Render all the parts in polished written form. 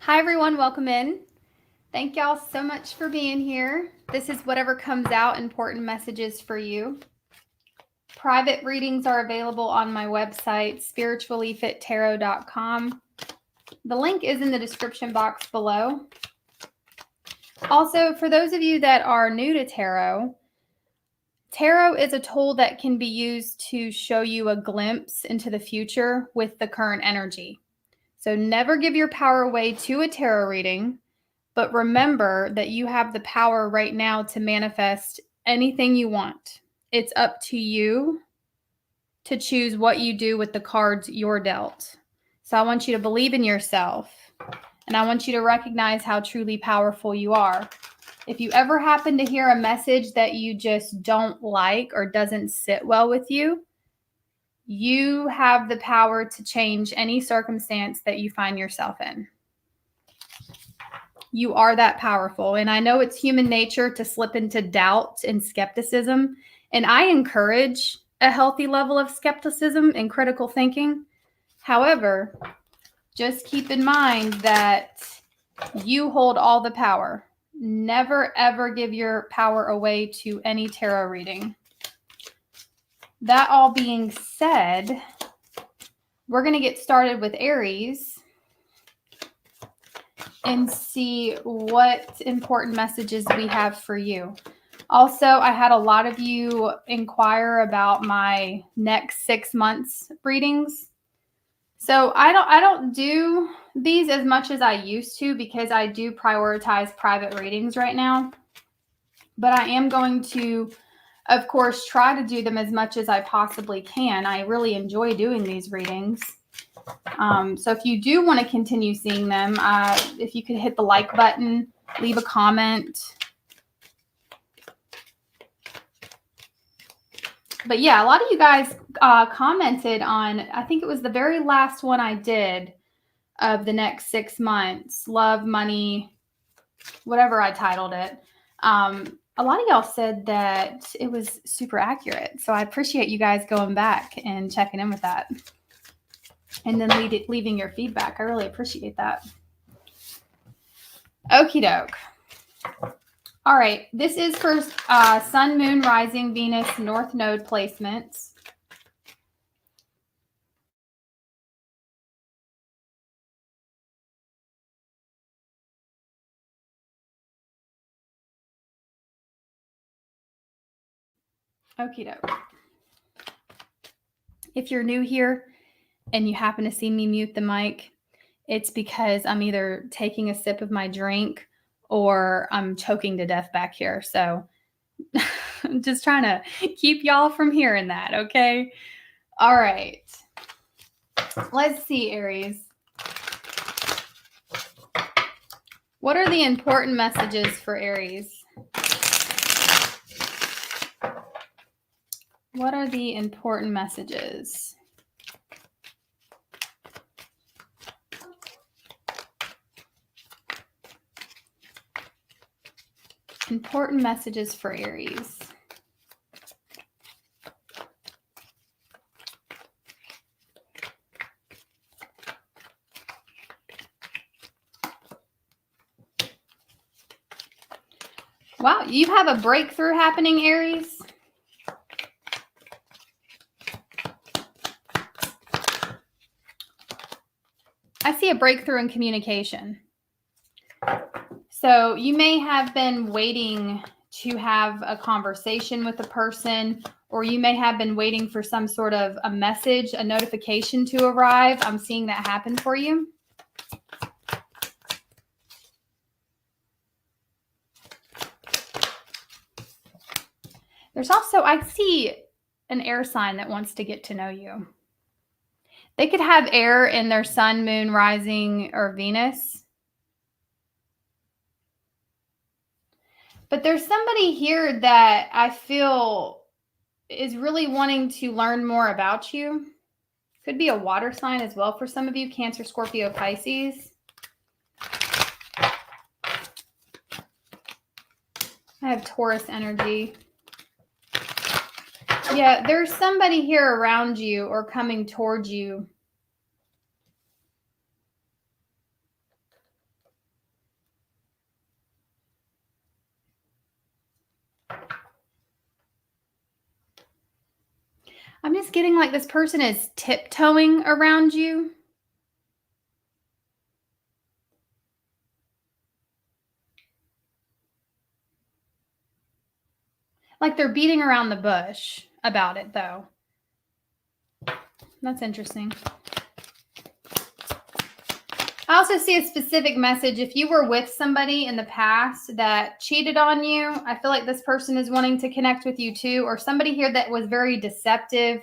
Hi everyone, welcome in. Thank y'all so much for being here. This is whatever comes out, important messages for you. Private readings are available on my website, spirituallyfittarot.com. The link is in the description box below. Also, for those of you that are new to tarot, tarot is a tool that can be used to show you a glimpse into the future with the current energy. So never give your power away to a tarot reading. But remember that you have the power right now to manifest anything you want. It's up to you to choose what you do with the cards you're dealt. So I want you to believe in yourself, and I want you to recognize how truly powerful you are. If you ever happen to hear a message that you just don't like or doesn't sit well with you, you have the power to change any circumstance that you find yourself in. You are that powerful. And I know it's human nature to slip into doubt and skepticism. And I encourage a healthy level of skepticism and critical thinking. However, just keep in mind that you hold all the power. Never, ever give your power away to any tarot reading. That all being said, we're going to get started with Aries and see what important messages we have for you. Also, I had a lot of you inquire about my next 6 months readings. So I don't do these as much as I used to because I do prioritize private readings right now. But I am going to, of course, try to do them as much as I possibly can. I really enjoy doing these readings. So if you do want to continue seeing them, if you could hit the like button, leave a comment. But yeah, a lot of you guys commented on, I think it was the very last one I did of the next 6 months, love, money, whatever I titled it. A lot of y'all said that it was super accurate. So I appreciate you guys going back and checking in with that. And then leaving your feedback. I really appreciate that. Okie doke. All right. This is for Sun, Moon, Rising, Venus, North Node placements. Okie doke. If you're new here and you happen to see me mute the mic, it's because I'm either taking a sip of my drink or I'm choking to death back here. So I'm just trying to keep y'all from hearing that, okay? All right. Let's see, Aries. What are the important messages for Aries? What are the important messages? Important messages for Aries. Wow, you have a breakthrough happening, Aries. I see a breakthrough in communication. So you may have been waiting to have a conversation with a person, or you may have been waiting for some sort of a message, a notification to arrive. I'm seeing that happen for you. There's also, I see an air sign that wants to get to know you. They could have air in their sun, moon, rising, or Venus. But there's somebody here that I feel is really wanting to learn more about you. Could be a water sign as well for some of you, Cancer, Scorpio, Pisces. I have Taurus energy. Yeah, there's somebody here around you or coming towards you I'm just getting like this person is tiptoeing around you. Like they're beating around the bush about it, though. That's interesting. I also see a specific message. If you were with somebody in the past that cheated on you, I feel like this person is wanting to connect with you too, or somebody here that was very deceptive.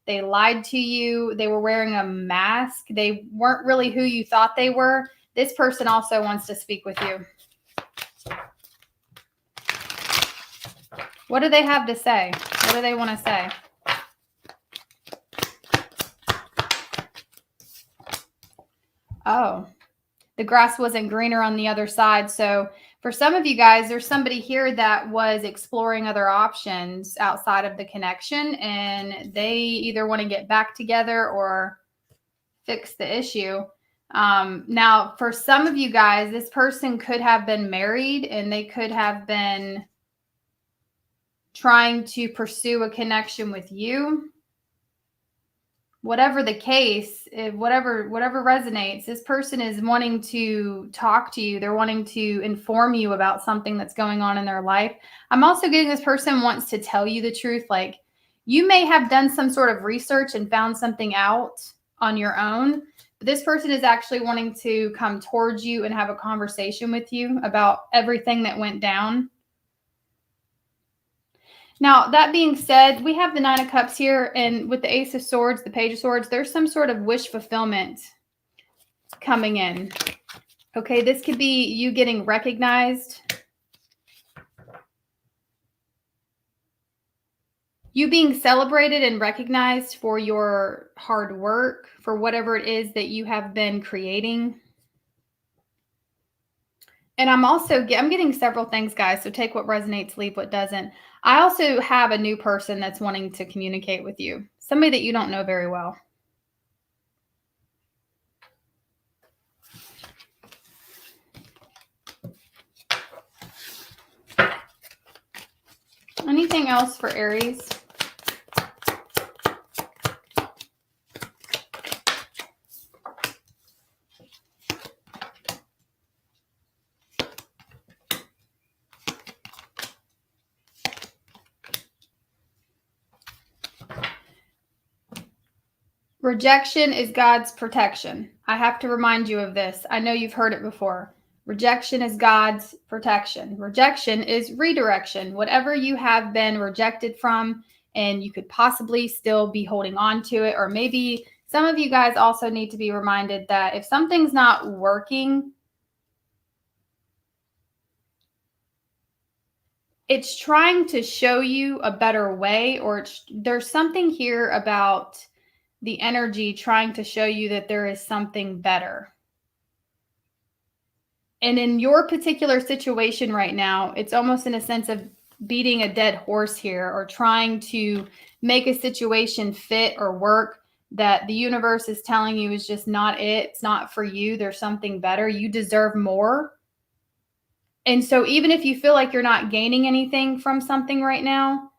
They lied to you. They were wearing a mask. They weren't really who you thought they were. This person also wants to speak with you. What do they have to say? What do they want to say? Oh, the grass wasn't greener on the other side. So for some of you guys, there's somebody here that was exploring other options outside of the connection, and they either want to get back together or fix the issue. Now, for some of you guys, this person could have been married and they could have been trying to pursue a connection with you. Whatever the case, whatever resonates, this person is wanting to talk to you. They're wanting to inform you about something that's going on in their life. I'm also getting this person wants to tell you the truth. Like you may have done some sort of research and found something out on your own. But this person is actually wanting to come towards you and have a conversation with you about everything that went down. Now, that being said, we have the Nine of Cups here, and with the Ace of Swords, the Page of Swords, there's some sort of wish fulfillment coming in. Okay, this could be you getting recognized. You being celebrated and recognized for your hard work, for whatever it is that you have been creating. And I'm getting several things, guys. So take what resonates, leave what doesn't. I also have a new person that's wanting to communicate with you. Somebody that you don't know very well. Anything else for Aries? Rejection is God's protection. I have to remind you of this. I know you've heard it before. Rejection is God's protection. Rejection is redirection. Whatever you have been rejected from, and you could possibly still be holding on to it, or maybe some of you guys also need to be reminded that if something's not working, it's trying to show you a better way, or there's something here about the energy trying to show you that there is something better. And in your particular situation right now, it's almost in a sense of beating a dead horse here, or trying to make a situation fit or work that the universe is telling you is just not it. It's not for you. There's something better. You deserve more. And so even if you feel like you're not gaining anything from something right now,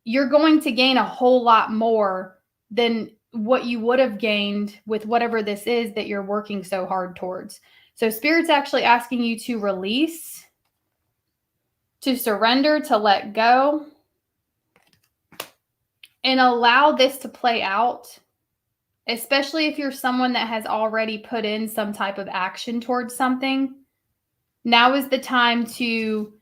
you're going to gain a whole lot more than what you would have gained with whatever this is that you're working so hard towards. So Spirit's actually asking you to release, to surrender, to let go, and allow this to play out, especially if you're someone that has already put in some type of action towards something. Now is the time to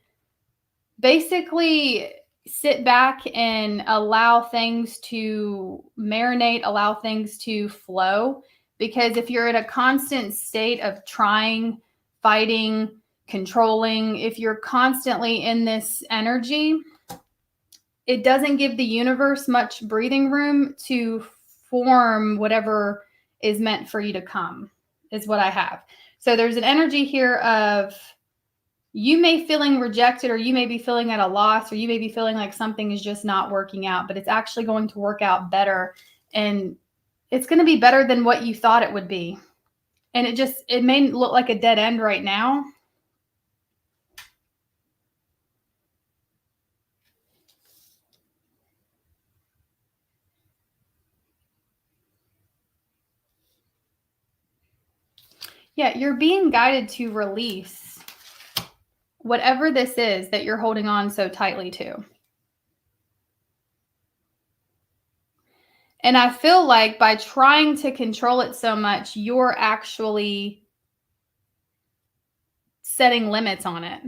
basically sit back and allow things to marinate, allow things to flow. Because if you're in a constant state of trying, fighting, controlling, if you're constantly in this energy, it doesn't give the universe much breathing room to form whatever is meant for you to come, is what I have. So there's an energy here of you may feeling rejected, or you may be feeling at a loss, or you may be feeling like something is just not working out, but it's actually going to work out better. And it's going to be better than what you thought it would be. And it may look like a dead end right now. Yeah, you're being guided to release whatever this is that you're holding on so tightly to. And I feel like by trying to control it so much, you're actually setting limits on it.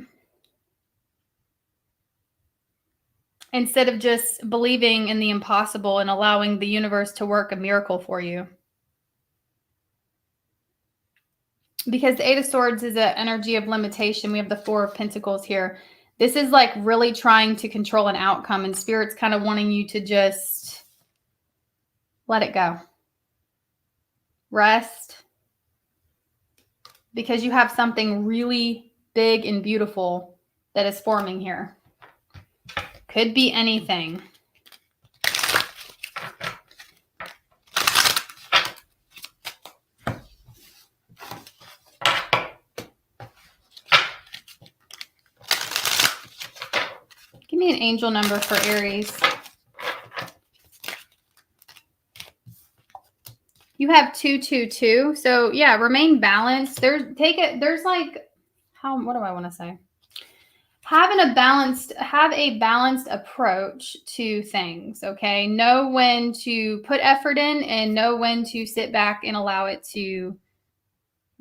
Instead of just believing in the impossible and allowing the universe to work a miracle for you. Because the Eight of Swords is an energy of limitation. We have the Four of Pentacles here. This is like really trying to control an outcome, and Spirit's kind of wanting you to just let it go. Rest. Because you have something really big and beautiful that is forming here. Could be anything. Give me an angel number for Aries. You have 222. So yeah, remain balanced. What do I want to say? Have a balanced approach to things, okay? Know when to put effort in and know when to sit back and allow it to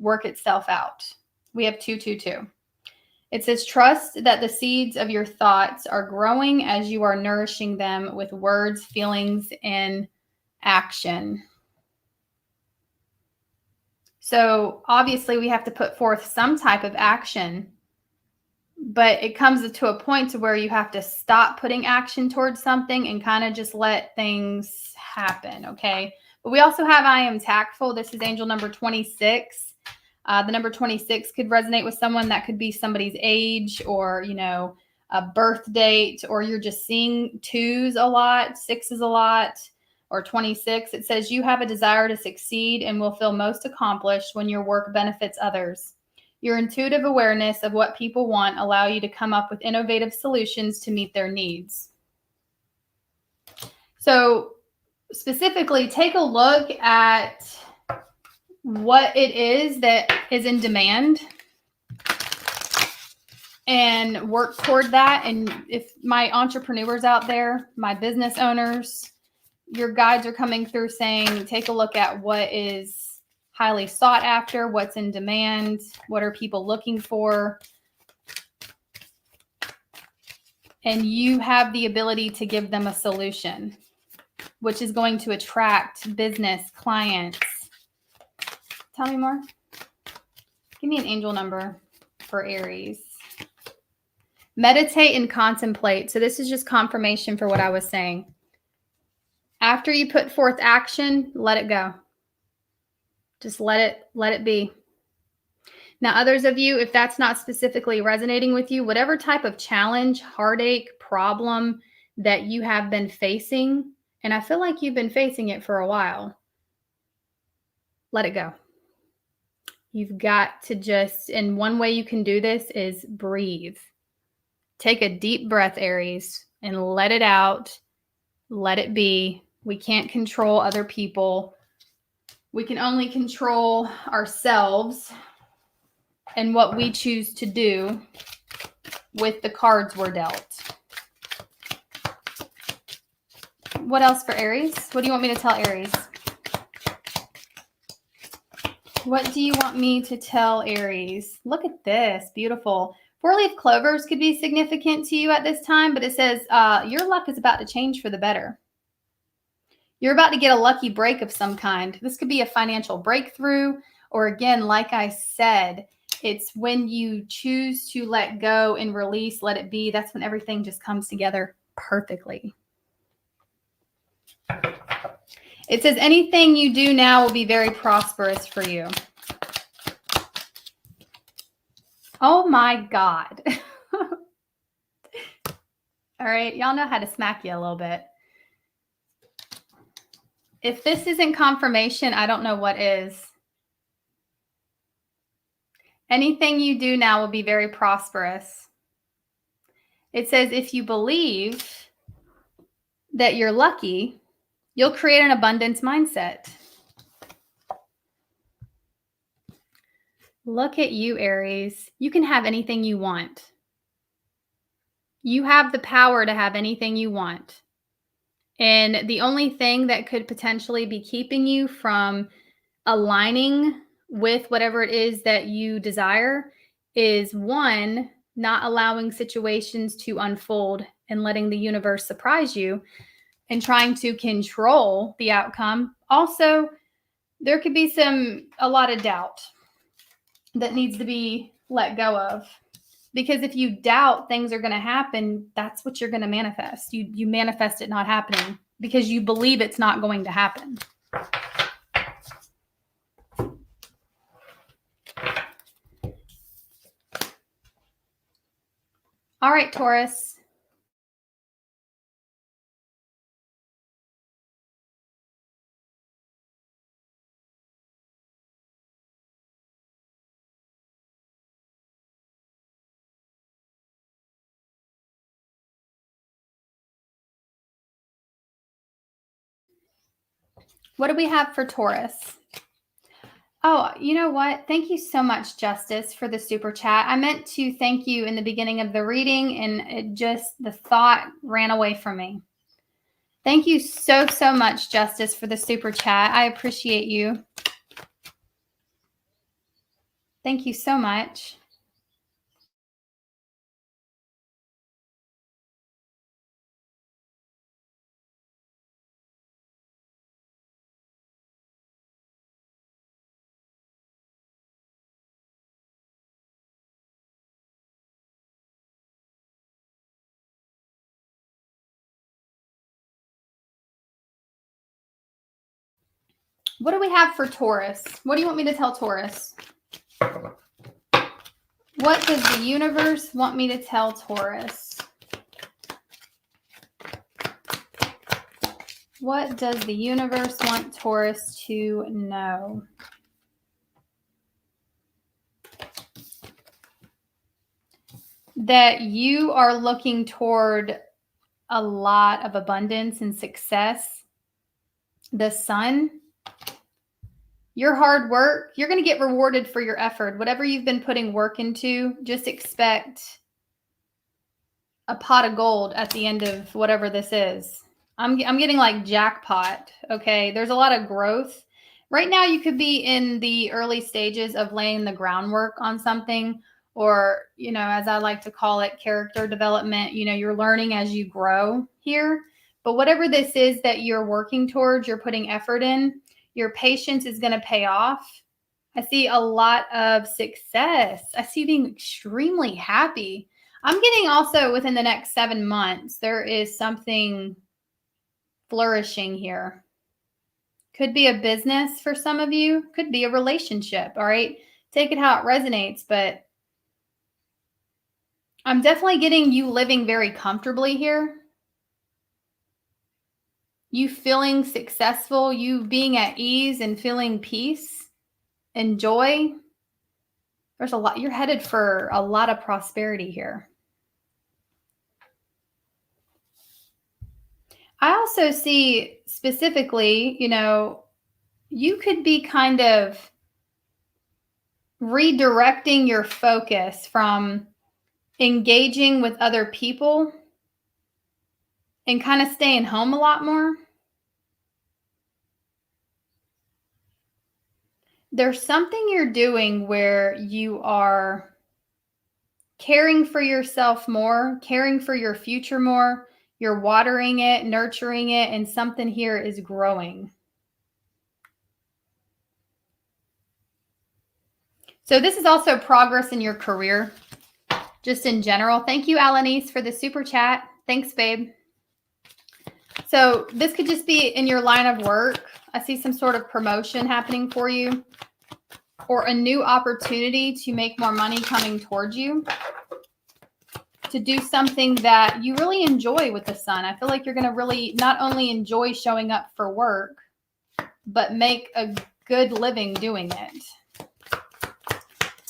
work itself out. We have 222. It says, trust that the seeds of your thoughts are growing as you are nourishing them with words, feelings, and action. So obviously we have to put forth some type of action, but it comes to a point to where you have to stop putting action towards something and kind of just let things happen, okay? But we also have I am tactful. This is angel number 26. The number 26 could resonate with someone. That could be somebody's age or, a birth date, or you're just seeing twos a lot, sixes a lot, or 26. It says you have a desire to succeed and will feel most accomplished when your work benefits others. Your intuitive awareness of what people want allow you to come up with innovative solutions to meet their needs. So specifically, take a look at what it is that is in demand and work toward that. And if my entrepreneurs out there, my business owners, your guides are coming through saying, take a look at what is highly sought after, what's in demand, what are people looking for. And you have the ability to give them a solution, which is going to attract business clients. Tell me more. Give me an angel number for Aries. Meditate and contemplate. So this is just confirmation for what I was saying. After you put forth action, let it go. Just let it be. Now, others of you, if that's not specifically resonating with you, whatever type of challenge, heartache, problem that you have been facing, and I feel like you've been facing it for a while, let it go. You've got to and one way you can do this is breathe. Take a deep breath, Aries, and let it out. Let it be. We can't control other people. We can only control ourselves and what we choose to do with the cards we're dealt. What else for Aries? What do you want me to tell Aries? What do you want me to tell Aries? Look at this. Beautiful. Four-leaf clovers could be significant to you at this time, but it says your luck is about to change for the better. You're about to get a lucky break of some kind. This could be a financial breakthrough, or again, like I said, it's when you choose to let go and release, let it be. That's when everything just comes together perfectly. It says anything you do now will be very prosperous for you. Oh my God. All right. Y'all know how to smack you a little bit. If this isn't confirmation, I don't know what is. Anything you do now will be very prosperous. It says if you believe that you're lucky, you'll create an abundance mindset. Look at you, Aries. You can have anything you want. You have the power to have anything you want. And the only thing that could potentially be keeping you from aligning with whatever it is that you desire is one, not allowing situations to unfold and letting the universe surprise you and trying to control the outcome. Also, there could be a lot of doubt that needs to be let go of. Because if you doubt things are going to happen, that's what you're going to manifest. You manifest it not happening because you believe it's not going to happen. All right, Taurus. What do we have for Taurus? Oh, you know what? Thank you so much, Justice, for the super chat. I meant to thank you in the beginning of the reading, and the thought ran away from me. Thank you so, so much, Justice, for the super chat. I appreciate you. Thank you so much. What do we have for Taurus? What do you want me to tell Taurus? What does the universe want me to tell Taurus? What does the universe want Taurus to know? That you are looking toward a lot of abundance and success. The sun, your hard work, you're going to get rewarded for your effort. Whatever you've been putting work into, just expect a pot of gold at the end of whatever this is. I'm getting like jackpot. Okay. There's a lot of growth. Right now, you could be in the early stages of laying the groundwork on something, or, as I like to call it, character development. You're learning as you grow here. But whatever this is that you're working towards, you're putting effort in, your patience is going to pay off. I see a lot of success. I see you being extremely happy. I'm getting also within the next 7 months, there is something flourishing here. Could be a business for some of you, could be a relationship. All right. Take it how it resonates, but I'm definitely getting you living very comfortably here. You feeling successful, you being at ease and feeling peace and joy. There's a lot, you're headed for a lot of prosperity here. I also see specifically, you could be kind of redirecting your focus from engaging with other people and kind of staying home a lot more. There's something you're doing where you are caring for yourself more, caring for your future more. You're watering it, nurturing it, and something here is growing. So this is also progress in your career, just in general. Thank you, Alanis, for the super chat. Thanks, babe. So this could just be in your line of work. I see some sort of promotion happening for you, or a new opportunity to make more money coming towards you, to do something that you really enjoy with the sun. I feel like you're going to really not only enjoy showing up for work, but make a good living doing it.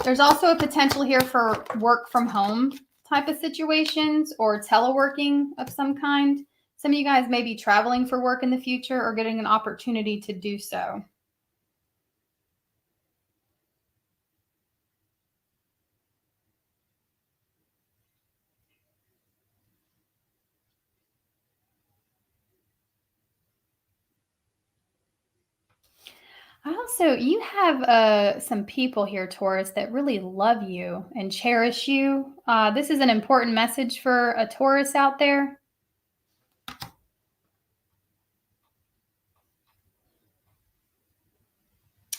There's also a potential here for work from home type of situations, or teleworking of some kind. Some of you guys may be traveling for work in the future or getting an opportunity to do so. You have some people here, Taurus, that really love you and cherish you. This is an important message for a Taurus out there.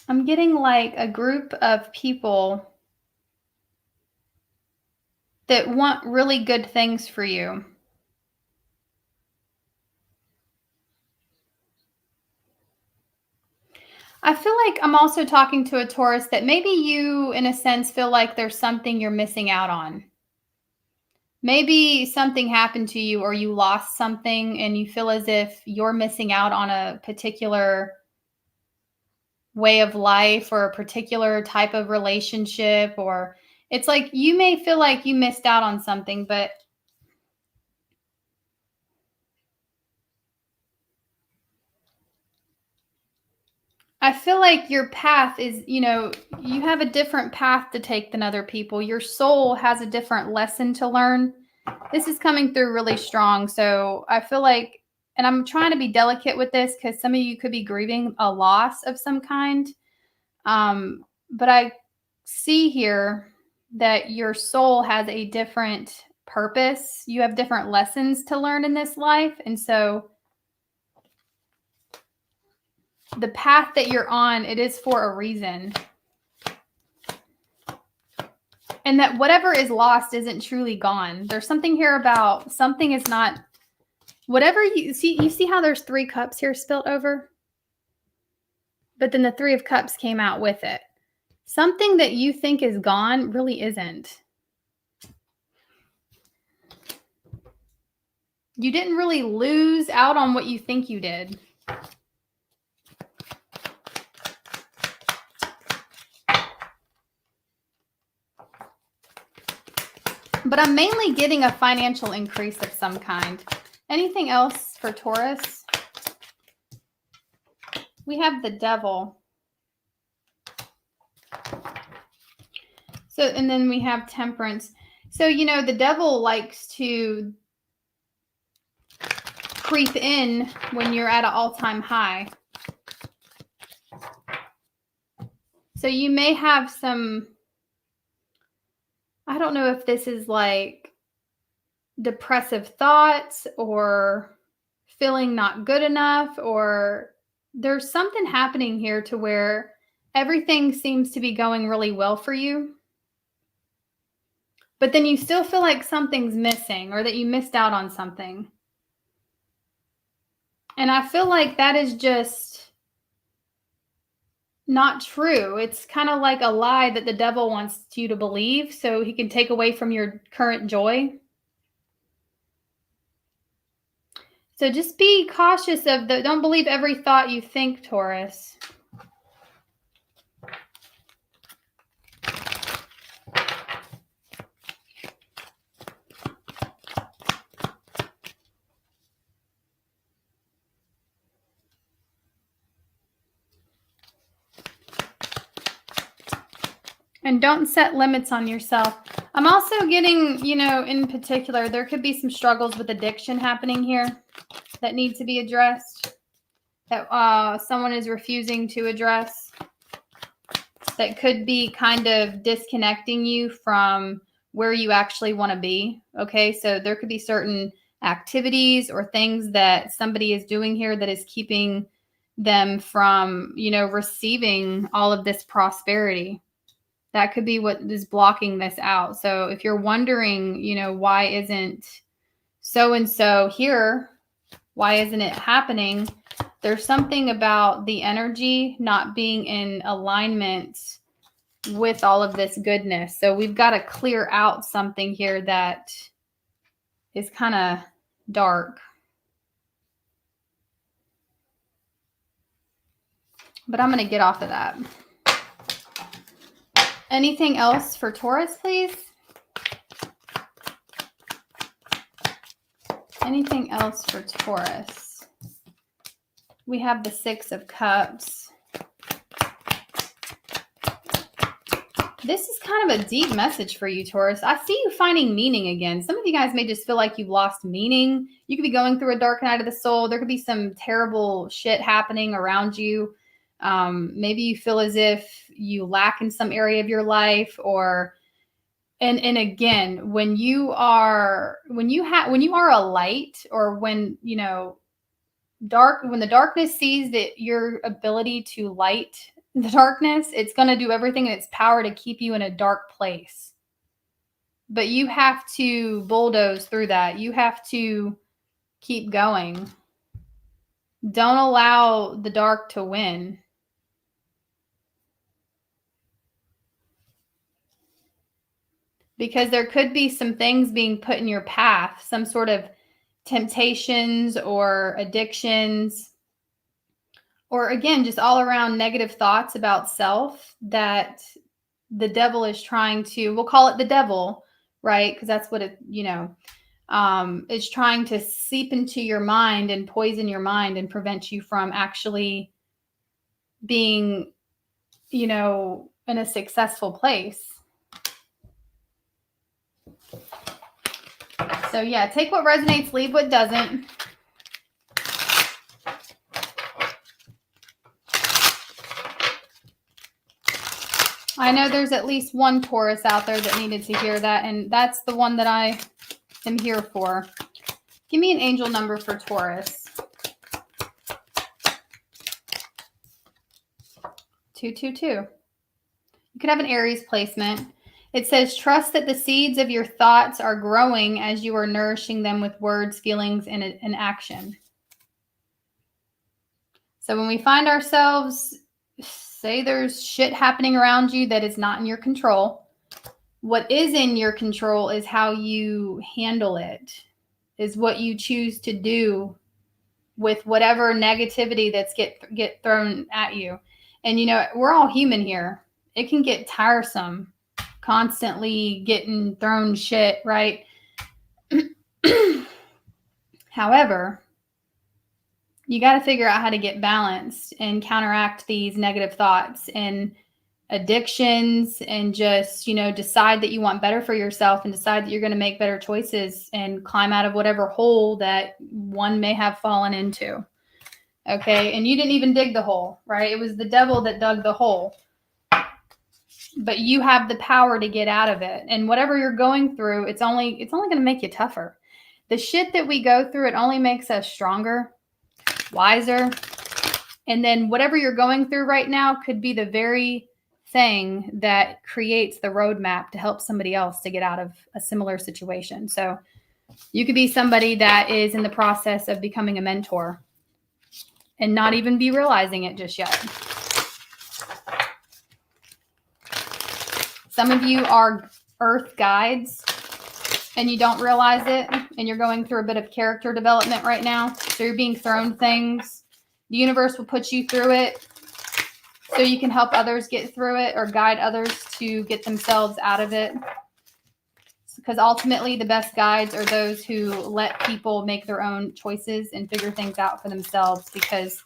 I'm getting like a group of people that want really good things for you. I feel like I'm also talking to a Taurus that maybe you, in a sense, feel like there's something you're missing out on. Maybe something happened to you or you lost something and you feel as if you're missing out on a particular way of life or a particular type of relationship, or it's like you may feel like you missed out on something, but I feel like your path is, you have a different path to take than other people. Your soul has a different lesson to learn. This is coming through really strong. So I feel like, and I'm trying to be delicate with this because some of you could be grieving a loss of some kind. But I see here that your soul has a different purpose. You have different lessons to learn in this life. And so the path that you're on, it is for a reason. And that whatever is lost isn't truly gone. There's something here about something is not, whatever you see how there's 3 cups here spilt over? But then the 3 of cups came out with it. Something that you think is gone really isn't. You didn't really lose out on what you think you did. But I'm mainly getting a financial increase of some kind. Anything else for Taurus? We have the Devil. So, and then we have Temperance. So, the Devil likes to creep in when you're at an all-time high. So you may have some, I don't know if this is like depressive thoughts or feeling not good enough, or there's something happening here to where everything seems to be going really well for you. But then you still feel like something's missing or that you missed out on something. And I feel like that is just not true. It's kind of like a lie that the devil wants you to believe so he can take away from your current joy. So just be cautious of don't believe every thought you think, Taurus. And don't set limits on yourself. I'm also getting, in particular, there could be some struggles with addiction happening here that need to be addressed, that someone is refusing to address, that could be kind of disconnecting you from where you actually want to be. Okay, so there could be certain activities or things that somebody is doing here that is keeping them from, receiving all of this prosperity. That could be what is blocking this out. So if you're wondering, why isn't so-and-so here? Why isn't it happening? There's something about the energy not being in alignment with all of this goodness. So we've got to clear out something here that is kind of dark. But I'm going to get off of that. Anything else for Taurus, please? Anything else for Taurus? We have the 6 of Cups. This is kind of a deep message for you, Taurus. I see you finding meaning again. Some of you guys may just feel like you've lost meaning. You could be going through a dark night of the soul. There could be some terrible shit happening around you. Maybe you feel as if you lack in some area of your life, or and again, when you are a light, or when when the darkness sees that your ability to light the darkness, it's going to do everything in its power to keep you in a dark place. But you have to bulldoze through that. You have to keep going. Don't allow the dark to win. Because there could be some things being put in your path, some sort of temptations or addictions, or again, just all around negative thoughts about self that the devil is trying to, we'll call it the devil, right? Because that's what it, is trying to seep into your mind and poison your mind and prevent you from actually being, in a successful place. So yeah, take what resonates, leave what doesn't. I know there's at least one Taurus out there that needed to hear that, and that's the one that I am here for. Give me an angel number for Taurus. 222. You could have an Aries placement. It says, trust that the seeds of your thoughts are growing as you are nourishing them with words, feelings, and action. So when we find ourselves, say there's shit happening around you that is not in your control, what is in your control is how you handle it, is what you choose to do with whatever negativity that's get thrown at you. And, we're all human here. It can get tiresome constantly getting thrown shit, right? However, you got to figure out how to get balanced and counteract these negative thoughts and addictions, and just, decide that you want better for yourself, and decide that you're going to make better choices and climb out of whatever hole that one may have fallen into. Okay. And you didn't even dig the hole, right? It was the devil that dug the hole. But you have the power to get out of it. And whatever you're going through, it's only going to make you tougher. The shit that we go through, it only makes us stronger, wiser. And then whatever you're going through right now could be the very thing that creates the roadmap to help somebody else to get out of a similar situation. So you could be somebody that is in the process of becoming a mentor and not even be realizing it just yet. Some of you are earth guides and you don't realize it, and you're going through a bit of character development right now. So you're being thrown things. The universe will put you through it so you can help others get through it, or guide others to get themselves out of it. Because ultimately the best guides are those who let people make their own choices and figure things out for themselves. Because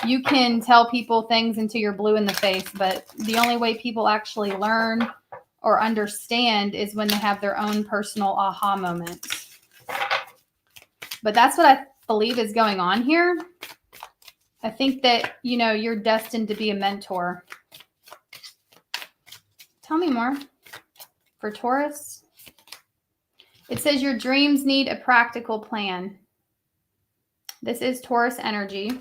you can tell people things until you're blue in the face, but the only way people actually learn or understand is when they have their own personal aha moments. But that's what I believe is going on here. I think that, you're destined to be a mentor. Tell me more. For Taurus, it says your dreams need a practical plan. This is Taurus energy.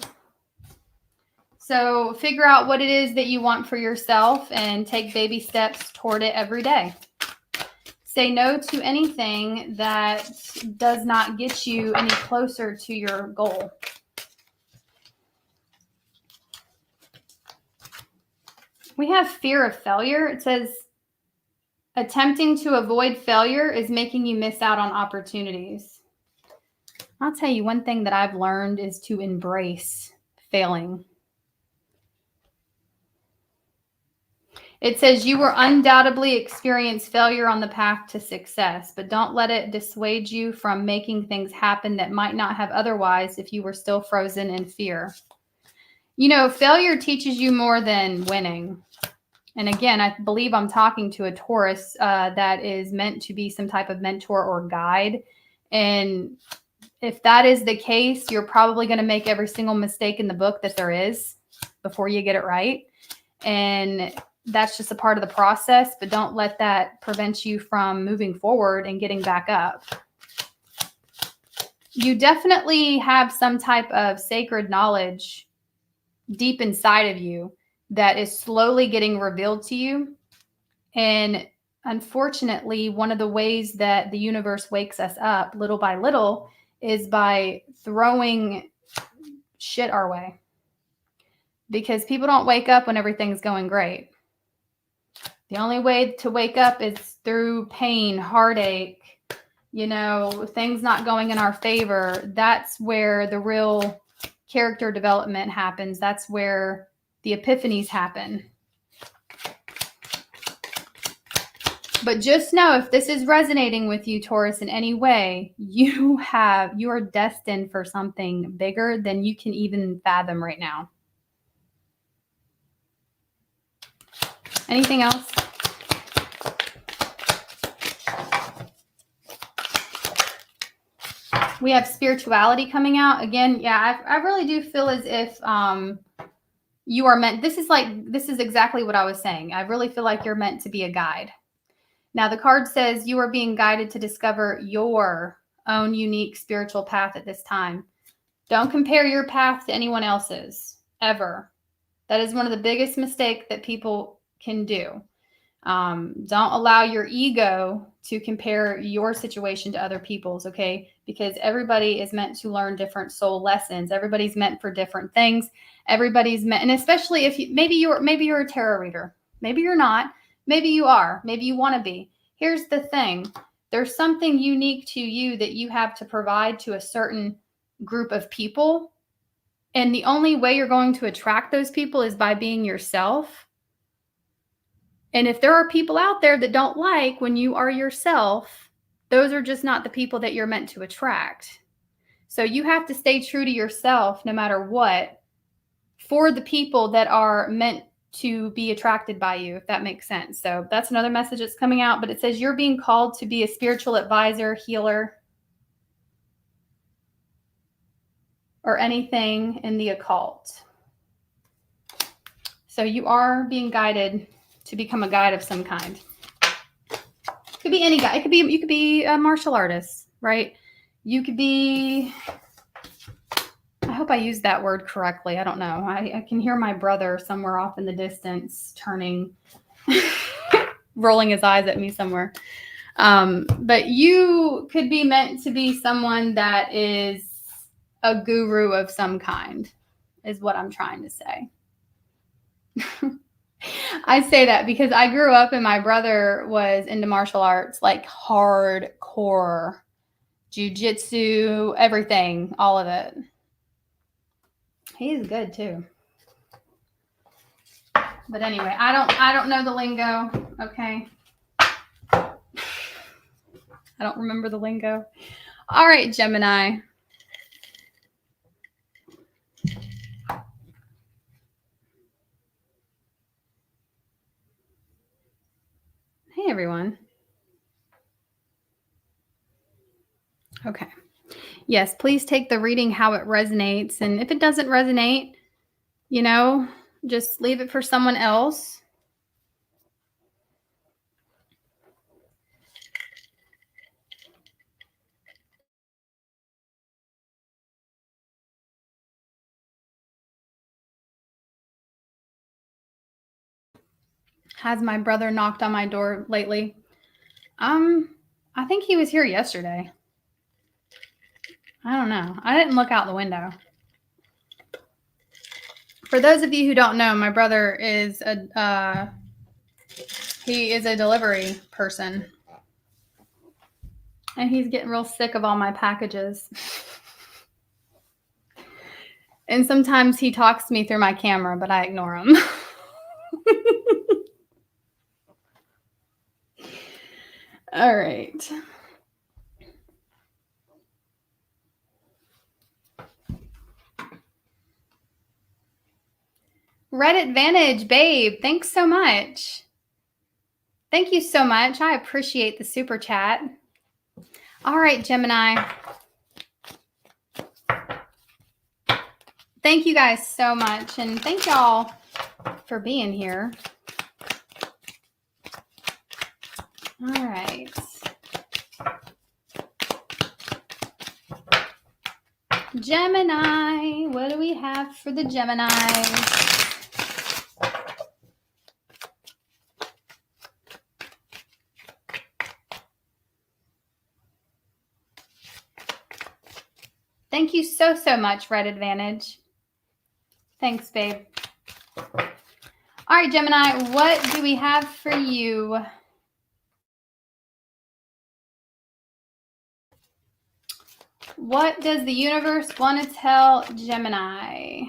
So figure out what it is that you want for yourself and take baby steps toward it every day. Say no to anything that does not get you any closer to your goal. We have fear of failure. It says attempting to avoid failure is making you miss out on opportunities. I'll tell you one thing that I've learned is to embrace failing. It says you will undoubtedly experience failure on the path to success, but don't let it dissuade you from making things happen that might not have otherwise if you were still frozen in fear. Failure teaches you more than winning. And again, I believe I'm talking to a Taurus that is meant to be some type of mentor or guide. And if that is the case, you're probably going to make every single mistake in the book that there is. before you get it right. And that's just a part of the process, but don't let that prevent you from moving forward and getting back up. You definitely have some type of sacred knowledge deep inside of you that is slowly getting revealed to you. And unfortunately, one of the ways that the universe wakes us up little by little is by throwing shit our way. Because people don't wake up when everything's going great. The only way to wake up is through pain, heartache, things not going in our favor. That's where the real character development happens. That's where the epiphanies happen. But just know, if this is resonating with you, Taurus, in any way, you are destined for something bigger than you can even fathom right now. Anything else? We have spirituality coming out. Again, yeah, I really do feel as if you are meant. This is exactly what I was saying. I really feel like you're meant to be a guide. Now, the card says you are being guided to discover your own unique spiritual path at this time. Don't compare your path to anyone else's, ever. That is one of the biggest mistakes that people can do. Don't allow your ego to compare your situation to other people's, okay? Because everybody is meant to learn different soul lessons. Everybody's meant for different things. Everybody's meant, and especially if maybe you're a tarot reader. Maybe you're not. Maybe you are. Maybe you want to be. Here's the thing. There's something unique to you that you have to provide to a certain group of people. And the only way you're going to attract those people is by being yourself. And if there are people out there that don't like when you are yourself, those are just not the people that you're meant to attract. So you have to stay true to yourself no matter what for the people that are meant to be attracted by you, if that makes sense. So that's another message that's coming out, but it says you're being called to be a spiritual advisor, healer, or anything in the occult. So you are being guided to become a guide of some kind. Could be any guy. You could be a martial artist, right? You could be, I hope I used that word correctly. I don't know. I can hear my brother somewhere off in the distance turning, rolling his eyes at me somewhere. But you could be meant to be someone that is a guru of some kind, is what I'm trying to say. I say that because I grew up and my brother was into martial arts, like hardcore, jiu-jitsu, everything, all of it. He's good too. But anyway, I don't know the lingo, okay? I don't remember the lingo. All right, Gemini. Hey, everyone. Okay. Yes, please take the reading how it resonates. And if it doesn't resonate, just leave it for someone else. Has my brother knocked on my door lately? I think he was here yesterday. I don't know. I didn't look out the window. For those of you who don't know, my brother is he is a delivery person. And he's getting real sick of all my packages. And sometimes he talks to me through my camera, but I ignore him. All right. Red Advantage, babe. Thanks so much. Thank you so much. I appreciate the super chat. All right, Gemini. Thank you guys so much. And thank y'all for being here. All right. Gemini. What do we have for the Geminis? Thank you so much, Red Advantage. Thanks, babe. All right, Gemini, what do we have for you? What does the universe want to tell Gemini?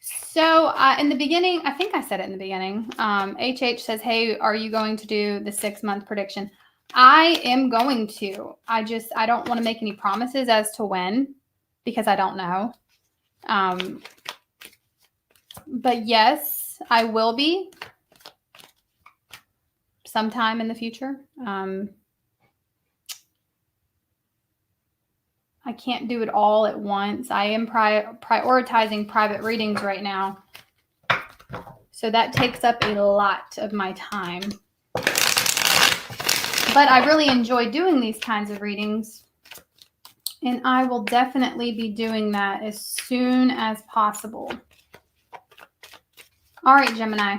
So in the beginning, I think I said it in the beginning, HH says, hey, are you going to do the 6-month prediction? I am going to. I don't want to make any promises as to when, because I don't know. But yes, I will be sometime in the future. I can't do it all at once. I am prioritizing private readings right now. So that takes up a lot of my time. But I really enjoy doing these kinds of readings. And I will definitely be doing that as soon as possible. All right, Gemini.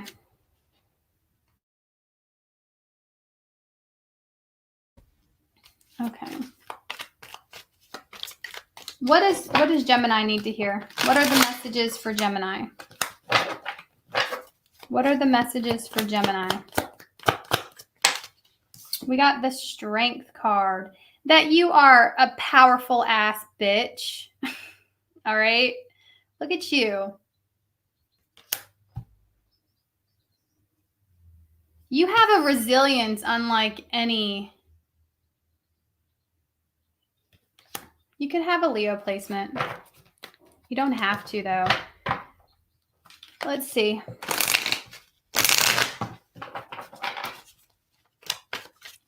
Okay. What does Gemini need to hear? What are the messages for Gemini? What are the messages for Gemini? We got the Strength card. That you are a powerful ass bitch. All right? Look at you. You have a resilience unlike any. You could have a Leo placement. You don't have to, though. Let's see.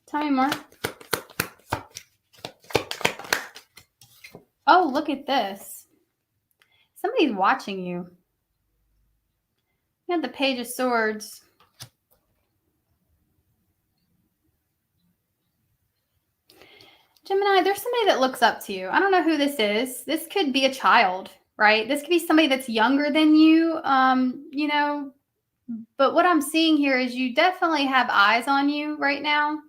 Tell me more. Oh, look at this. Somebody's watching you. You have the Page of Swords. Gemini, there's somebody that looks up to you. I don't know who this is. This could be a child, right? This could be somebody that's younger than you, you know. But what I'm seeing here is you definitely have eyes on you right now.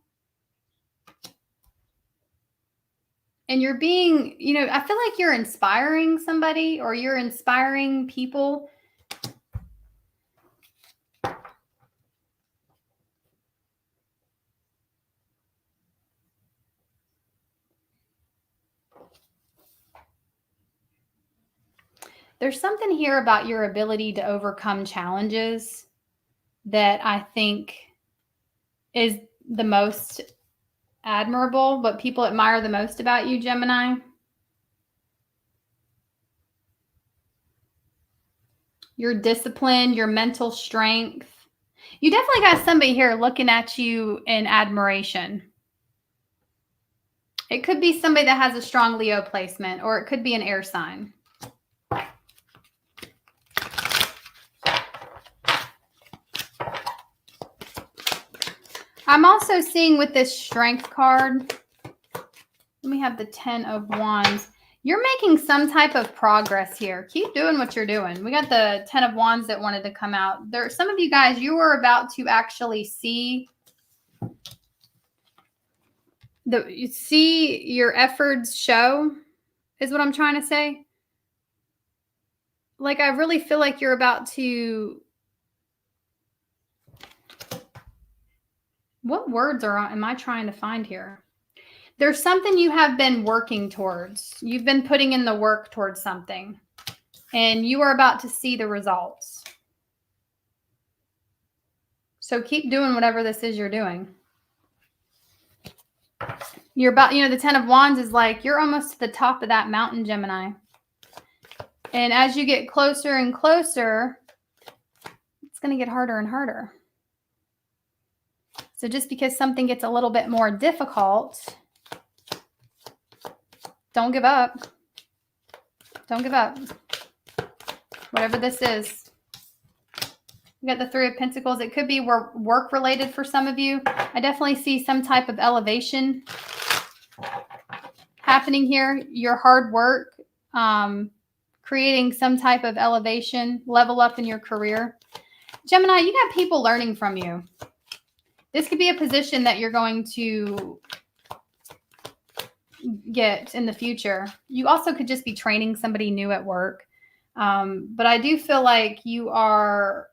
And you're being, you know, I feel like you're inspiring somebody or you're inspiring people. There's something here about your ability to overcome challenges that I think is the most admirable, what people admire the most about you, Gemini. Your discipline, your mental strength. You definitely got somebody here looking at you in admiration. It could be somebody that has a strong Leo placement, or it could be an air sign. I'm also seeing with this Strength card, let me have the 10 of Wands. You're making some type of progress here. Keep doing what you're doing. We got the 10 of Wands that wanted to come out. There, some of you guys, you were about to actually see your efforts show, is what I'm trying to say. Like, I really feel like you're about to. What words am I trying to find here? There's something you have been working towards. You've been putting in the work towards something, and you are about to see the results. So keep doing whatever this is you're doing. You're about, you know, the 10 of Wands is like, you're almost to the top of that mountain, Gemini. And as you get closer and closer, it's going to get harder and harder. So just because something gets a little bit more difficult, don't give up. Don't give up. Whatever this is. We got the Three of Pentacles. It could be work related for some of you. I definitely see some type of elevation happening here. Your hard work, creating some type of elevation, level up in your career. Gemini, you got people learning from you. This could be a position that you're going to get in the future. You also could just be training somebody new at work. But I do feel like you are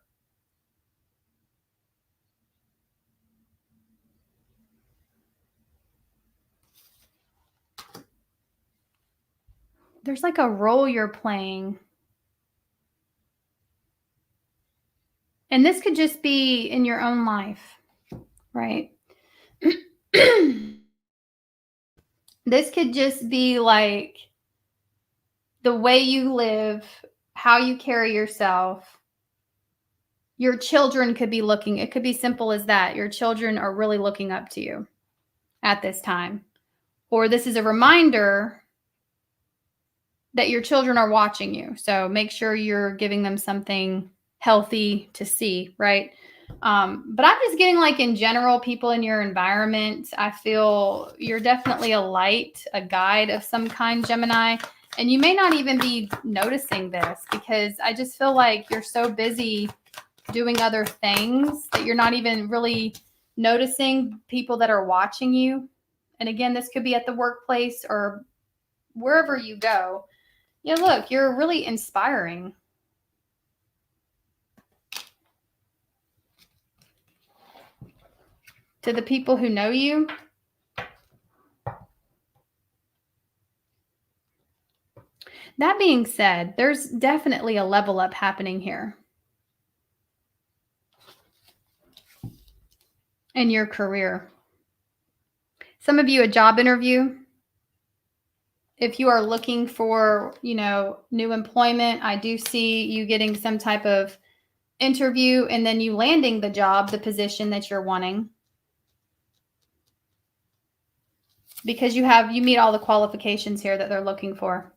there's like a role you're playing. And this could just be in your own life, right? This could just be like the way you live, how you carry yourself. Your children could be looking. It could be simple as that. Your children are really looking up to you at this time. Or this is a reminder that your children are watching you. So make sure you're giving them something healthy to see, right? But I'm just getting like in general, people in your environment, I feel you're definitely a light, a guide of some kind, Gemini. And you may not even be noticing this because I just feel like you're so busy doing other things that you're not even really noticing people that are watching you. And again, this could be at the workplace or wherever you go. Yeah, look, you're really inspiring. To the people who know you. That being said, there's definitely a level up happening here in your career. Some of you, a job interview. If you are looking for, new employment, I do see you getting some type of interview and then you landing the job, the position that you're wanting. Because you meet all the qualifications here that they're looking for.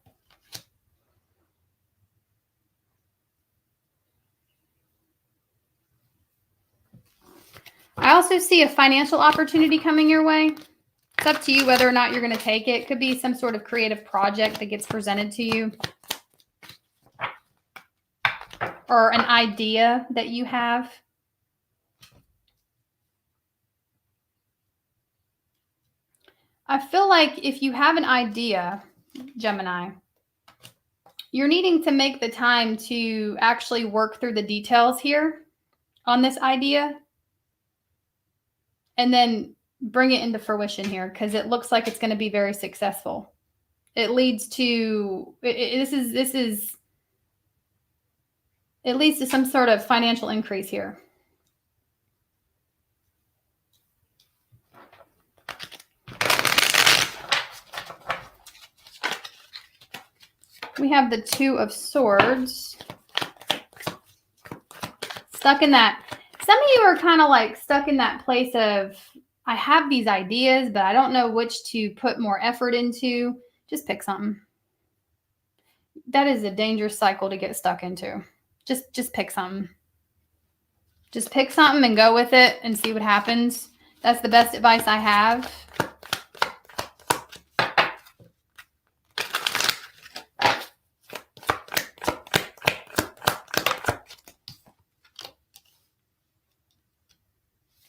I also see a financial opportunity coming your way. It's up to you whether or not you're going to take it. It could be some sort of creative project that gets presented to you. Or an idea that you have. I feel like if you have an idea, Gemini, you're needing to make the time to actually work through the details here on this idea and then bring it into fruition here because it looks like it's going to be very successful. It leads to it leads to some sort of financial increase here. We have the Two of Swords. Stuck in that. Some of you are kind of like stuck in that place of, I have these ideas, but I don't know which to put more effort into. Just pick something. That is a dangerous cycle to get stuck into. Just pick something. Just pick something and go with it and see what happens. That's the best advice I have.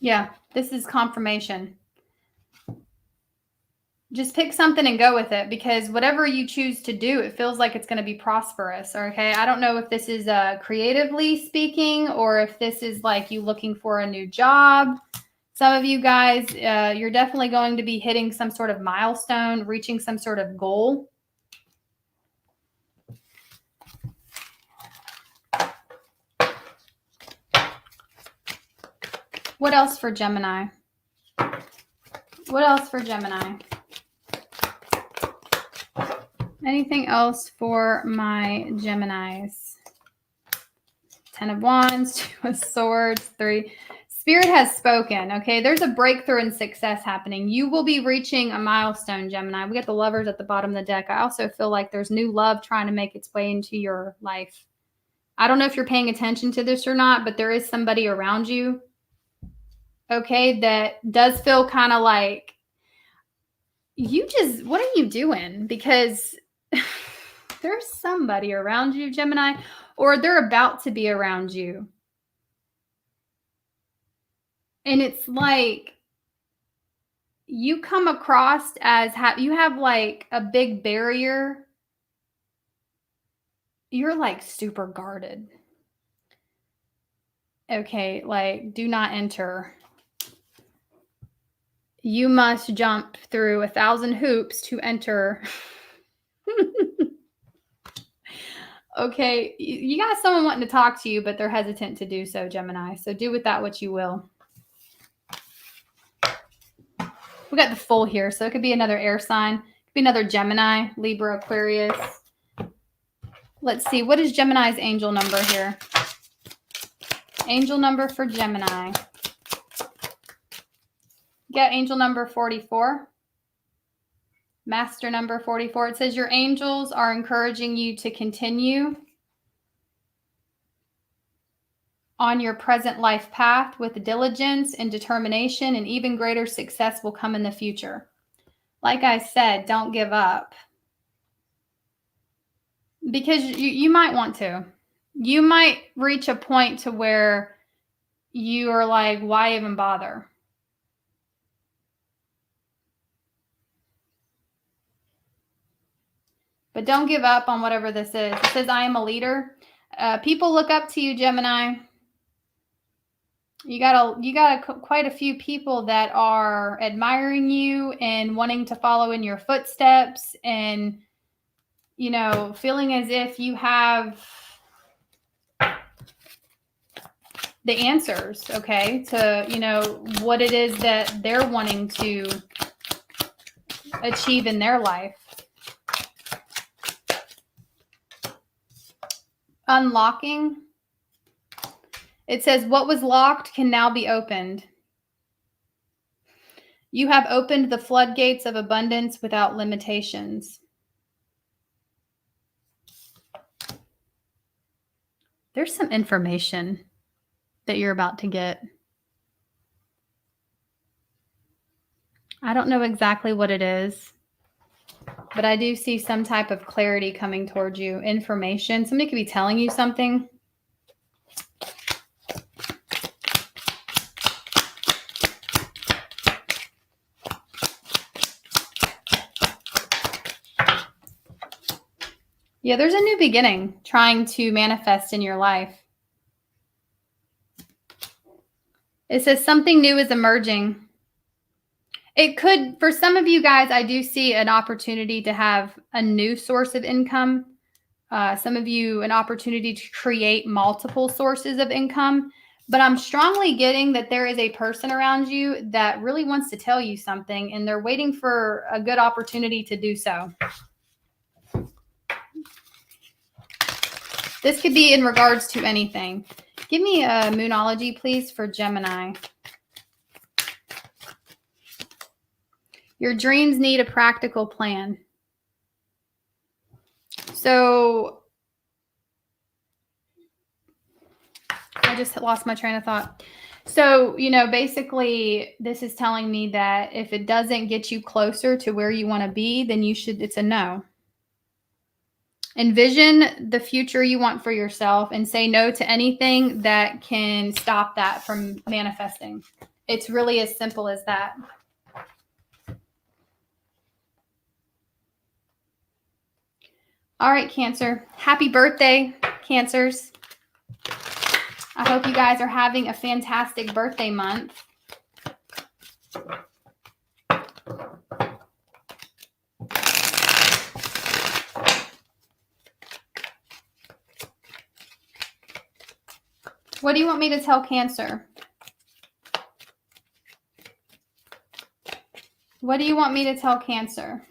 Yeah, this is confirmation. Just pick something and go with it because whatever you choose to do, it feels like it's going to be prosperous. Okay. I don't know if this is creatively speaking or if this is like you looking for a new job. Some of you guys, you're definitely going to be hitting some sort of milestone, reaching some sort of goal. What else for Gemini? What else for Gemini? Anything else for my Geminis? 10 of Wands, 2 of Swords, 3. Spirit has spoken, okay? There's a breakthrough and success happening. You will be reaching a milestone, Gemini. We got the Lovers at the bottom of the deck. I also feel like there's new love trying to make its way into your life. I don't know if you're paying attention to this or not, but there is somebody around you, okay, that does feel kind of like, what are you doing? Because there's somebody around you, Gemini, or they're about to be around you. And it's like you come across as you have like a big barrier. You're like super guarded. Okay, like do not enter. You must jump through 1,000 hoops to enter. Okay, you got someone wanting to talk to you, but they're hesitant to do so, Gemini. So do with that what you will. We got the Full here, so it could be another air sign. It could be another Gemini, Libra, Aquarius. Let's see, what is Gemini's angel number here? Angel number for Gemini. Get angel number 44. Master number 44. It says your angels are encouraging you to continue on your present life path with diligence and determination, and even greater success will come in the future. Like I said, don't give up. Because you might want to. You might reach a point to where you are like, why even bother? But don't give up on whatever this is. It says, I am a leader. People look up to you, Gemini. You got quite a few people that are admiring you and wanting to follow in your footsteps, and, you know, feeling as if you have the answers, okay, to, you know, what it is that they're wanting to achieve in their life. Unlocking. It says, what was locked can now be opened. You have opened the floodgates of abundance without limitations. There's some information that you're about to get. I don't know exactly what it is, but I do see some type of clarity coming towards you. Information. Somebody could be telling you something. Yeah, there's a new beginning trying to manifest in your life. It says something new is emerging. It could, for some of you guys, I do see an opportunity to have a new source of income. Some of you, an opportunity to create multiple sources of income. But I'm strongly getting that there is a person around you that really wants to tell you something, and they're waiting for a good opportunity to do so. This could be in regards to anything. Give me a Moonology, please, for Gemini. Your dreams need a practical plan. So I just lost my train of thought. So, you know, basically this is telling me that if it doesn't get you closer to where you want to be, then you should, it's a no. Envision the future you want for yourself and say no to anything that can stop that from manifesting. It's really as simple as that. All right, Cancer. Happy birthday, Cancers. I hope you guys are having a fantastic birthday month. What do you want me to tell Cancer? What do you want me to tell Cancer?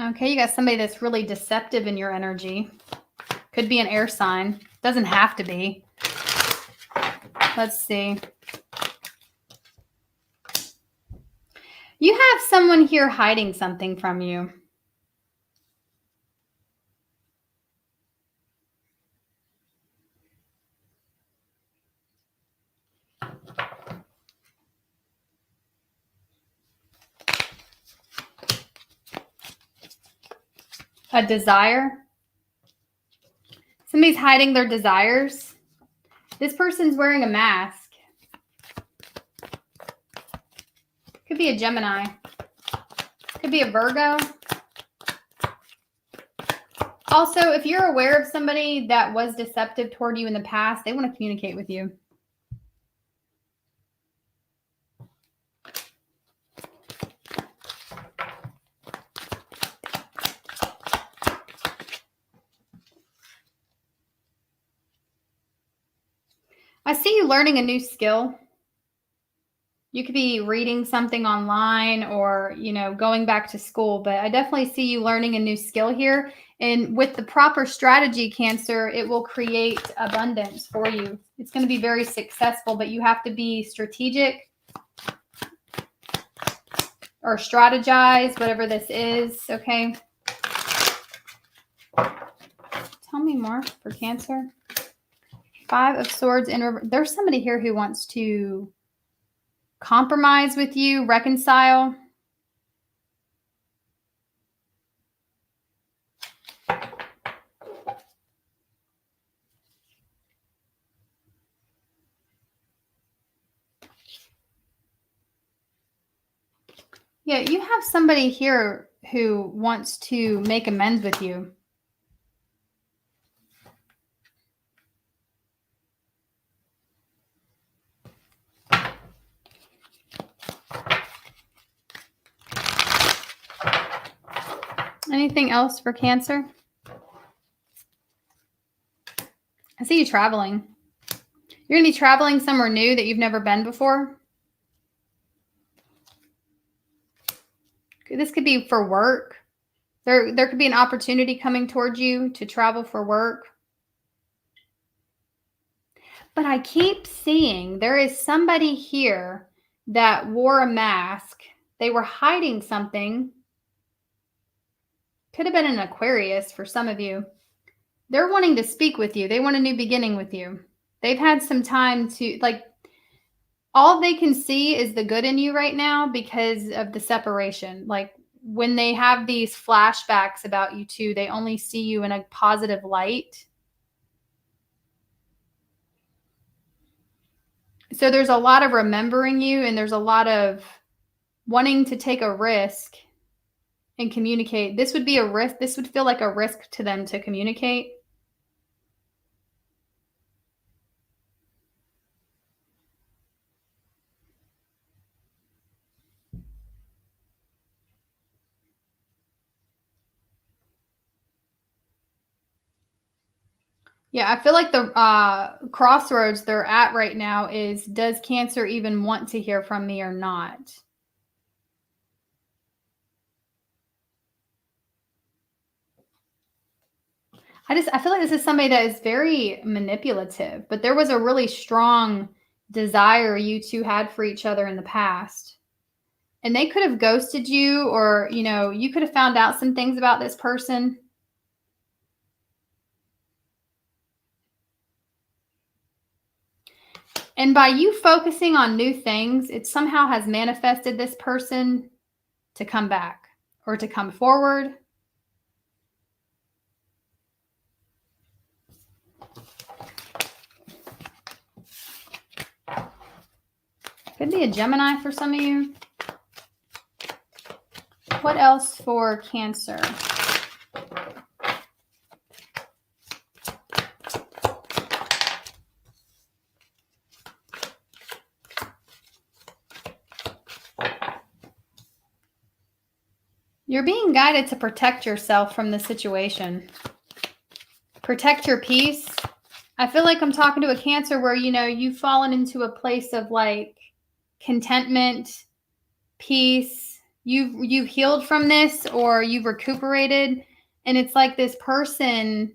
Okay, you got somebody that's really deceptive in your energy. Could be an air sign. Doesn't have to be. Let's see. You have someone here hiding something from you. A desire. Somebody's hiding their desires. This person's wearing a mask. Could be a Gemini. Could be a Virgo. Also, if you're aware of somebody that was deceptive toward you in the past, they want to communicate with you. I see you learning a new skill. You could be reading something online or, going back to school, but I definitely see you learning a new skill here. And with the proper strategy, Cancer, it will create abundance for you. It's going to be very successful, but you have to be strategic or strategize, whatever this is, okay? Tell me more for Cancer. 5 of Swords in reverse. There's somebody here who wants to compromise with you, reconcile. Yeah, you have somebody here who wants to make amends with you. Anything else for Cancer? I see you traveling. You're going to be traveling somewhere new that you've never been before. This could be for work. There could be an opportunity coming towards you to travel for work. But I keep seeing there is somebody here that wore a mask. They were hiding something. Could have been an Aquarius for some of you. They're wanting to speak with you. They want a new beginning with you. They've had some time to, all they can see is the good in you right now because of the separation. Like, when they have these flashbacks about you two, they only see you in a positive light. So there's a lot of remembering you, and there's a lot of wanting to take a risk and communicate. This would be a risk. This would feel like a risk to them to communicate. Yeah, I feel like the crossroads they're at right now is, does Cancer even want to hear from me or not? I feel like this is somebody that is very manipulative, but there was a really strong desire you two had for each other in the past. And they could have ghosted you, or, you could have found out some things about this person. And by you focusing on new things, it somehow has manifested this person to come back or to come forward. Could be a Gemini for some of you. What else for Cancer? You're being guided to protect yourself from the situation. Protect your peace. I feel like I'm talking to a Cancer where, you've fallen into a place of contentment, peace. You've healed from this, or you've recuperated, and it's like this person,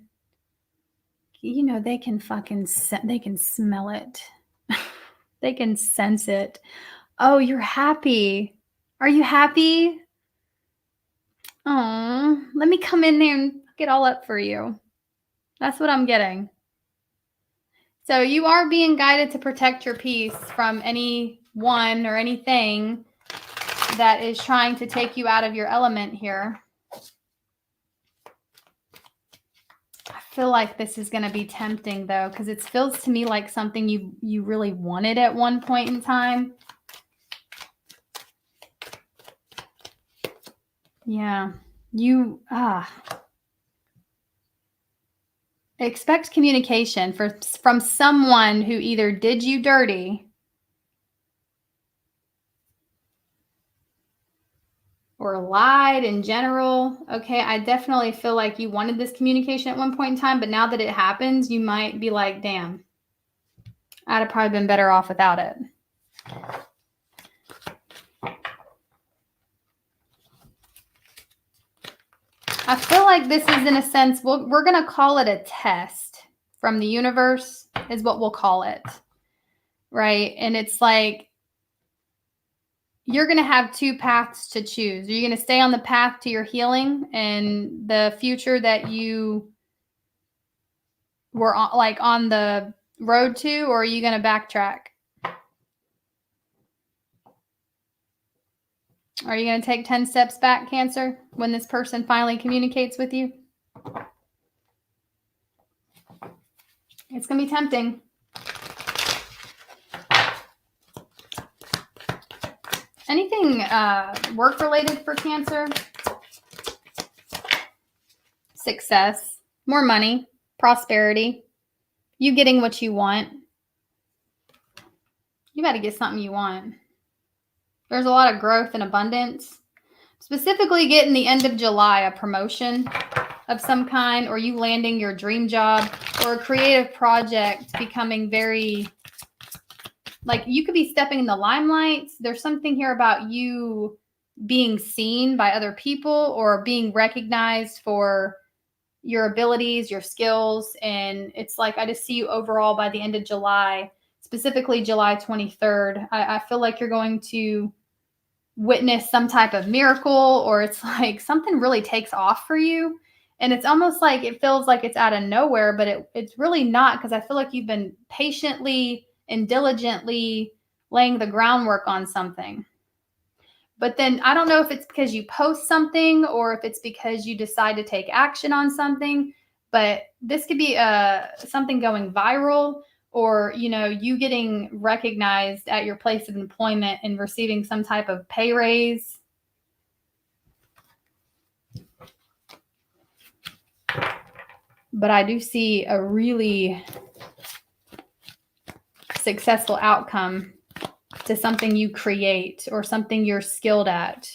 you know, they can smell it. They can sense it. Oh, you're happy. Are you happy? Oh, let me come in there and get all up for you. That's what I'm getting. So you are being guided to protect your peace from anyone or anything that is trying to take you out of your element here. I feel like this is going to be tempting, though, because it feels to me like something you really wanted at one point in time. Yeah, expect communication from someone who either did you dirty or lied in general. Okay, I definitely feel like you wanted this communication at one point in time, but now that it happens, you might be like, damn, I'd have probably been better off without it. I feel like this is, in a sense, we're going to call it a test from the universe is what we'll call it, right? And it's like you're going to have two paths to choose. Are you going to stay on the path to your healing and the future that you were on the road to, or are you going to backtrack? Are you going to take 10 steps back, Cancer, when this person finally communicates with you? It's going to be tempting. Anything work-related for Cancer? Success, more money, prosperity, you getting what you want. You got to get something you want. There's a lot of growth and abundance. Specifically, getting the end of July, a promotion of some kind, or you landing your dream job, or a creative project becoming very, like, you could be stepping in the limelight. There's something here about you being seen by other people or being recognized for your abilities, your skills. And it's like, I just see you overall by the end of July, specifically July 23rd. I feel like you're going to witness some type of miracle, or it's like something really takes off for you. And it's almost like it feels like it's out of nowhere, but it's really not, because I feel like you've been patiently and diligently laying the groundwork on something. But then I don't know if it's because you post something or if it's because you decide to take action on something, but this could be something going viral, or, you know, you getting recognized at your place of employment and receiving some type of pay raise. But I do see a really successful outcome to something you create or something you're skilled at.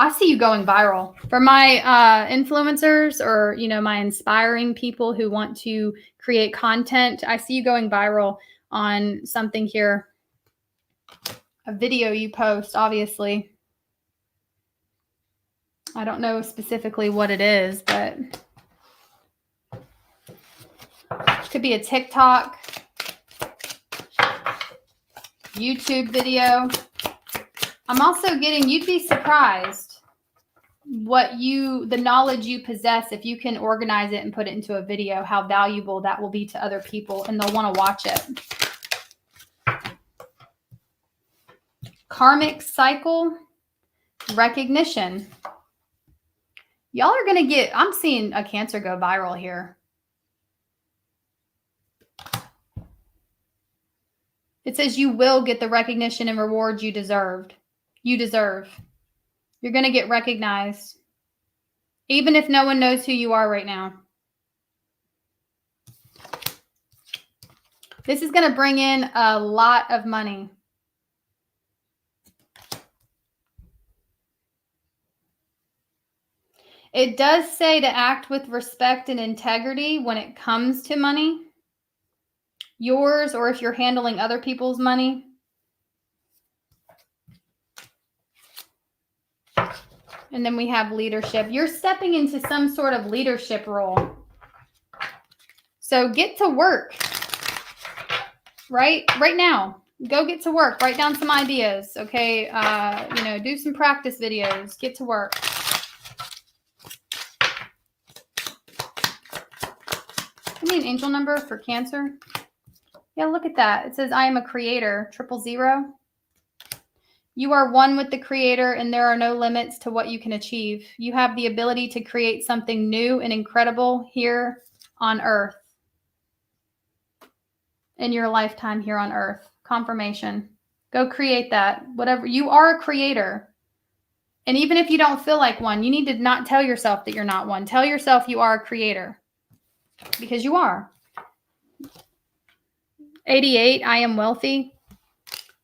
I see you going viral. For my influencers, or, you know, my inspiring people who want to create content, I see you going viral on something here. A video you post, obviously. I don't know specifically what it is, but it could be a TikTok, YouTube video. I'm also getting, you'd be surprised the knowledge you possess, if you can organize it and put it into a video, how valuable that will be to other people, and they'll want to watch it. Karmic cycle, recognition. Y'all are going to get, I'm seeing a Cancer go viral here. It says you will get the recognition and rewards you deserve. You're going to get recognized, even if no one knows who you are right now. This is going to bring in a lot of money. It does say to act with respect and integrity when it comes to money. Yours, or if you're handling other people's money. And then we have leadership. You're stepping into some sort of leadership role. So get to work. Right now. Go get to work. Write down some ideas. Okay. Do some practice videos. Get to work. Give me an angel number for Cancer. Yeah, look at that. It says, I am a creator, 000. You are one with the creator, and there are no limits to what you can achieve. You have the ability to create something new and incredible here on Earth. In your lifetime here on Earth. Confirmation. Go create that. Whatever. You are a creator. And even if you don't feel like one, you need to not tell yourself that you're not one. Tell yourself you are a creator. Because you are. 88, I am wealthy.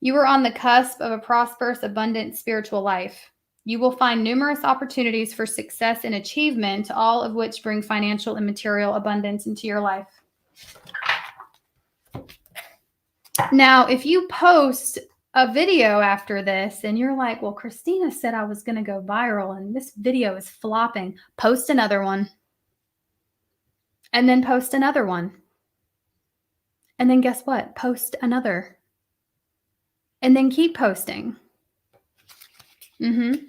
You are on the cusp of a prosperous, abundant spiritual life. You will find numerous opportunities for success and achievement, all of which bring financial and material abundance into your life. Now, if you post a video after this and you're like, well, Christina said I was going to go viral and this video is flopping, post another one. And then post another one. And then guess what? Post another. And then keep posting. If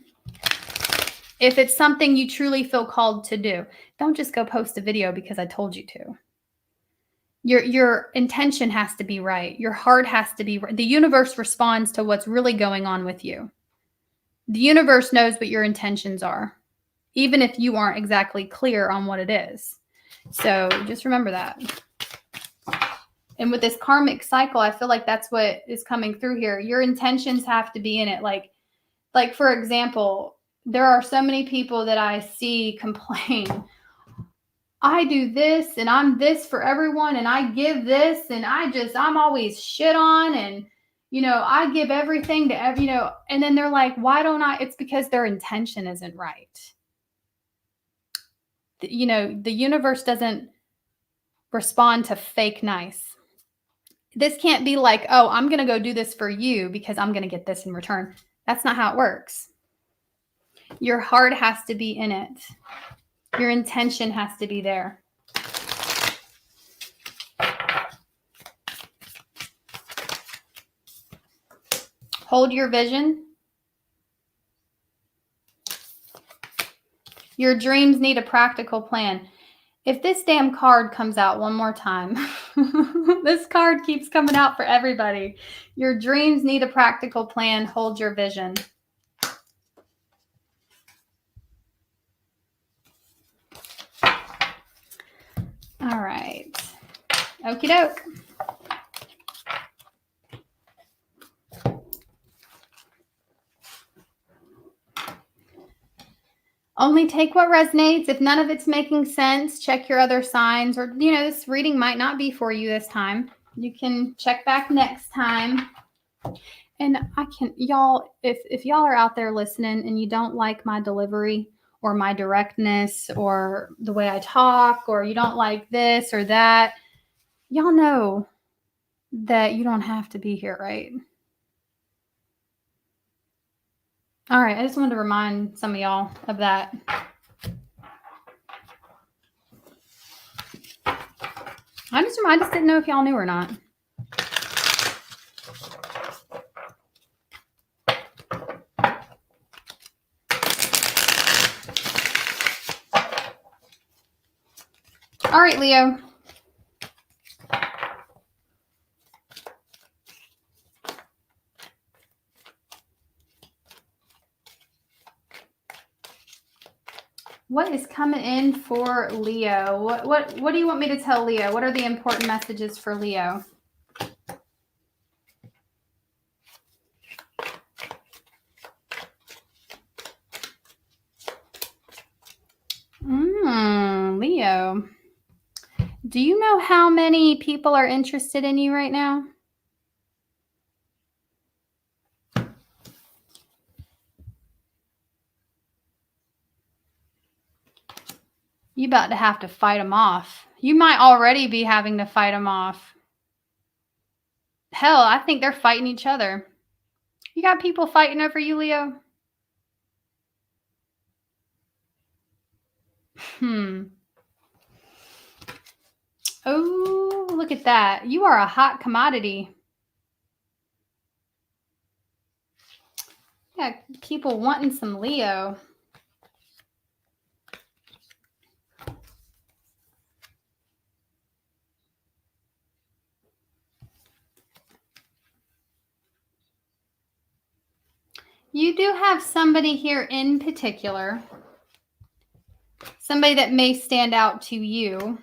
it's something you truly feel called to do, don't just go post a video because I told you to. Your intention has to be right. Your heart has to be right. The universe responds to what's really going on with you. The universe knows what your intentions are, even if you aren't exactly clear on what it is. So just remember that. And with this karmic cycle, I feel like that's what is coming through here. Your intentions have to be in it. Like for example, there are so many people that I see complain, I do this and I'm this for everyone and I give this and I'm always shit on and, I give everything to and then they're like, why don't I? It's because their intention isn't right. The universe doesn't respond to fake nice. This can't be like, oh, I'm going to go do this for you because I'm going to get this in return. That's not how it works. Your heart has to be in it. Your intention has to be there. Hold your vision. Your dreams need a practical plan. If this damn card comes out one more time, this card keeps coming out for everybody. Your dreams need a practical plan. Hold your vision. All right. Okie doke. Only take what resonates. If none of it's making sense, check your other signs. Or, this reading might not be for you this time. You can check back next time. And y'all, if y'all are out there listening and you don't like my delivery or my directness or the way I talk, or you don't like this or that, y'all know that you don't have to be here, right? All right. I just wanted to remind some of y'all of that. I just didn't know if y'all knew or not. All right, Leo. What is coming in for Leo? What do you want me to tell Leo? What are the important messages for Leo? Leo. Do you know how many people are interested in you right now? You about to have to fight them off. You might already be having to fight them off. Hell, I think they're fighting each other. You got people fighting over you, Leo? Oh, look at that. You are a hot commodity. Yeah, people wanting some Leo. You do have somebody here in particular, somebody that may stand out to you,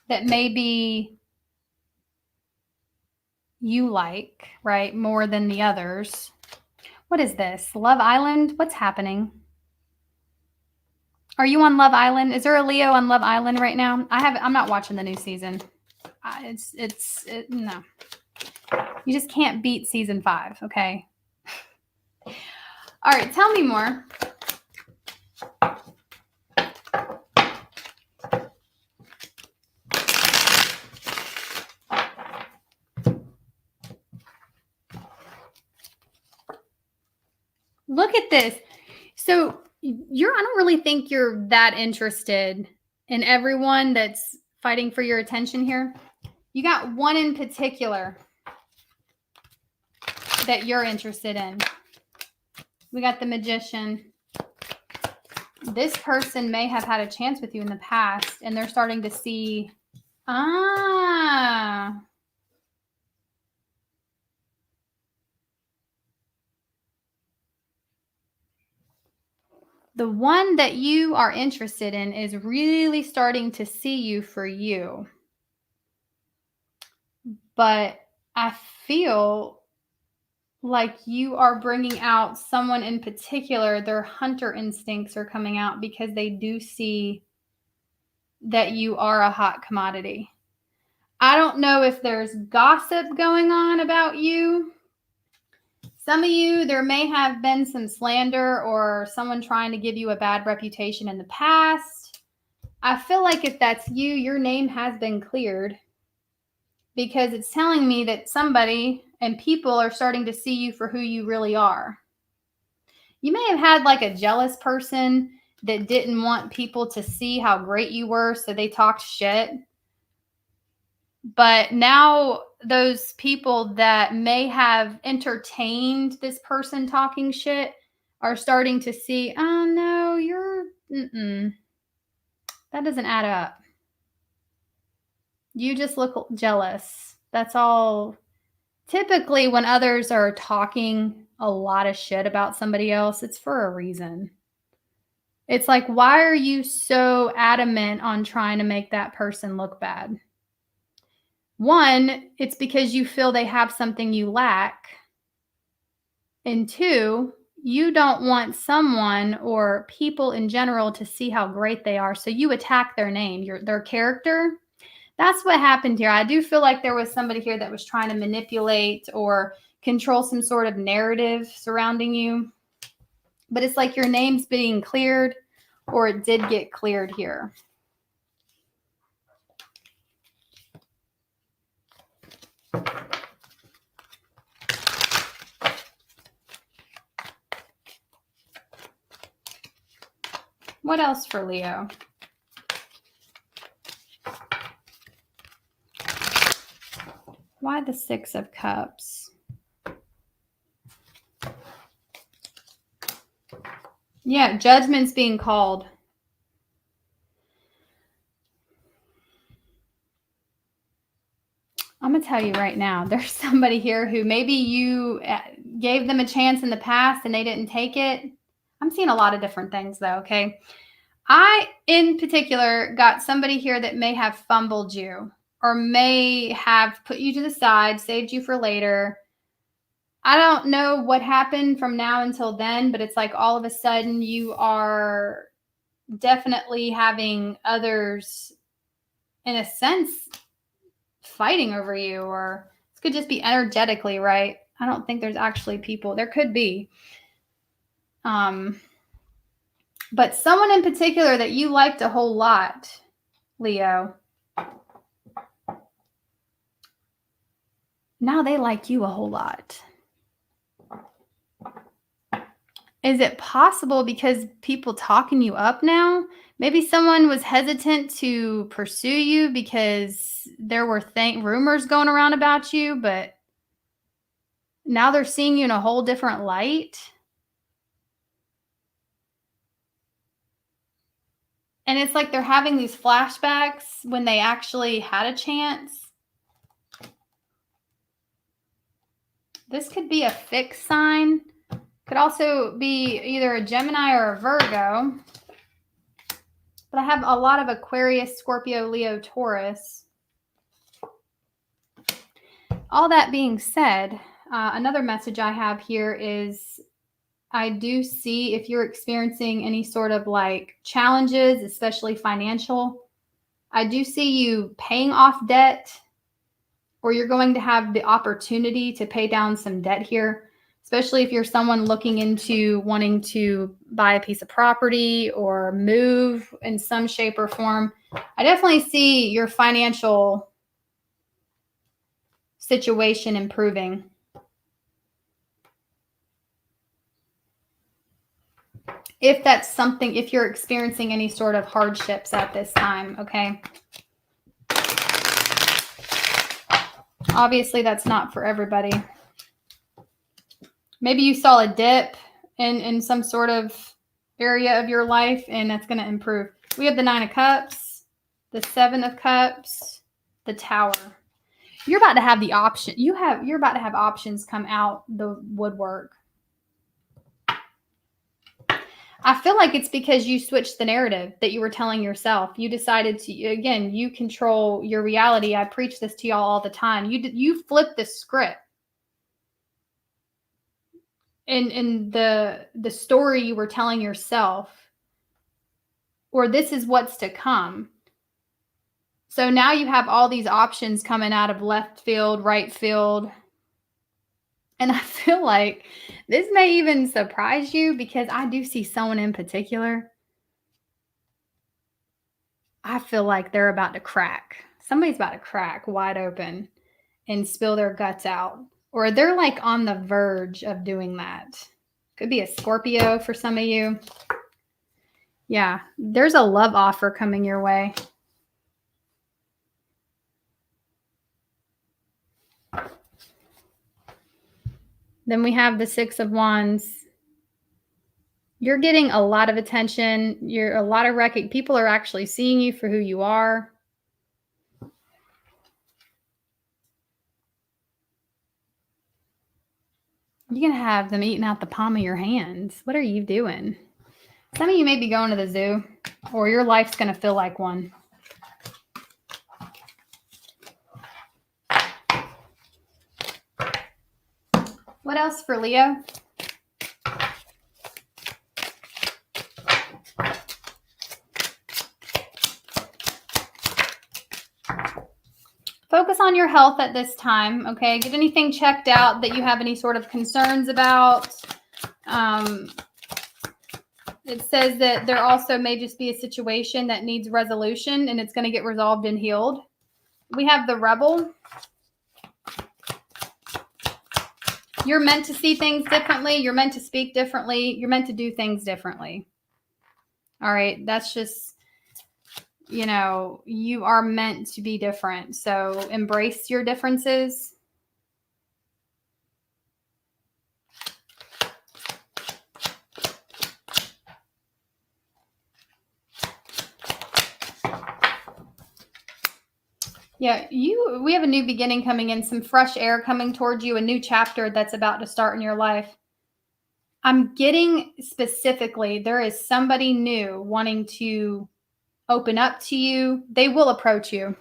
that maybe you like, right, more than the others. What is this? Love Island? What's happening? Are you on Love Island? Is there a Leo on Love Island right now? I'm not watching the new season. No. You just can't beat season 5, okay? All right, tell me more. Look at this. So I don't really think you're that interested in everyone that's fighting for your attention here. You got one in particular that you're interested in. We got the Magician. This person may have had a chance with you in the past, and they're starting to see, the one that you are interested in is really starting to see you for you. But I feel like you are bringing out someone in particular. Their hunter instincts are coming out because they do see that you are a hot commodity. I don't know if there's gossip going on about you. Some of you, there may have been some slander or someone trying to give you a bad reputation in the past. I feel like if that's you, your name has been cleared, because it's telling me that somebody and people are starting to see you for who you really are. You may have had like a jealous person that didn't want people to see how great you were, so they talked shit. But now those people that may have entertained this person talking shit are starting to see, oh no, that doesn't add up. You just look jealous. That's all. Typically, when others are talking a lot of shit about somebody else, it's for a reason. It's like, why are you so adamant on trying to make that person look bad? One, it's because you feel they have something you lack. And two, you don't want someone or people in general to see how great they are. So you attack their name, their character. That's what happened here. I do feel like there was somebody here that was trying to manipulate or control some sort of narrative surrounding you. But it's like your name's being cleared, or it did get cleared here. What else for Leo? Why the 6 of Cups? Yeah, judgment's being called. I'm going to tell you right now, there's somebody here who maybe you gave them a chance in the past and they didn't take it. I'm seeing a lot of different things though, okay? I, in particular, got somebody here that may have fumbled you or may have put you to the side, saved you for later. I don't know what happened from now until then, but it's like all of a sudden you are definitely having others, in a sense, fighting over you, or this could just be energetically, right? I don't think there's actually people. There could be. But someone in particular that you liked a whole lot, Leo, now they like you a whole lot. Is it possible because people talking you up now? Maybe someone was hesitant to pursue you because there were rumors going around about you, but now they're seeing you in a whole different light. And it's like they're having these flashbacks when they actually had a chance. This could be a fixed sign. Could also be either a Gemini or a Virgo. But I have a lot of Aquarius, Scorpio, Leo, Taurus. All that being said, another message I have here is I do see if you're experiencing any sort of like challenges, especially financial, I do see you paying off debt, or you're going to have the opportunity to pay down some debt here, especially if you're someone looking into wanting to buy a piece of property or move in some shape or form. I definitely see your financial situation improving. If that's something, if you're experiencing any sort of hardships at this time, okay? Obviously, that's not for everybody. Maybe you saw a dip in some sort of area of your life, and that's going to improve. We have the 9 of Cups, the 7 of Cups, the Tower. You're about to have the option. You're about to have options come out the woodwork. I feel like it's because you switched the narrative that you were telling yourself. You decided to, again, you control your reality. I preach this to y'all all the time. You flipped the script. In the story you were telling yourself, or this is what's to come. So now you have all these options coming out of left field, right field. And I feel like this may even surprise you because I do see someone in particular. I feel like they're about to crack. Somebody's about to crack wide open and spill their guts out. Or they're like on the verge of doing that. Could be a Scorpio for some of you. Yeah, there's a love offer coming your way. Then we have the 6 of Wands. You're getting a lot of attention. You're a lot of people are actually seeing you for who you are. You're going to have them eating out the palm of your hands. What are you doing? Some of you may be going to the zoo, or your life's going to feel like one. What else for Leo? Focus on your health at this time, okay? Get anything checked out that you have any sort of concerns about. It says that there also may just be a situation that needs resolution, and it's going to get resolved and healed. We have the Rebel. You're meant to see things differently. You're meant to speak differently. You're meant to do things differently. All right. That's just, you are meant to be different. So embrace your differences. Yeah, we have a new beginning coming in, some fresh air coming towards you, a new chapter that's about to start in your life. I'm getting specifically, there is somebody new wanting to open up to you. They will approach you.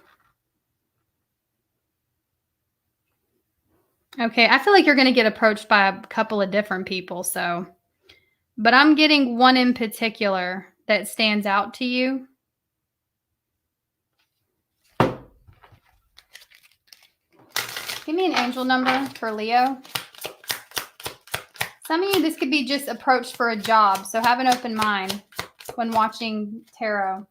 Okay, I feel like you're going to get approached by a couple of different people, but I'm getting one in particular that stands out to you. Give me an angel number for Leo. Some of you, this could be just approached for a job, so have an open mind when watching tarot.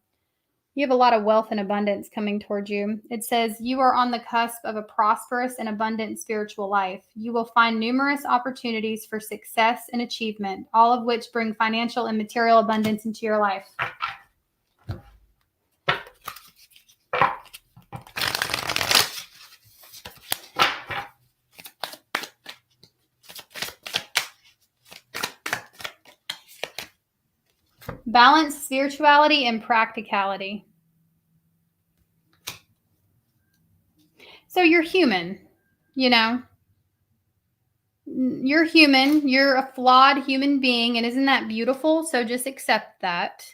You have a lot of wealth and abundance coming towards you. It says you are on the cusp of a prosperous and abundant spiritual life. You will find numerous opportunities for success and achievement, all of which bring financial and material abundance into your life. Balance spirituality and practicality. So you're human, you know. You're human. You're a flawed human being, and isn't that beautiful? So just accept that.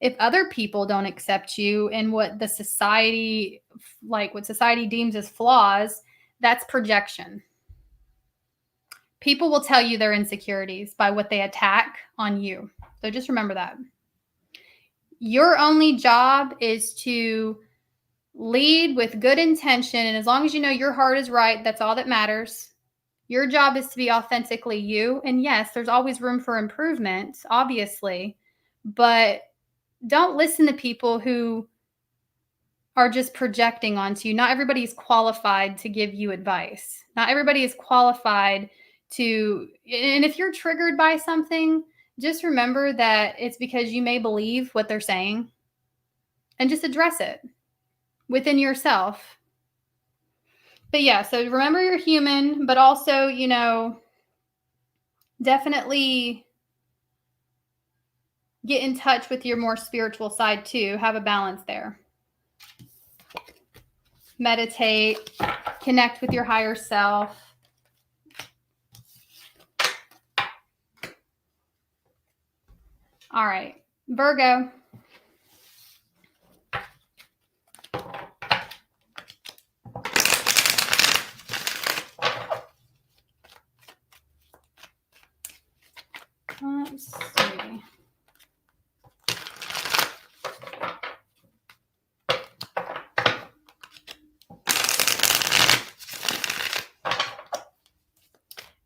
If other people don't accept you and what society deems as flaws, that's projection. People will tell you their insecurities by what they attack on you. So just remember that. Your only job is to lead with good intention. And as long as you know your heart is right, that's all that matters. Your job is to be authentically you. And yes, there's always room for improvement, obviously. But don't listen to people who are just projecting onto you. Not everybody is qualified to give you advice. Not everybody is qualified to, and if you're triggered by something, just remember that it's because you may believe what they're saying, and just address it within yourself. But yeah, so remember you're human, but also, you know, definitely get in touch with your more spiritual side too. Have a balance there. Meditate, connect with your higher self. All right, Virgo. Let's see.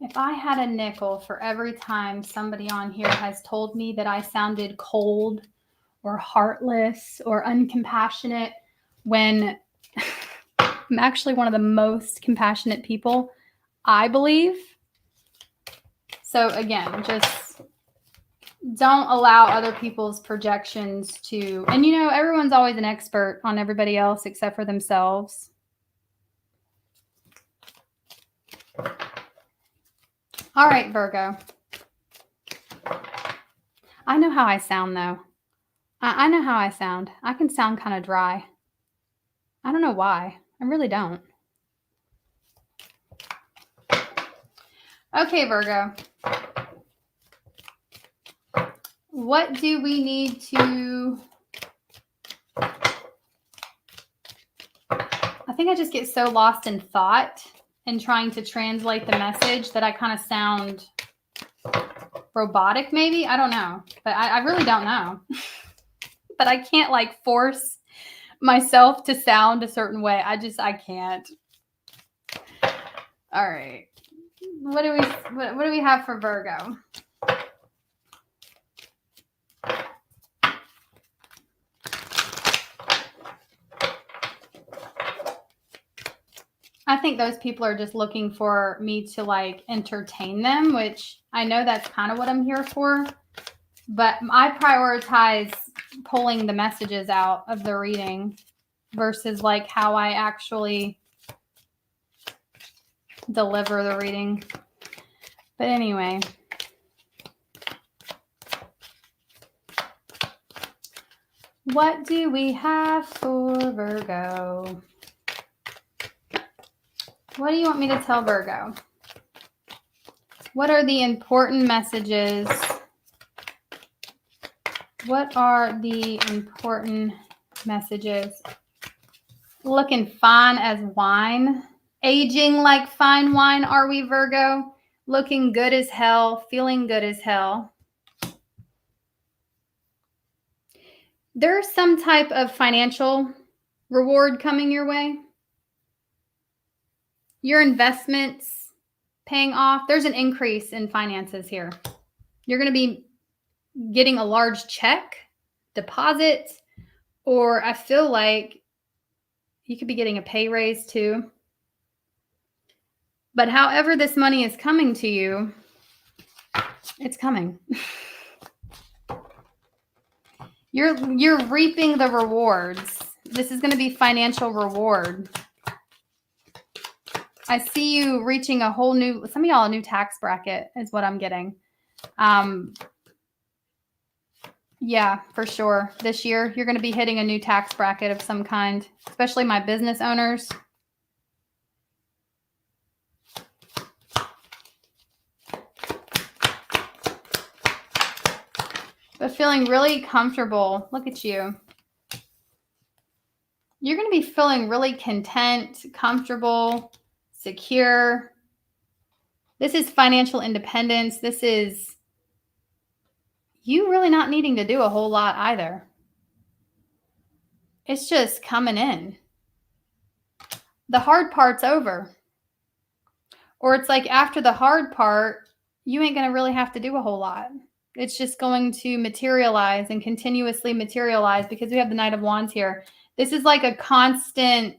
If I had a nickel for every time somebody on here has told me that I sounded cold or heartless or uncompassionate, when I'm actually one of the most compassionate people, I believe. So again, just don't allow other people's projections to, and you know, everyone's always an expert on everybody else except for themselves. All right, Virgo. I know how I sound, though. I know how I sound. I can sound kind of dry. I don't know why. I really don't. Okay, Virgo. What do we need to... I think I just get so lost in thought and trying to translate the message that I kind of sound robotic, maybe. I don't know. But I really don't know. But I can't like force myself to sound a certain way. I can't. All right. What do we have for Virgo? I think those people are just looking for me to like entertain them, which I know that's kind of what I'm here for. But I prioritize pulling the messages out of the reading versus like how I actually deliver the reading. But anyway. What do we have for Virgo? What do you want me to tell Virgo? What are the important messages? What are the important messages? Looking fine as wine. Aging like fine wine, are we, Virgo? Looking good as hell. Feeling good as hell. There's some type of financial reward coming your way. Your investments paying off. There's an increase in finances here. You're going to be getting a large check, deposit, Or I feel like you could be getting a pay raise too. But however this money is coming to you, it's coming. You're reaping the rewards. This is going to be financial reward. I see you reaching a whole new, some of y'all, a new tax bracket is what I'm getting. Yeah, for sure. This year, you're going to be hitting a new tax bracket of some kind, especially my business owners. But feeling really comfortable. Look at you. You're going to be feeling really content, comfortable, secure. This is financial independence. This is you really not needing to do a whole lot either. It's just coming in. The hard part's over. Or it's like after the hard part, you ain't going to really have to do a whole lot. It's just going to materialize and continuously materialize because we have the Knight of Wands here. This is like a constant,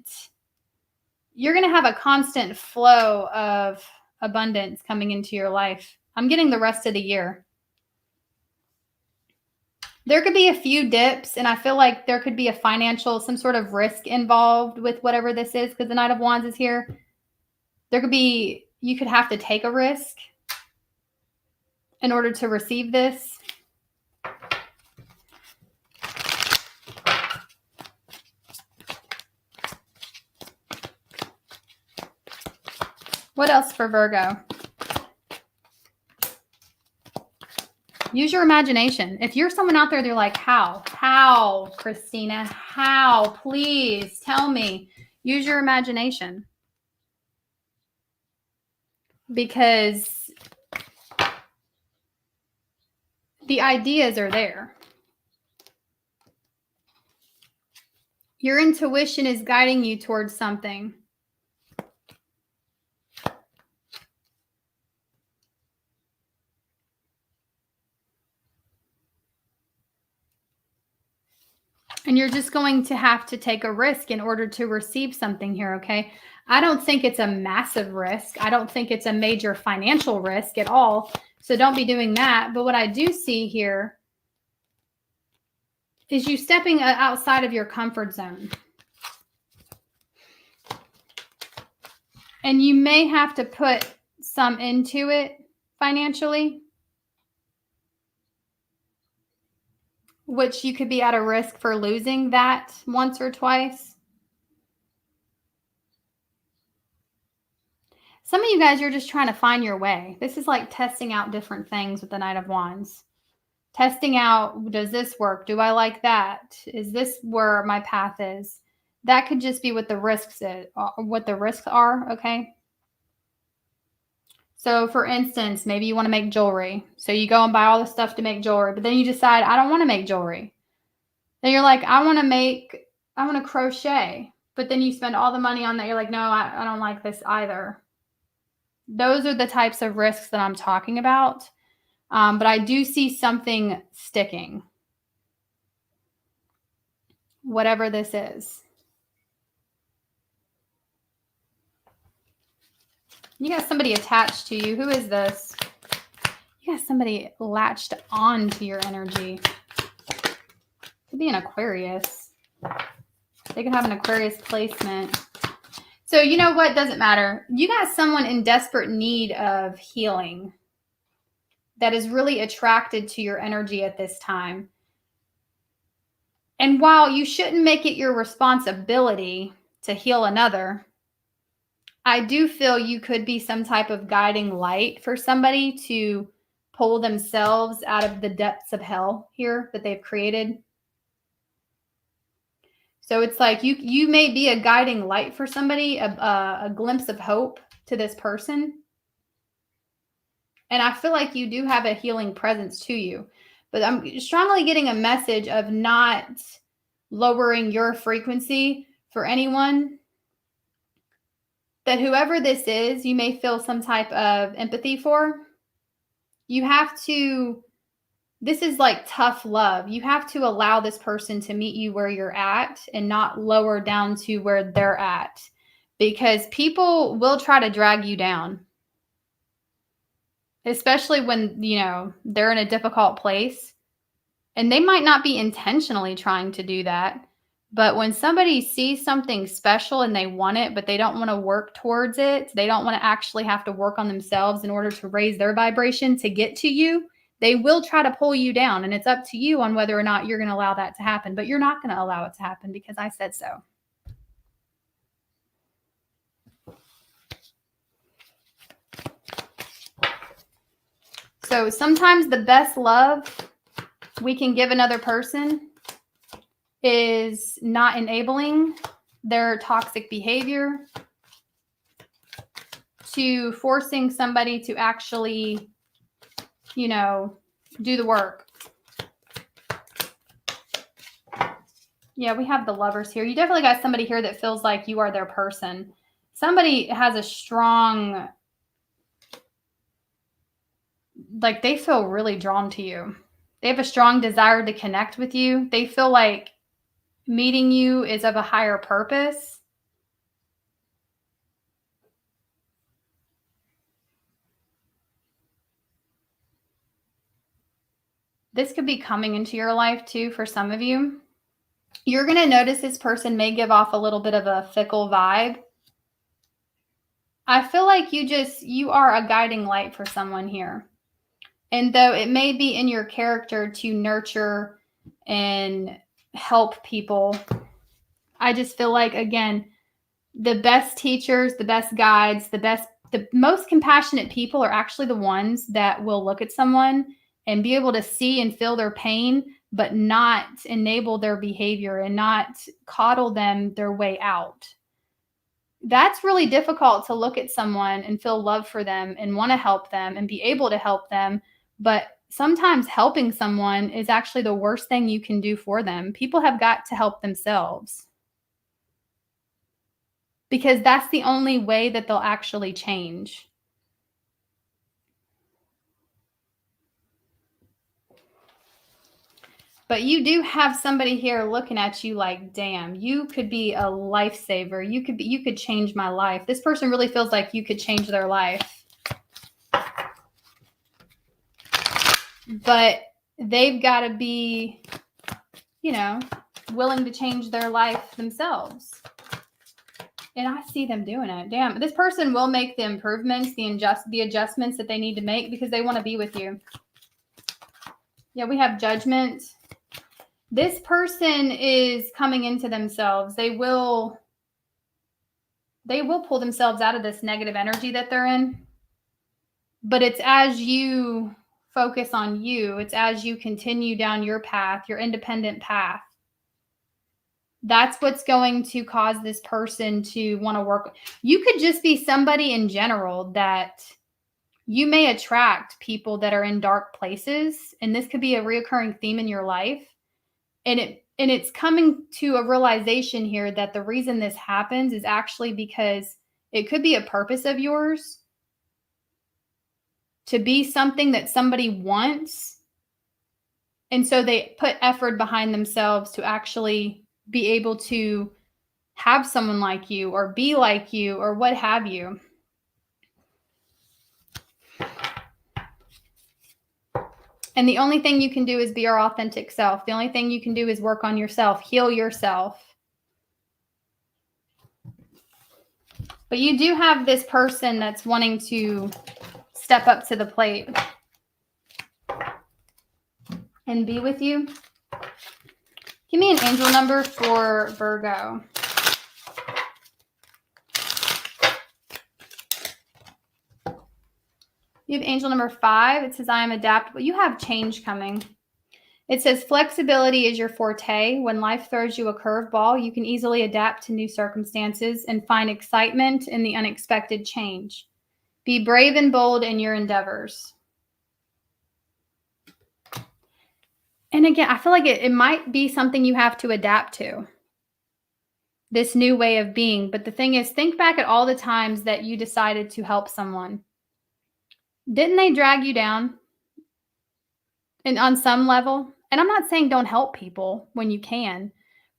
you're going to have a constant flow of abundance coming into your life. I'm getting the rest of the year. There could be a few dips, and I feel like there could be a financial, some sort of risk involved with whatever this is because the Knight of Wands is here. There could be, you could have to take a risk in order to receive this. What else for Virgo? Use your imagination. If you're someone out there, they're like, how, Christina, how, please tell me. Use your imagination. Because the ideas are there. Your intuition is guiding you towards something. And you're just going to have to take a risk in order to receive something here, okay? I don't think it's a massive risk. I don't think it's a major financial risk at all. So don't be doing that. But what I do see here is you stepping outside of your comfort zone. And you may have to put some into it financially, which you could be at a risk for losing that once or twice. Some of you guys, you're just trying to find your way. This is like testing out different things with the Knight of Wands. Testing out, does this work? Do I like that? Is this where my path is? That could just be what the risks are, okay? So for instance, maybe you want to make jewelry. So you go and buy all the stuff to make jewelry, but then you decide, I don't want to make jewelry. Then you're like, I want to crochet. But then you spend all the money on that. You're like, no, I don't like this either. Those are the types of risks that I'm talking about. But I do see something sticking. Whatever this is. You got somebody attached to you. Who is this? You got somebody latched on to your energy. Could be an Aquarius. They could have an Aquarius placement. So you know what? Doesn't matter. You got someone in desperate need of healing that is really attracted to your energy at this time. And while you shouldn't make it your responsibility to heal another, I do feel you could be some type of guiding light for somebody to pull themselves out of the depths of hell here that they've created. So it's like you may be a guiding light for somebody, a glimpse of hope to this person. And I feel like you do have a healing presence to you. But I'm strongly getting a message of not lowering your frequency for anyone. That whoever this is, you may feel some type of empathy for. You have to this is like tough love. You have to allow this person to meet you where you're at and not lower down to where they're at, because people will try to drag you down, especially when, they're in a difficult place, and they might not be intentionally trying to do that. But when somebody sees something special and they want it, but they don't want to work towards it, they don't want to actually have to work on themselves in order to raise their vibration to get to you, they will try to pull you down. And it's up to you on whether or not you're going to allow that to happen. But you're not going to allow it to happen because I said so. So sometimes the best love we can give another person is not enabling their toxic behavior, to forcing somebody to actually, do the work. Yeah, we have the Lovers here. You definitely got somebody here that feels like you are their person. Somebody has a strong, like they feel really drawn to you. They have a strong desire to connect with you. They feel like meeting you is of a higher purpose. This could be coming into your life too for some of you. You're going to notice this person may give off a little bit of a fickle vibe. I feel like you are a guiding light for someone here. And though it may be in your character to nurture and help people, I just feel like, again, the best teachers, the best guides, the most compassionate people are actually the ones that will look at someone and be able to see and feel their pain, but not enable their behavior and not coddle them their way out. That's really difficult to look at someone and feel love for them and want to help them and be able to help them. But sometimes helping someone is actually the worst thing you can do for them. People have got to help themselves, because that's the only way that they'll actually change. But you do have somebody here looking at you like, damn, you could be a lifesaver. You could change my life. This person really feels like you could change their life. But they've got to be, willing to change their life themselves. And I see them doing it. Damn, this person will make the improvements, the adjustments that they need to make because they want to be with you. Yeah, we have Judgment. This person is coming into themselves. They will pull themselves out of this negative energy that they're in. But it's as you focus on you, it's as you continue down your path, your independent path. That's what's going to cause this person to want to work. You could just be somebody in general that you may attract people that are in dark places. And this could be a reoccurring theme in your life. And it's coming to a realization here that the reason this happens is actually because it could be a purpose of yours to be something that somebody wants. And so they put effort behind themselves to actually be able to have someone like you or be like you or what have you. And the only thing you can do is be your authentic self. The only thing you can do is work on yourself, heal yourself. But you do have this person that's wanting to step up to the plate and be with you. Give me an angel number for Virgo. You have angel number 5. It says, I am adaptable. You have change coming. It says, flexibility is your forte. When life throws you a curveball, you can easily adapt to new circumstances and find excitement in the unexpected change. Be brave and bold in your endeavors. And again, I feel like it might be something you have to adapt to, this new way of being. But the thing is, think back at all the times that you decided to help someone. Didn't they drag you down? And on some level, and I'm not saying don't help people when you can,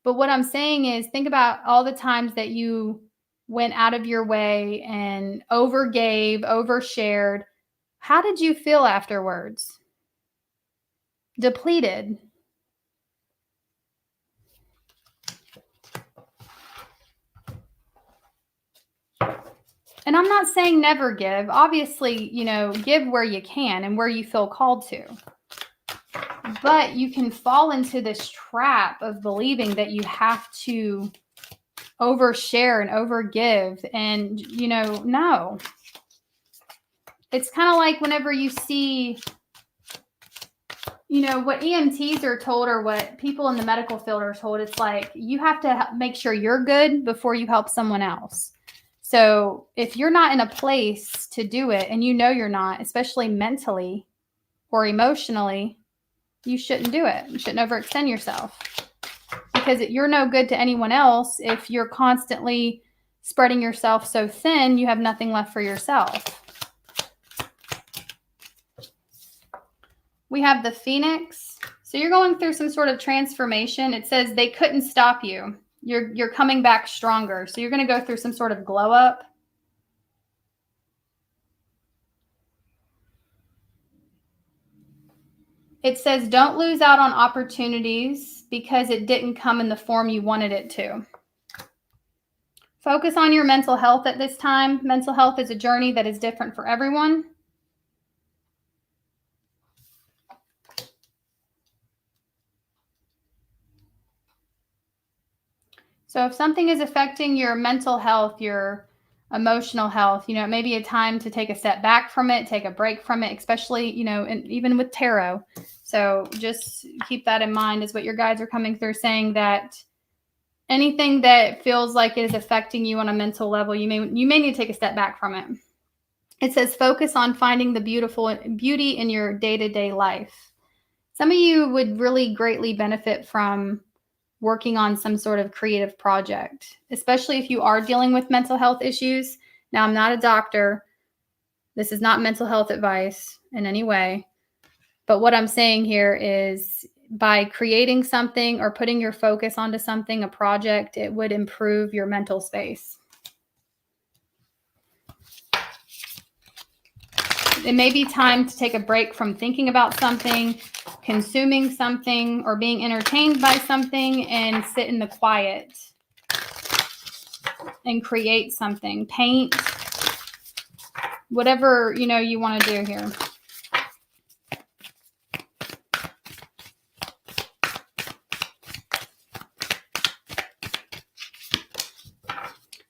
but what I'm saying is think about all the times that you went out of your way and overgave, overshared. How did you feel afterwards? Depleted. And I'm not saying never give. Obviously, give where you can and where you feel called to. But you can fall into this trap of believing that you have to overshare and overgive. And, no. It's kind of like whenever you see, what EMTs are told or what people in the medical field are told, it's like you have to make sure you're good before you help someone else. So if you're not in a place to do it and you're not, especially mentally or emotionally, you shouldn't do it. You shouldn't overextend yourself because you're no good to anyone else if you're constantly spreading yourself so thin, you have nothing left for yourself. We have the Phoenix. So you're going through some sort of transformation. It says they couldn't stop you. You're coming back stronger. So you're going to go through some sort of glow up. It says don't lose out on opportunities because it didn't come in the form you wanted it to. Focus on your mental health at this time. Mental health is a journey that is different for everyone. So if something is affecting your mental health, your emotional health, it may be a time to take a step back from it, take a break from it, especially, and even with tarot. So just keep that in mind is what your guides are coming through, saying that anything that feels like it is affecting you on a mental level, you may need to take a step back from it. It says focus on finding the beauty in your day-to-day life. Some of you would really greatly benefit from working on some sort of creative project, especially if you are dealing with mental health issues. Now, I'm not a doctor. This is not mental health advice in any way. But what I'm saying here is by creating something or putting your focus onto something, a project, it would improve your mental space. It may be time to take a break from thinking about something, consuming something, or being entertained by something and sit in the quiet and create something, paint, whatever, you want to do here.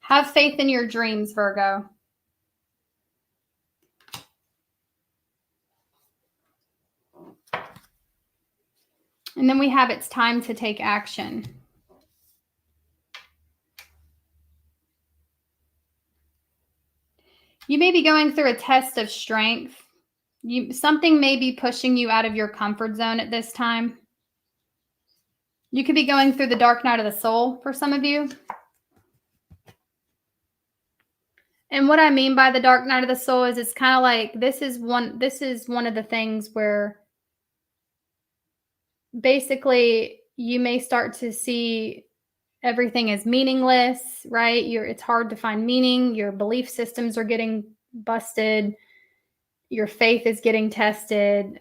Have faith in your dreams, Virgo. And then we have it's time to take action. You may be going through a test of strength. Something may be pushing you out of your comfort zone at this time. You could be going through the dark night of the soul for some of you. And what I mean by the dark night of the soul is it's kind of like this is one of the things where basically you may start to see everything as meaningless, right? It's hard to find meaning. Your belief systems are getting busted. Your faith is getting tested.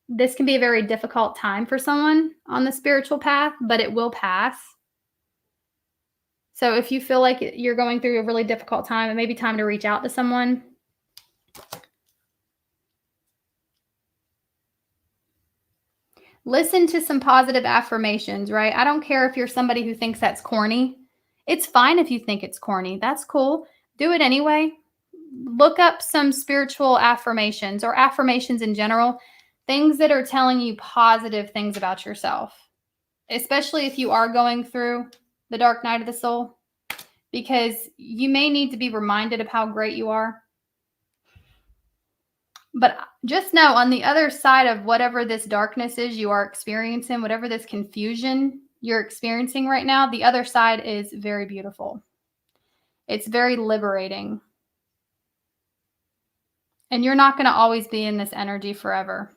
This can be a very difficult time for someone on the spiritual path, but it will pass. So if you feel like you're going through a really difficult time, it may be time to reach out to someone. Listen to some positive affirmations, right? I don't care if you're somebody who thinks that's corny. It's fine if you think it's corny. That's cool. Do it anyway. Look up some spiritual affirmations or affirmations in general, things that are telling you positive things about yourself, especially if you are going through the dark night of the soul, because you may need to be reminded of how great you are. But just know on the other side of whatever this darkness is you are experiencing, whatever this confusion you're experiencing right now, the other side is very beautiful. It's very liberating. And you're not going to always be in this energy forever.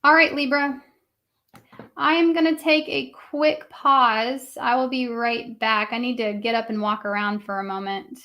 All right, Libra. I am going to take a quick pause. I will be right back. I need to get up and walk around for a moment.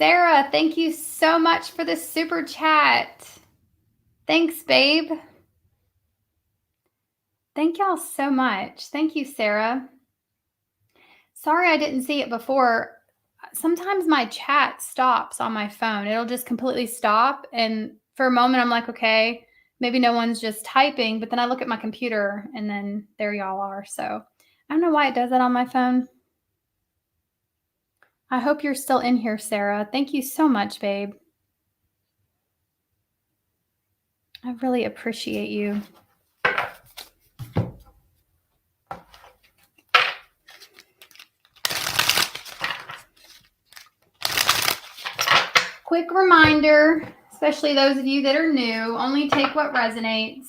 Sarah, thank you so much for the super chat. Thanks, babe. Thank y'all so much. Thank you, Sarah. Sorry I didn't see it before. Sometimes my chat stops on my phone. It'll just completely stop. And for a moment, I'm like, okay, maybe no one's just typing. But then I look at my computer and then there y'all are. So I don't know why it does that on my phone. I hope you're still in here, Sarah. Thank you so much, babe. I really appreciate you. Quick reminder, especially those of you that are new, only take what resonates.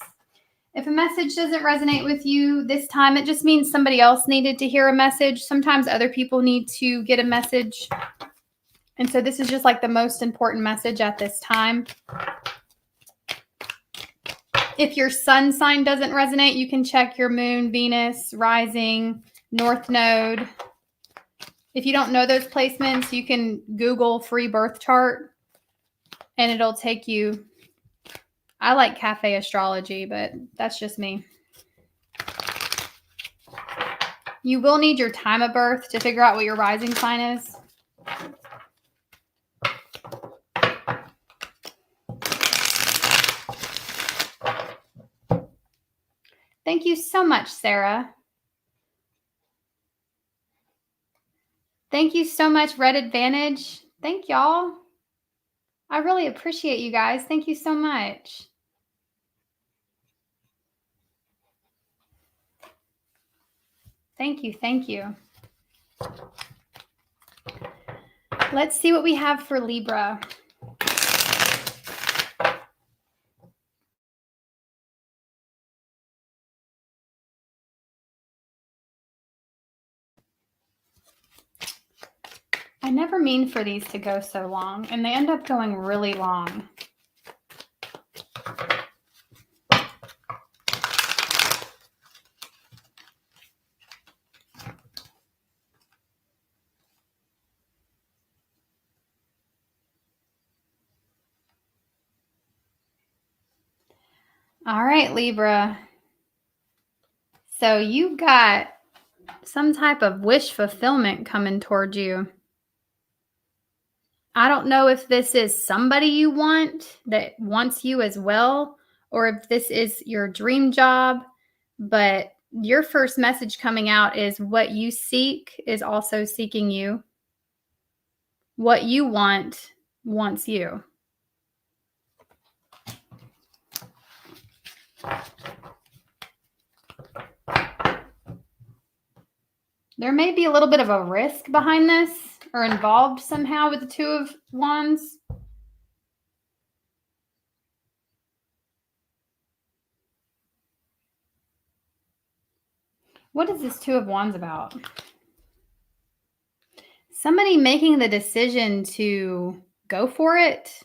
If a message doesn't resonate with you this time, it just means somebody else needed to hear a message. Sometimes other people need to get a message. And so this is just like the most important message at this time. If your sun sign doesn't resonate, you can check your moon, Venus, rising, north node. If you don't know those placements, you can Google free birth chart and it'll take you. I like cafe astrology, but that's just me. You will need your time of birth to figure out what your rising sign is. Thank you so much, Sarah. Thank you so much, Red Advantage. Thank y'all. I really appreciate you guys. Thank you so much. Thank you. Thank you. Let's see what we have for Libra. mean for these to go so long? And they end up going really long. All right, Libra. So you got some type of wish fulfillment coming towards you. I don't know if this is somebody you want that wants you as well, or if this is your dream job, but your first message coming out is what you seek is also seeking you. What you want wants you. There may be a little bit of a risk behind this or involved somehow with the Two of Wands. What is this Two of Wands about? Somebody making the decision to go for it.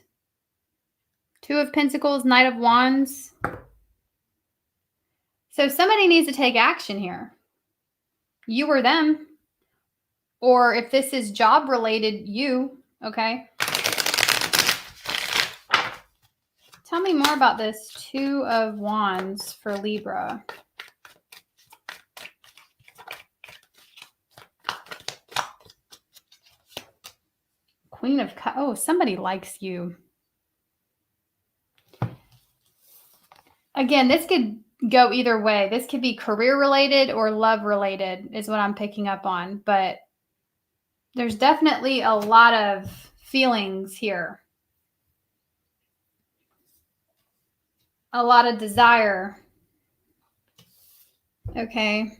Two of Pentacles, Knight of Wands. So somebody needs to take action here. You or them. Or if this is job related, you, okay? Tell me more about this Two of Wands for Libra. Queen of Cups. Oh, somebody likes you. Again, this could go either way. This could be career related or love related is what I'm picking up on. But there's definitely a lot of feelings here. A lot of desire. Okay.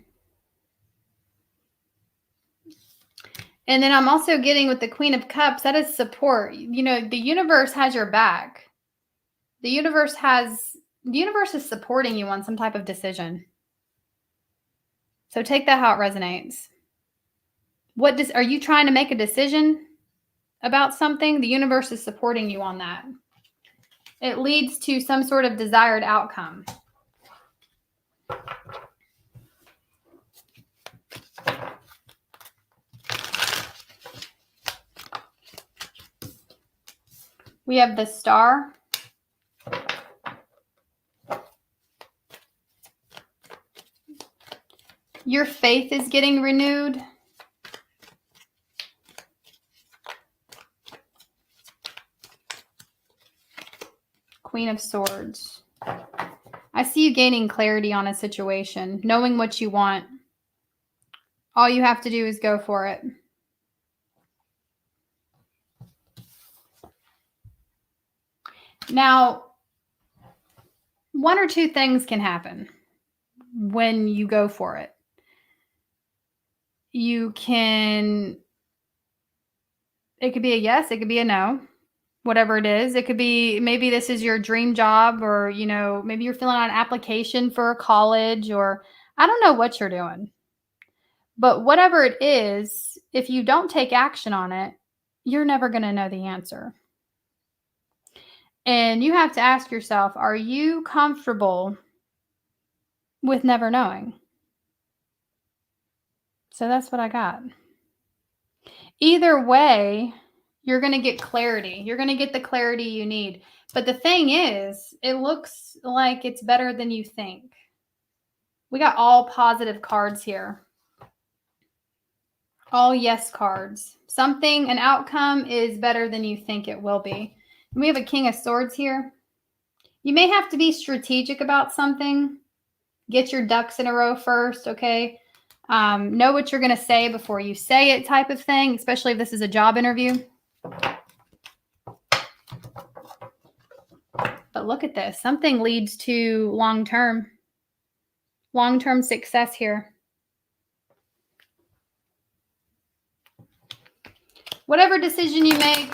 And then I'm also getting with the Queen of Cups, that is support. You know, the universe has your back. The universe is supporting you on some type of decision. So take that how it resonates. Are you trying to make a decision about something? The universe is supporting you on that. It leads to some sort of desired outcome. We have the Star. Your faith is getting renewed. Queen of Swords. I see you gaining clarity on a situation, knowing what you want. All you have to do is go for it. Now, one or two things can happen when you go for it. It could be a yes, it could be a no, whatever it is. It could be, maybe this is your dream job, or, you know, maybe you're filling out an application for a college, or I don't know what you're doing. But whatever it is, if you don't take action on it, you're never going to know the answer. And you have to ask yourself, are you comfortable with never knowing? So that's what I got. Either way, you're going to get clarity. You're going to get the clarity you need. But the thing is, it looks like it's better than you think. We got all positive cards here. All yes cards. An outcome is better than you think it will be. And we have a King of Swords here. You may have to be strategic about something. Get your ducks in a row first, okay? Know what you're going to say before you say it, type of thing, especially if this is a job interview. But look at this. Something leads to long-term success here. Whatever decision you make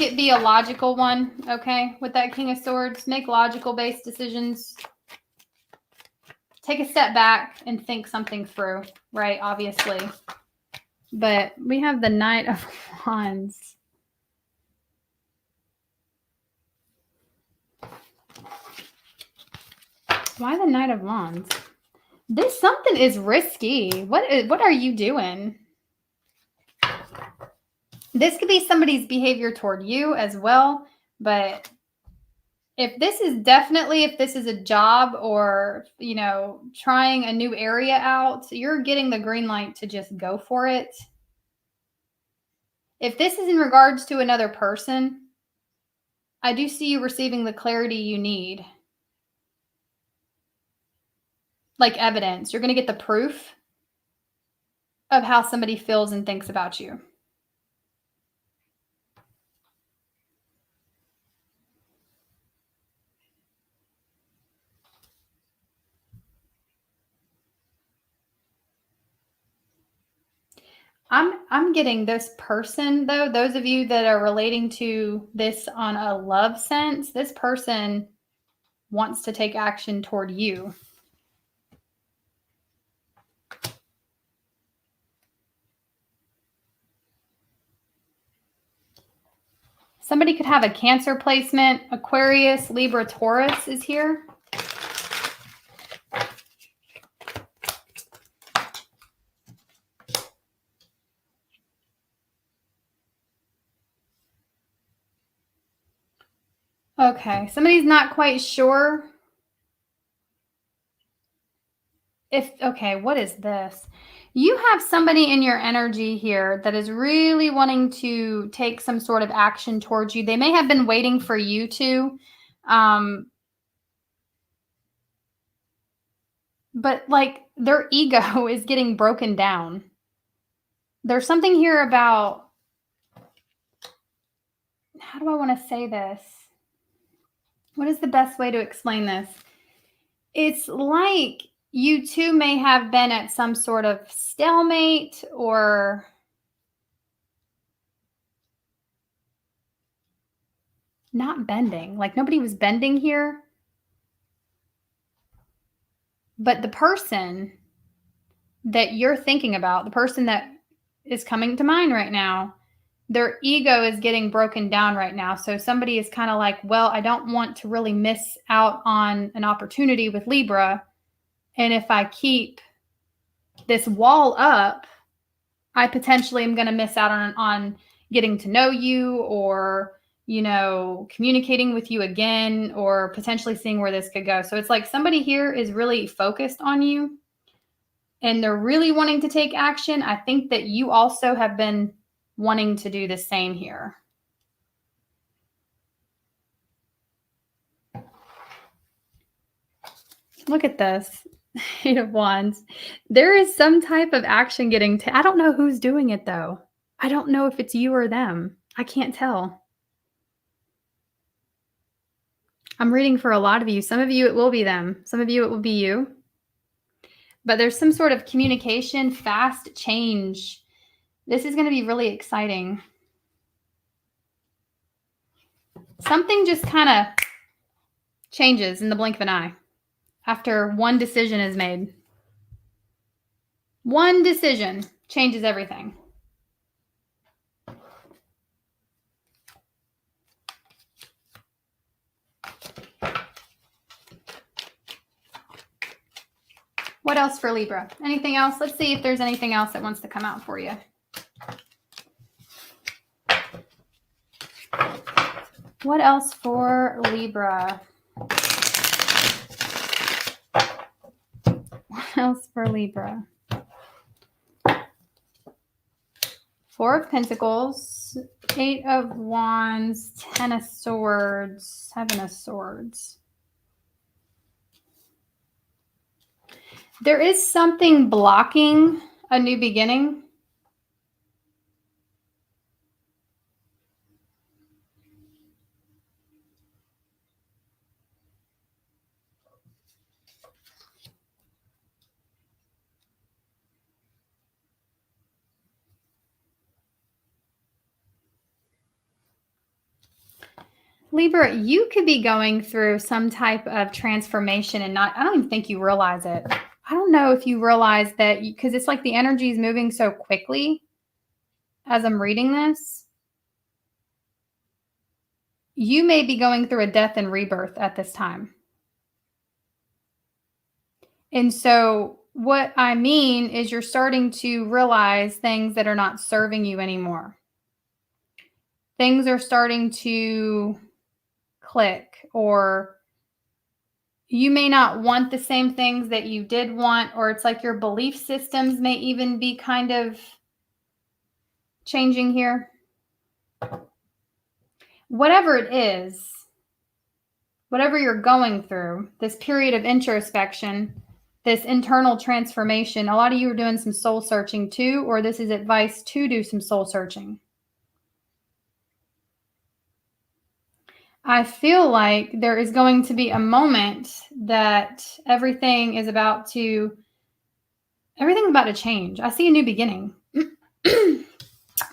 it be a logical one, okay? With that King of Swords, make logical-based decisions. Take a step back and think something through, right? Obviously. But we have the Knight of Wands. Why the Knight of Wands? This something is risky. What are you doing? This could be somebody's behavior toward you as well, but if this is a job or, trying a new area out, you're getting the green light to just go for it. If this is in regards to another person, I do see you receiving the clarity you need. Like evidence. You're going to get the proof of how somebody feels and thinks about you. I'm getting this person, though, those of you that are relating to this on a love sense, this person wants to take action toward you. Somebody could have a Cancer placement. Aquarius, Libra, Taurus is here. Okay, somebody's not quite sure what is this? You have somebody in your energy here that is really wanting to take some sort of action towards you. They may have been waiting for you to, but like their ego is getting broken down. There's something here about, how do I want to say this? What is the best way to explain this? It's like you two may have been at some sort of stalemate or not bending. Like nobody was bending here. But the person that you're thinking about, the person that is coming to mind right now, their ego is getting broken down right now. So somebody is kind of like, well, I don't want to really miss out on an opportunity with Libra. And if I keep this wall up, I potentially am going to miss out on getting to know you or, communicating with you again or potentially seeing where this could go. So it's like somebody here is really focused on you and they're really wanting to take action. I think that you also have been wanting to do the same here. Look at this. Eight of Wands. There is some type of action getting I don't know who's doing it though. I don't know if it's you or them. I can't tell. I'm reading for a lot of you. Some of you, it will be them. Some of you, it will be you. But there's some sort of communication, fast change. This is going to be really exciting. Something just kind of changes in the blink of an eye after one decision is made. One decision changes everything. What else for Libra? Anything else? Let's see if there's anything else that wants to come out for you. What else for Libra? What else for Libra? Four of Pentacles, Eight of Wands, Ten of Swords, Seven of Swords. There is something blocking a new beginning. Libra, you could be going through some type of transformation and I don't even think you realize it. I don't know if you realize that because it's like the energy is moving so quickly as I'm reading this, you may be going through a death and rebirth at this time. And so what I mean is you're starting to realize things that are not serving you anymore. Things are starting to click, or you may not want the same things that you did want, or it's like your belief systems may even be kind of changing here. Whatever it is, whatever you're going through, this period of introspection, this internal transformation, a lot of you are doing some soul searching too, or this is advice to do some soul searching. I feel like there is going to be a moment that everything's about to change. I see a new beginning.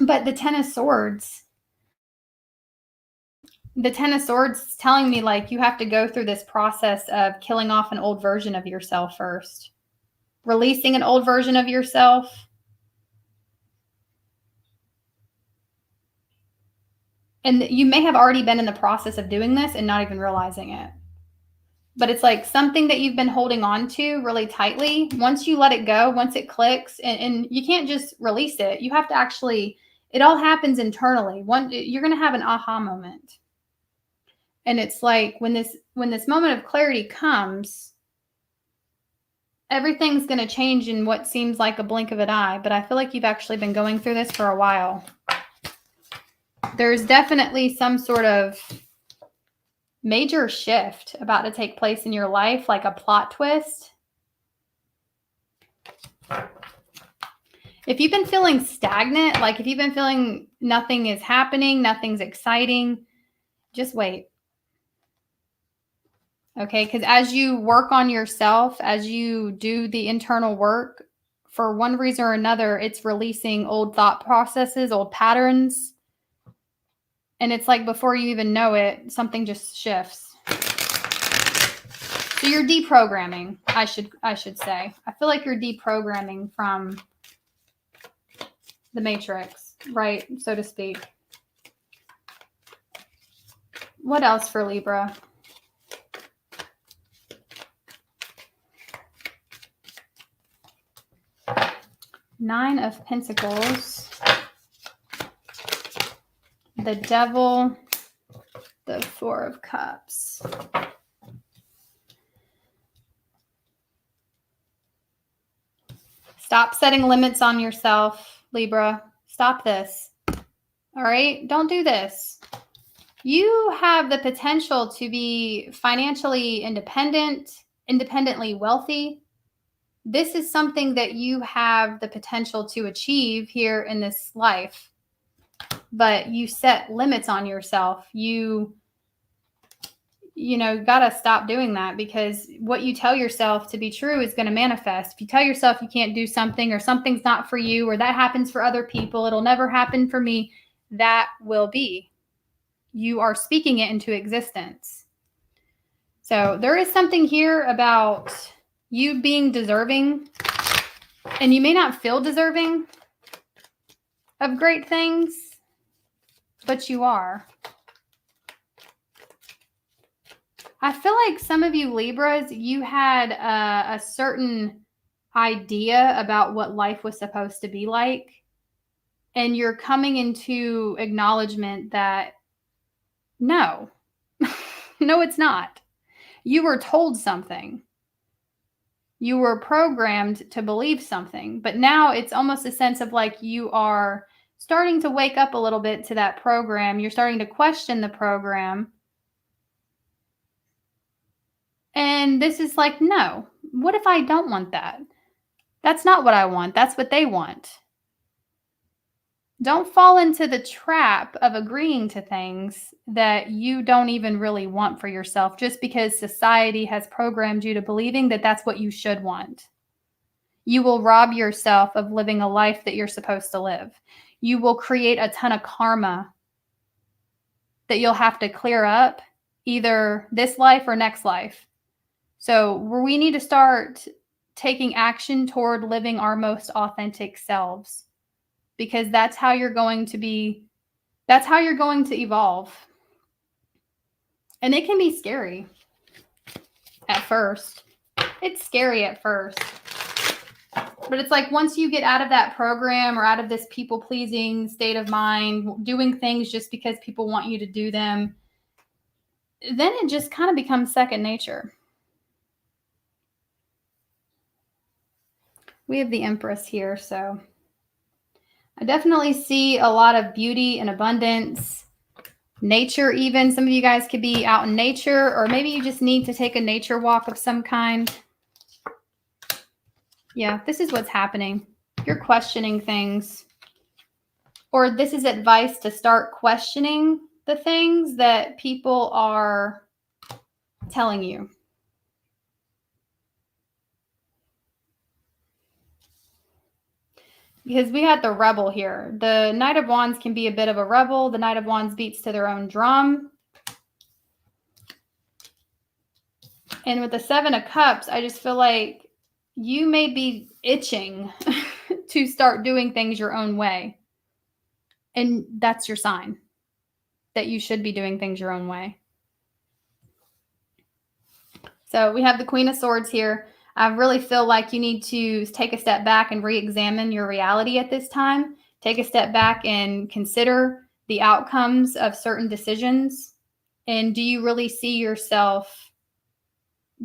But the Ten of Swords is telling me like you have to go through this process of killing off an old version of yourself first, releasing an old version of yourself. And you may have already been in the process of doing this and not even realizing it. But it's like something that you've been holding on to really tightly. Once you let it go, once it clicks, and you can't just release it. You have to actually, it all happens internally. You're going to have an aha moment. And it's like when this moment of clarity comes, everything's going to change in what seems like a blink of an eye. But I feel like you've actually been going through this for a while. There's definitely some sort of major shift about to take place in your life, like a plot twist. If you've been feeling stagnant, like if you've been feeling nothing is happening, nothing's exciting, just wait. Okay, because as you work on yourself, as you do the internal work, for one reason or another, it's releasing old thought processes, old patterns. And it's like before you even know it, something just shifts. So you're deprogramming, I should say. I feel like you're deprogramming from the matrix, right, so to speak. What else for Libra? Nine of Pentacles, the Devil, the Four of Cups. Stop setting limits on yourself, Libra. Stop this. All right? Don't do this. You have the potential to be financially independent, independently wealthy. This is something that you have the potential to achieve here in this life. But you set limits on yourself. You got to stop doing that, because what you tell yourself to be true is going to manifest. If you tell yourself you can't do something, or something's not for you, or that happens for other people, it'll never happen for me, that will be. You are speaking it into existence. So there is something here about you being deserving, and you may not feel deserving of great things, but you are. I feel like some of you Libras, you had a certain idea about what life was supposed to be like, and you're coming into acknowledgement that no, no, it's not. You were told something. You were programmed to believe something, but now it's almost a sense of like you are starting to wake up a little bit to that program. You're starting to question the program. And this is like, no, what if I don't want that? That's not what I want. That's what they want. Don't fall into the trap of agreeing to things that you don't even really want for yourself, just because society has programmed you to believing that that's what you should want. You will rob yourself of living a life that you're supposed to live. You will create a ton of karma that you'll have to clear up either this life or next life. So we need to start taking action toward living our most authentic selves. because that's how you're going to evolve. And it can be scary at first. It's scary at first. But it's like once you get out of that program or out of this people-pleasing state of mind, doing things just because people want you to do them, then it just kind of becomes second nature. We have the Empress here, so I definitely see a lot of beauty and abundance, nature even. Some of you guys could be out in nature, or maybe you just need to take a nature walk of some kind. Yeah, this is what's happening. You're questioning things. Or this is advice to start questioning the things that people are telling you. Because we had the rebel here. The Knight of Wands can be a bit of a rebel. The Knight of Wands beats to their own drum. And with the Seven of Cups, I just feel like you may be itching to start doing things your own way. And that's your sign that you should be doing things your own way. So we have the Queen of Swords here. I really feel like you need to take a step back and re-examine your reality at this time. Take a step back and consider the outcomes of certain decisions. And do you really see yourself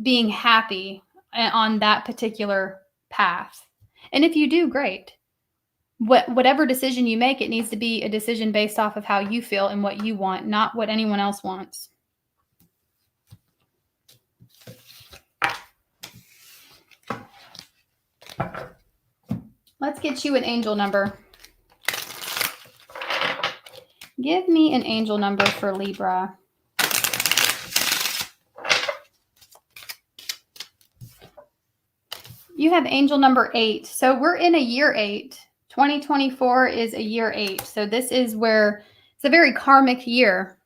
being happy on that particular path? And if you do, great. Whatever decision you make, it needs to be a decision based off of how you feel and what you want, not what anyone else wants. Let's get you an angel number. Give me an angel number for Libra. You have angel number 8. So we're in a year 8. 2024 is a year 8. So this is where it's a very karmic year.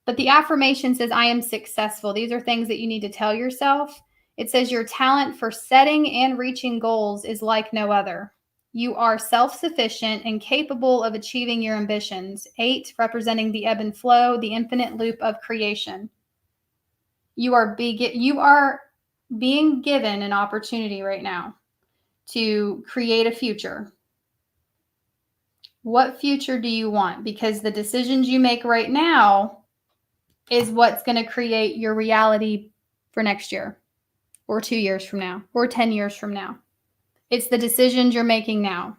But the affirmation says, I am successful. These are things that you need to tell yourself. It says your talent for setting and reaching goals is like no other. You are self-sufficient and capable of achieving your ambitions. 8 representing the ebb and flow, the infinite loop of creation. You are being given an opportunity right now to create a future. What future do you want? Because the decisions you make right now is what's going to create your reality for next year, or 2 years from now, or 10 years from now. It's the decisions you're making now.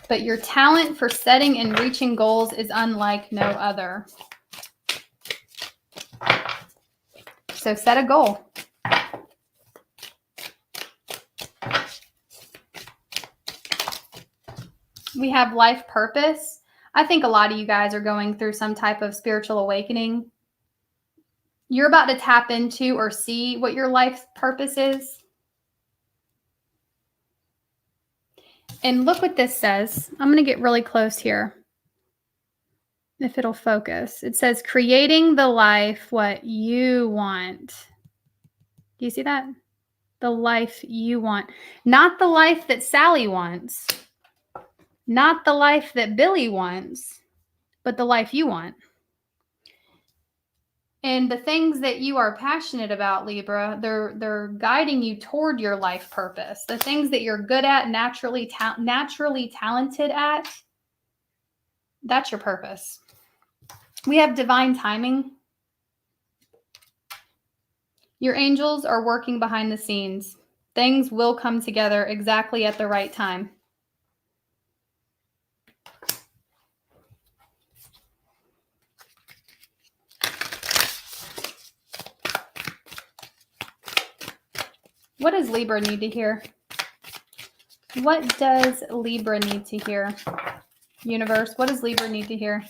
But your talent for setting and reaching goals is unlike no other. So set a goal. We have life purpose. I think a lot of you guys are going through some type of spiritual awakening. You're about to tap into or see what your life purpose is. And look what this says. I'm going to get really close here, if it'll focus. It says, creating the life what you want. Do you see that? The life you want. Not the life that Sally wants. Not the life that Billy wants, but the life you want. And the things that you are passionate about, Libra, they're guiding you toward your life purpose. The things that you're good at, naturally talented at, that's your purpose. We have divine timing. Your angels are working behind the scenes. Things will come together exactly at the right time. What does Libra need to hear? What does Libra need to hear? Universe, what does Libra need to hear?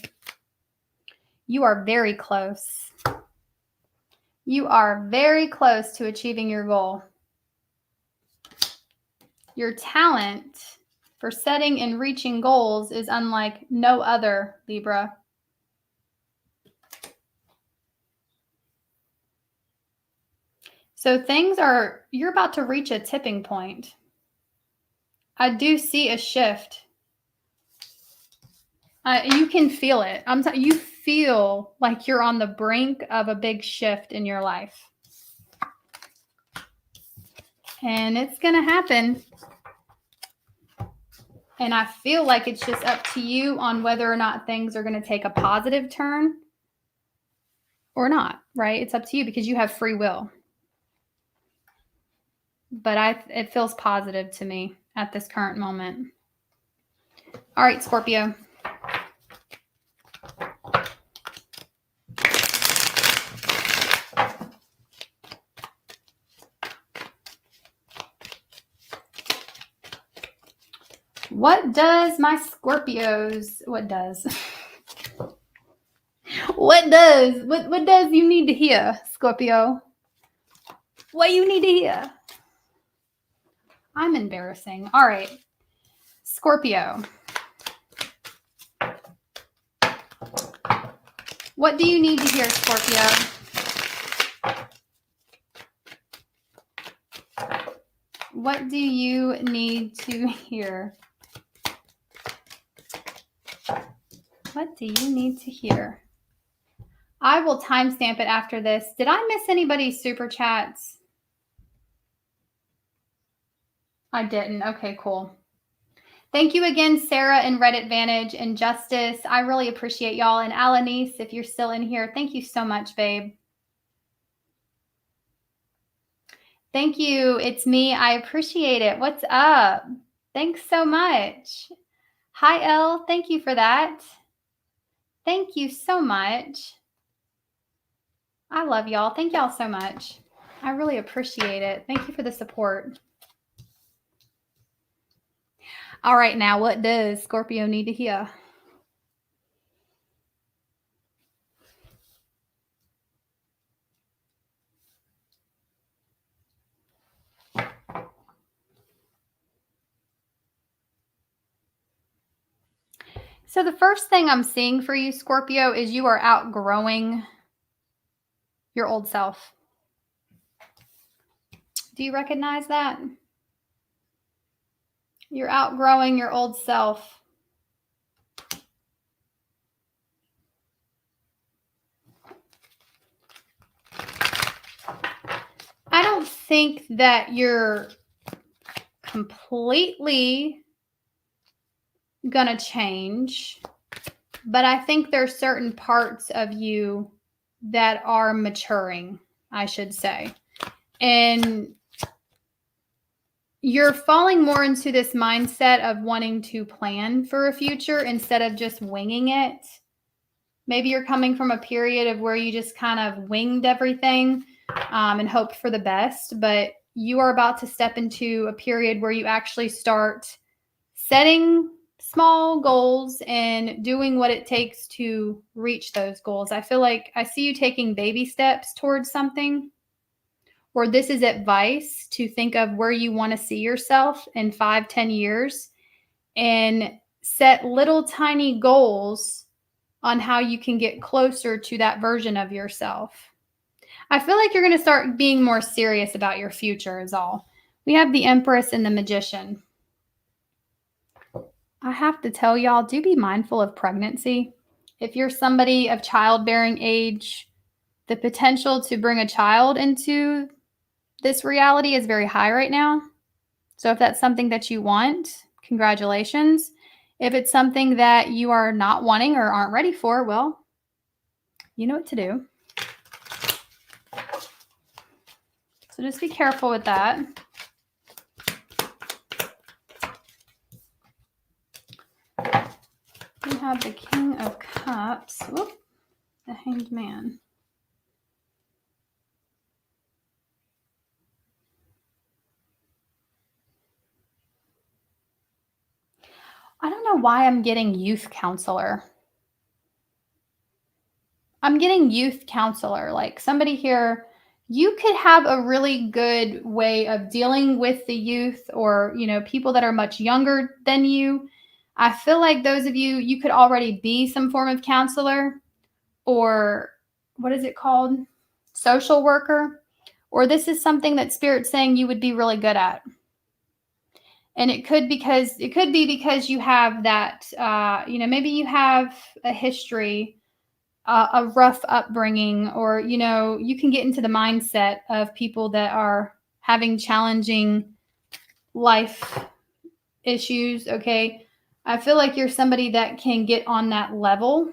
You are very close. You are very close to achieving your goal. Your talent for setting and reaching goals is unlike no other, Libra. So you're about to reach a tipping point. I do see a shift. You can feel it. You feel like you're on the brink of a big shift in your life. And it's going to happen. And I feel like it's just up to you on whether or not things are going to take a positive turn or not, right? It's up to you because you have free will. But it feels positive to me at this current moment. All right, Scorpio. What does my Scorpios, what does you need to hear, Scorpio? What you need to hear? I'm embarrassing. All right, Scorpio. What do you need to hear, Scorpio? What do you need to hear? What do you need to hear? I will timestamp it after this. Did I miss anybody's super chats? I didn't. Okay, cool. Thank you again, Sarah and Red Advantage and Justice. I really appreciate y'all. And Alanis, if you're still in here, thank you so much, babe. Thank you. It's me. I appreciate it. What's up? Thanks so much. Hi, Elle. Thank you for that. Thank you so much. I love y'all. Thank y'all so much. I really appreciate it. Thank you for the support. All right, now what does Scorpio need to hear? So the first thing I'm seeing for you, Scorpio, is you are outgrowing your old self. Do you recognize that? You're outgrowing your old self. I don't think that you're completely gonna change, but I think there's certain parts of you that are maturing, I should say. And you're falling more into this mindset of wanting to plan for a future instead of just winging it. Maybe you're coming from a period of where you just kind of winged everything and hoped for the best, but you are about to step into a period where you actually start setting small goals and doing what it takes to reach those goals. I feel like I see you taking baby steps towards something, or this is advice to think of where you want to see yourself in 5-10 years and set little tiny goals on how you can get closer to that version of yourself. I feel like you're going to start being more serious about your future is all. We have the Empress and the Magician. I have to tell y'all, do be mindful of pregnancy. If you're somebody of childbearing age, the potential to bring a child into this reality is very high right now. So if that's something that you want, congratulations. If it's something that you are not wanting or aren't ready for, well, you know what to do. So just be careful with that. We have the King of Cups. Whoop, the Hanged Man. I don't know why I'm getting youth counselor. I'm getting youth counselor. Like somebody here, you could have a really good way of dealing with the youth or, people that are much younger than you. I feel like those of you, you could already be some form of counselor or what is it called? Social worker. or this is something that Spirit's saying you would be really good at. And it could be because you have that, maybe you have a history, a rough upbringing, or, you can get into the mindset of people that are having challenging life issues. Okay. I feel like you're somebody that can get on that level.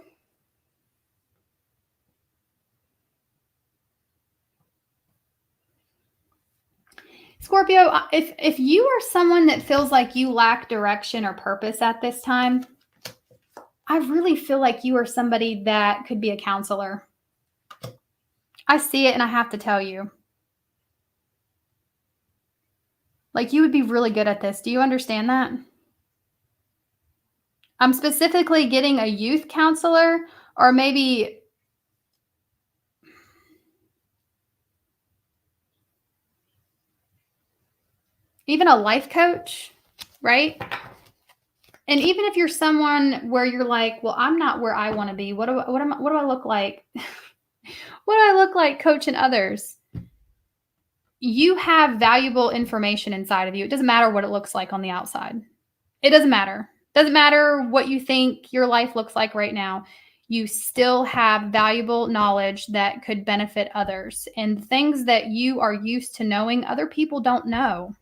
Scorpio, if you are someone that feels like you lack direction or purpose at this time, I really feel like you are somebody that could be a counselor. I see it and I have to tell you. Like, you would be really good at this. Do you understand that? I'm specifically getting a youth counselor, or maybe even a life coach, right? And even if you're someone where you're like, well, I'm not where I want to be. What do I look like? What do I look like coaching others? You have valuable information inside of you. It doesn't matter what it looks like on the outside. It doesn't matter. Doesn't matter what you think your life looks like right now. You still have valuable knowledge that could benefit others, and things that you are used to knowing other people don't know.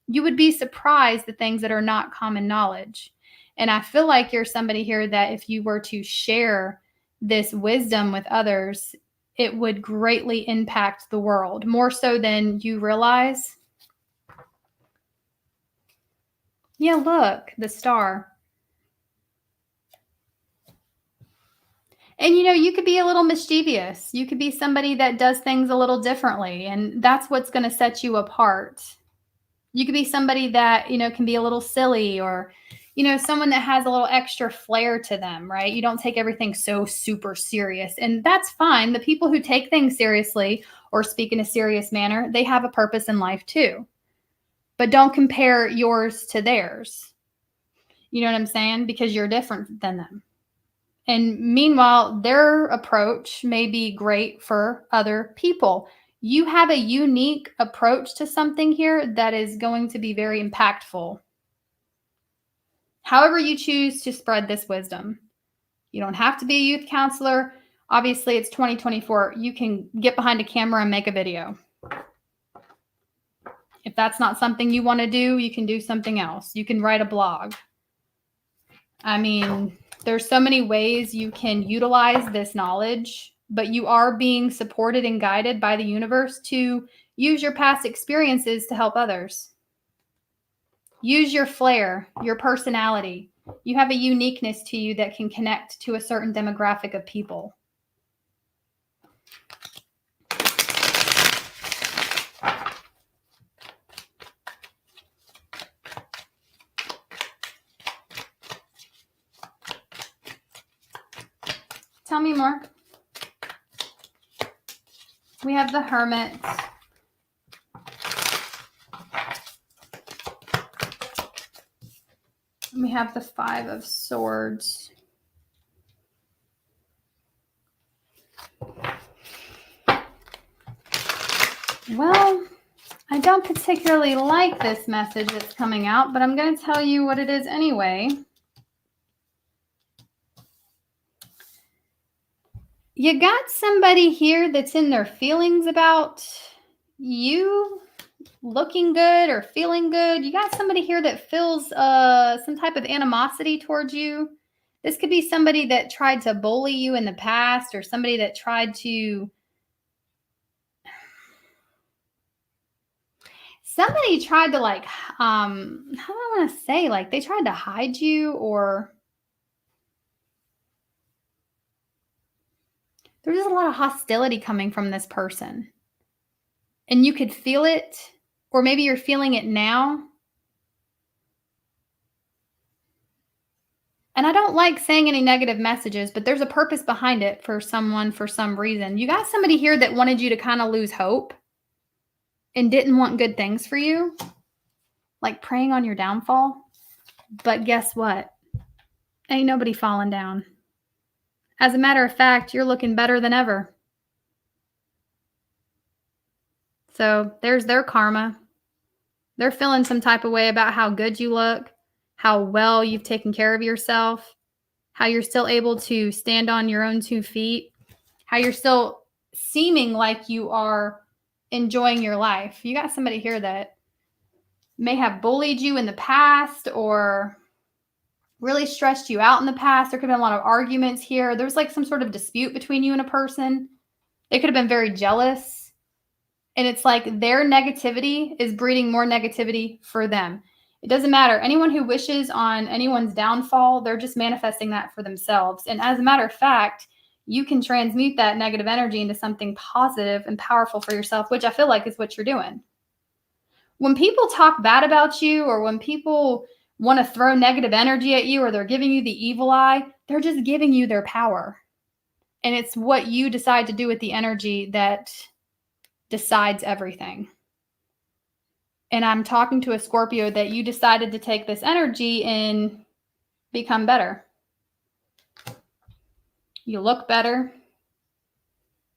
You would be surprised the things that are not common knowledge. And I feel like you're somebody here that if you were to share this wisdom with others, it would greatly impact the world, more so than you realize. Yeah, look, the star. And you could be a little mischievous. You could be somebody that does things a little differently, and that's what's going to set you apart. You could be somebody that, can be a little silly, or, someone that has a little extra flair to them, right? You don't take everything so super serious, and that's fine. The people who take things seriously or speak in a serious manner, they have a purpose in life too. But don't compare yours to theirs. You know what I'm saying? Because you're different than them. And meanwhile, their approach may be great for other people. You have a unique approach to something here that is going to be very impactful. However you choose to spread this wisdom. You don't have to be a youth counselor. Obviously, it's 2024. You can get behind a camera and make a video. If that's not something you want to do, you can do something else. You can write a blog. I mean, there's so many ways you can utilize this knowledge, but you are being supported and guided by the universe to use your past experiences to help others. Use your flair, your personality. You have a uniqueness to you that can connect to a certain demographic of people. Tell me more. We have the Hermit. We have the Five of Swords. Well, I don't particularly like this message that's coming out, but I'm going to tell you what it is anyway. You got somebody here that's in their feelings about you looking good or feeling good. You got somebody here that feels some type of animosity towards you. This could be somebody that tried to bully you in the past, or somebody that tried to... Somebody tried to, like, how do I want to say? Like, they tried to hide you, or... There's just a lot of hostility coming from this person. And you could feel it, or maybe you're feeling it now. And I don't like saying any negative messages, but there's a purpose behind it for someone for some reason. You got somebody here that wanted you to kind of lose hope and didn't want good things for you, like preying on your downfall. But guess what? Ain't nobody falling down. As a matter of fact, you're looking better than ever. So there's their karma. They're feeling some type of way about how good you look, how well you've taken care of yourself, how you're still able to stand on your own 2 feet, how you're still seeming like you are enjoying your life. You got somebody here that may have bullied you in the past or really stressed you out in the past. There could have been a lot of arguments here. There was like some sort of dispute between you and a person. They could have been very jealous. And it's like their negativity is breeding more negativity for them. It doesn't matter. Anyone who wishes on anyone's downfall, they're just manifesting that for themselves. And as a matter of fact, you can transmute that negative energy into something positive and powerful for yourself, which I feel like is what you're doing. When people talk bad about you, or when people want to throw negative energy at you, or they're giving you the evil eye, they're just giving you their power. And it's what you decide to do with the energy that decides everything. And I'm talking to a Scorpio that you decided to take this energy and become better. You look better.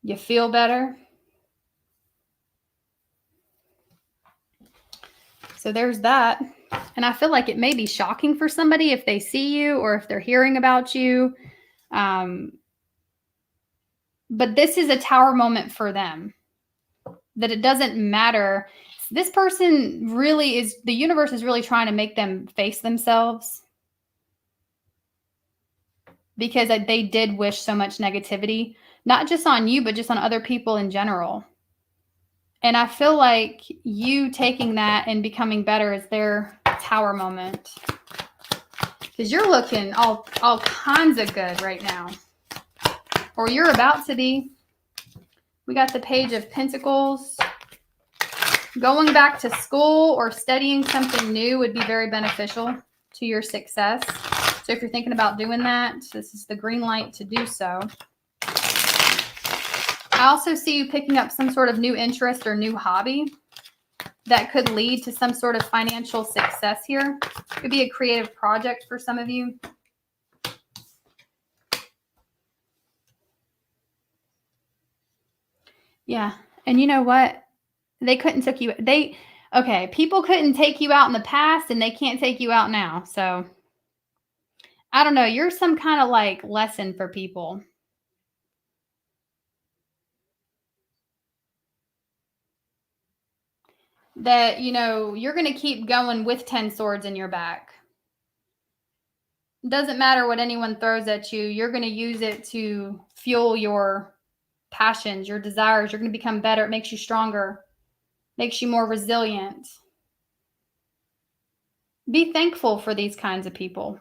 You feel better. So there's that. And I feel like it may be shocking for somebody if they see you or if they're hearing about you. But this is a tower moment for them. That it doesn't matter. This person really is, the universe is really trying to make them face themselves. Because they did wish so much negativity, not just on you, but just on other people in general. And I feel like you taking that and becoming better is their tower moment. Because you're looking all kinds of good right now. Or you're about to be. We got the Page of Pentacles. Going back to school or studying something new would be very beneficial to your success. So if you're thinking about doing that, this is the green light to do so. I also see you picking up some sort of new interest or new hobby that could lead to some sort of financial success here. It could be a creative project for some of you. Yeah. And you know what? They couldn't take you. People couldn't take you out in the past and they can't take you out now. So I don't know. You're some kind of like lesson for people. That, you're going to keep going with 10 swords in your back. Doesn't matter what anyone throws at you. You're going to use it to fuel your passions, your desires. You're going to become better. It makes you stronger, makes you more resilient. Be thankful for these kinds of people.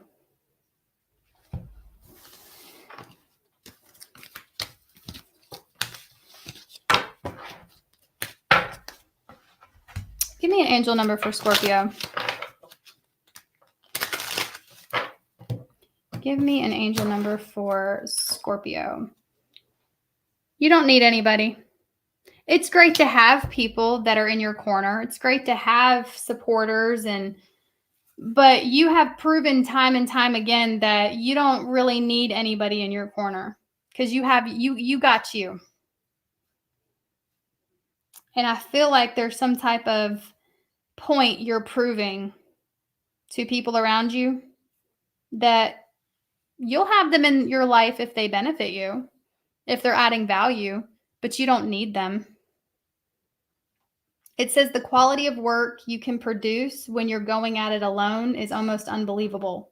Give me an angel number for Scorpio. Give me an angel number for Scorpio. You don't need anybody. It's great to have people that are in your corner. It's great to have supporters, but you have proven time and time again that you don't really need anybody in your corner because you got you. And I feel like there's some type of point you're proving to people around you that you'll have them in your life if they benefit you, if they're adding value, but you don't need them. It says the quality of work you can produce when you're going at it alone is almost unbelievable.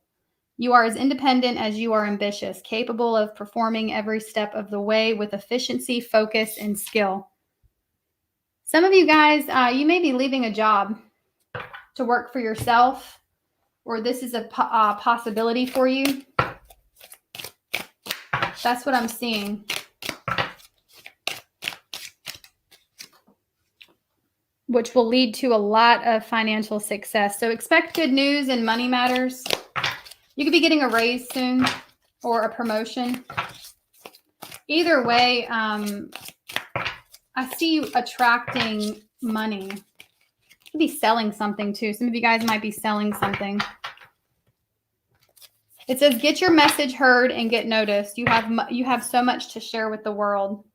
You are as independent as you are ambitious, capable of performing every step of the way with efficiency, focus, and skill. Some of you guys, you may be leaving a job to work for yourself, or this is a possibility for you. That's what I'm seeing. Which will lead to a lot of financial success. So expect good news in money matters. You could be getting a raise soon or a promotion. Either way, I see you attracting money. You could be selling something too. Some of you guys might be selling something. It says, get your message heard and get noticed. You have so much to share with the world.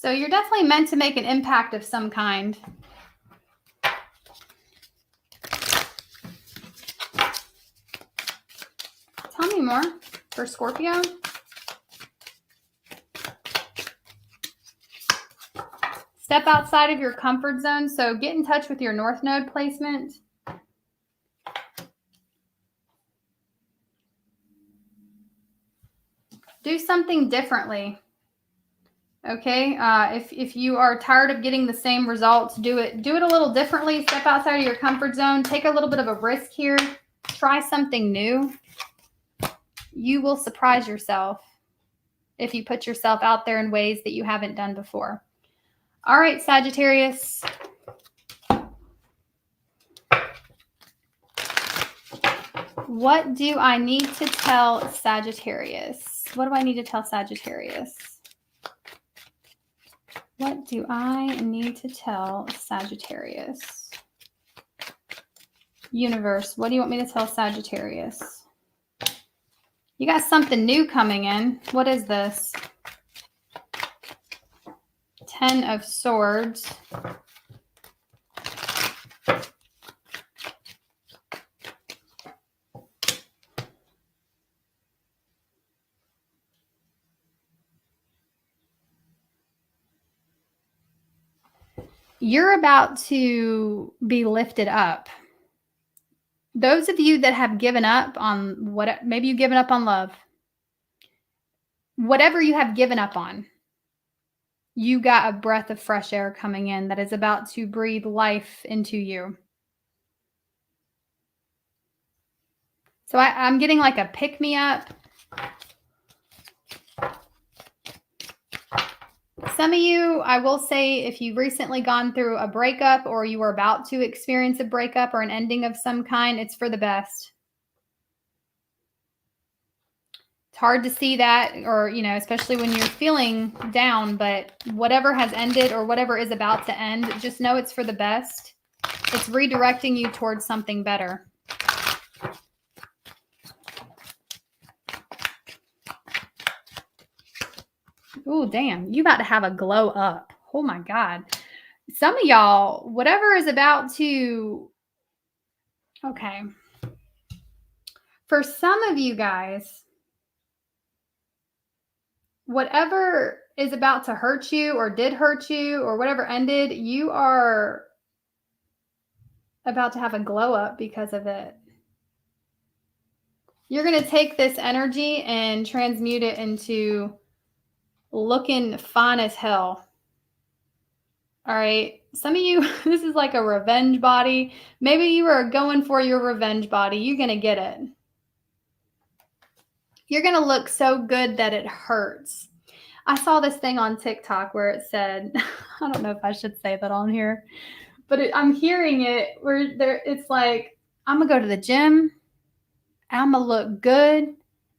So you're definitely meant to make an impact of some kind. Tell me more for Scorpio. Step outside of your comfort zone. So get in touch with your North Node placement. Do something differently. Okay, if you are tired of getting the same results, do it a little differently. Step outside of your comfort zone. Take a little bit of a risk here. Try something new. You will surprise yourself if you put yourself out there in ways that you haven't done before. All right, Sagittarius. What do I need to tell Sagittarius? What do I need to tell Sagittarius? What do I need to tell Sagittarius? Universe, what do you want me to tell Sagittarius? You got something new coming in. What is this? 10 of Swords. You're about to be lifted up. Those of you that have given up on what, maybe you've given up on love, whatever you have given up on, you got a breath of fresh air coming in that is about to breathe life into you. So I'm getting like a pick-me-up. Some of you, I will say, if you've recently gone through a breakup or you are about to experience a breakup or an ending of some kind, it's for the best. It's hard to see that, or, you know, especially when you're feeling down, but whatever has ended or whatever is about to end, just know it's for the best. It's redirecting you towards something better. Oh, damn. You about to have a glow up. Oh, my God. Some of y'all, whatever is about to... Okay. For some of you guys, whatever is about to hurt you or did hurt you or whatever ended, you are about to have a glow up because of it. You're going to take this energy and transmute it into looking fine as hell. All right. Some of you, this is like a revenge body. Maybe you are going for your revenge body. You're going to get it. You're going to look so good that it hurts. I saw this thing on TikTok where it said, I don't know if I should say that on here, but I'm hearing it where it's like, I'm going to go to the gym. I'm going to look good.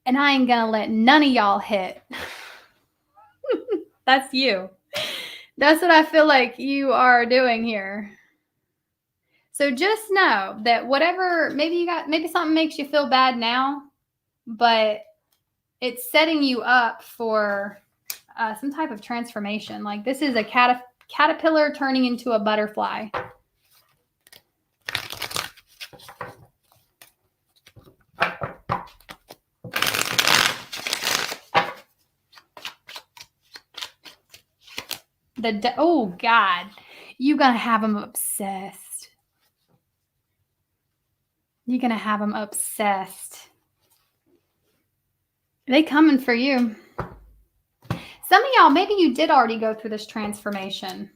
And I ain't going to let none of y'all hit. That's you. That's what I feel like you are doing here. So just know that whatever, maybe something makes you feel bad now, but it's setting you up for some type of transformation. Like this is a caterpillar turning into a butterfly. Oh, God. You're going to have them obsessed. You're going to have them obsessed. They coming for you. Some of y'all, maybe you did already go through this transformation.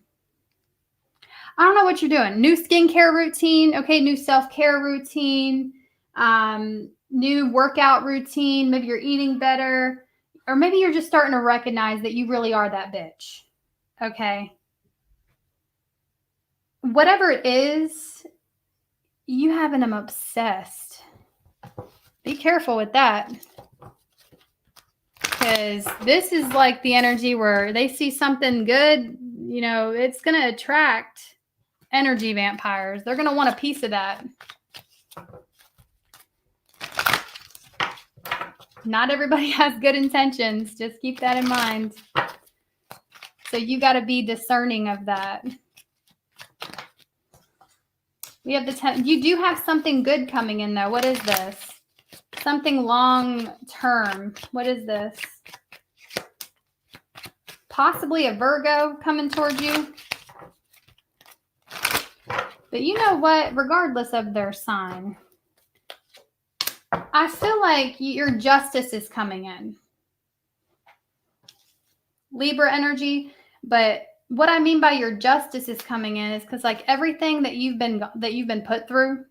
I don't know what you're doing. New skincare routine. Okay, new self-care routine. New workout routine. Maybe you're eating better. Or maybe you're just starting to recognize that you really are that bitch. Okay. Whatever it is, you having them obsessed. Be careful with that. Because this is like the energy where they see something good, you know, it's going to attract energy vampires. They're going to want a piece of that. Not everybody has good intentions. Just keep that in mind. So you got to be discerning of that. We have the 10. You do have something good coming in, though. What is this? Something long term. What is this? Possibly a Virgo coming towards you. But you know what? Regardless of their sign, I feel like your justice is coming in. Libra energy. But what I mean by your justice is coming in is because like everything that you've been put through,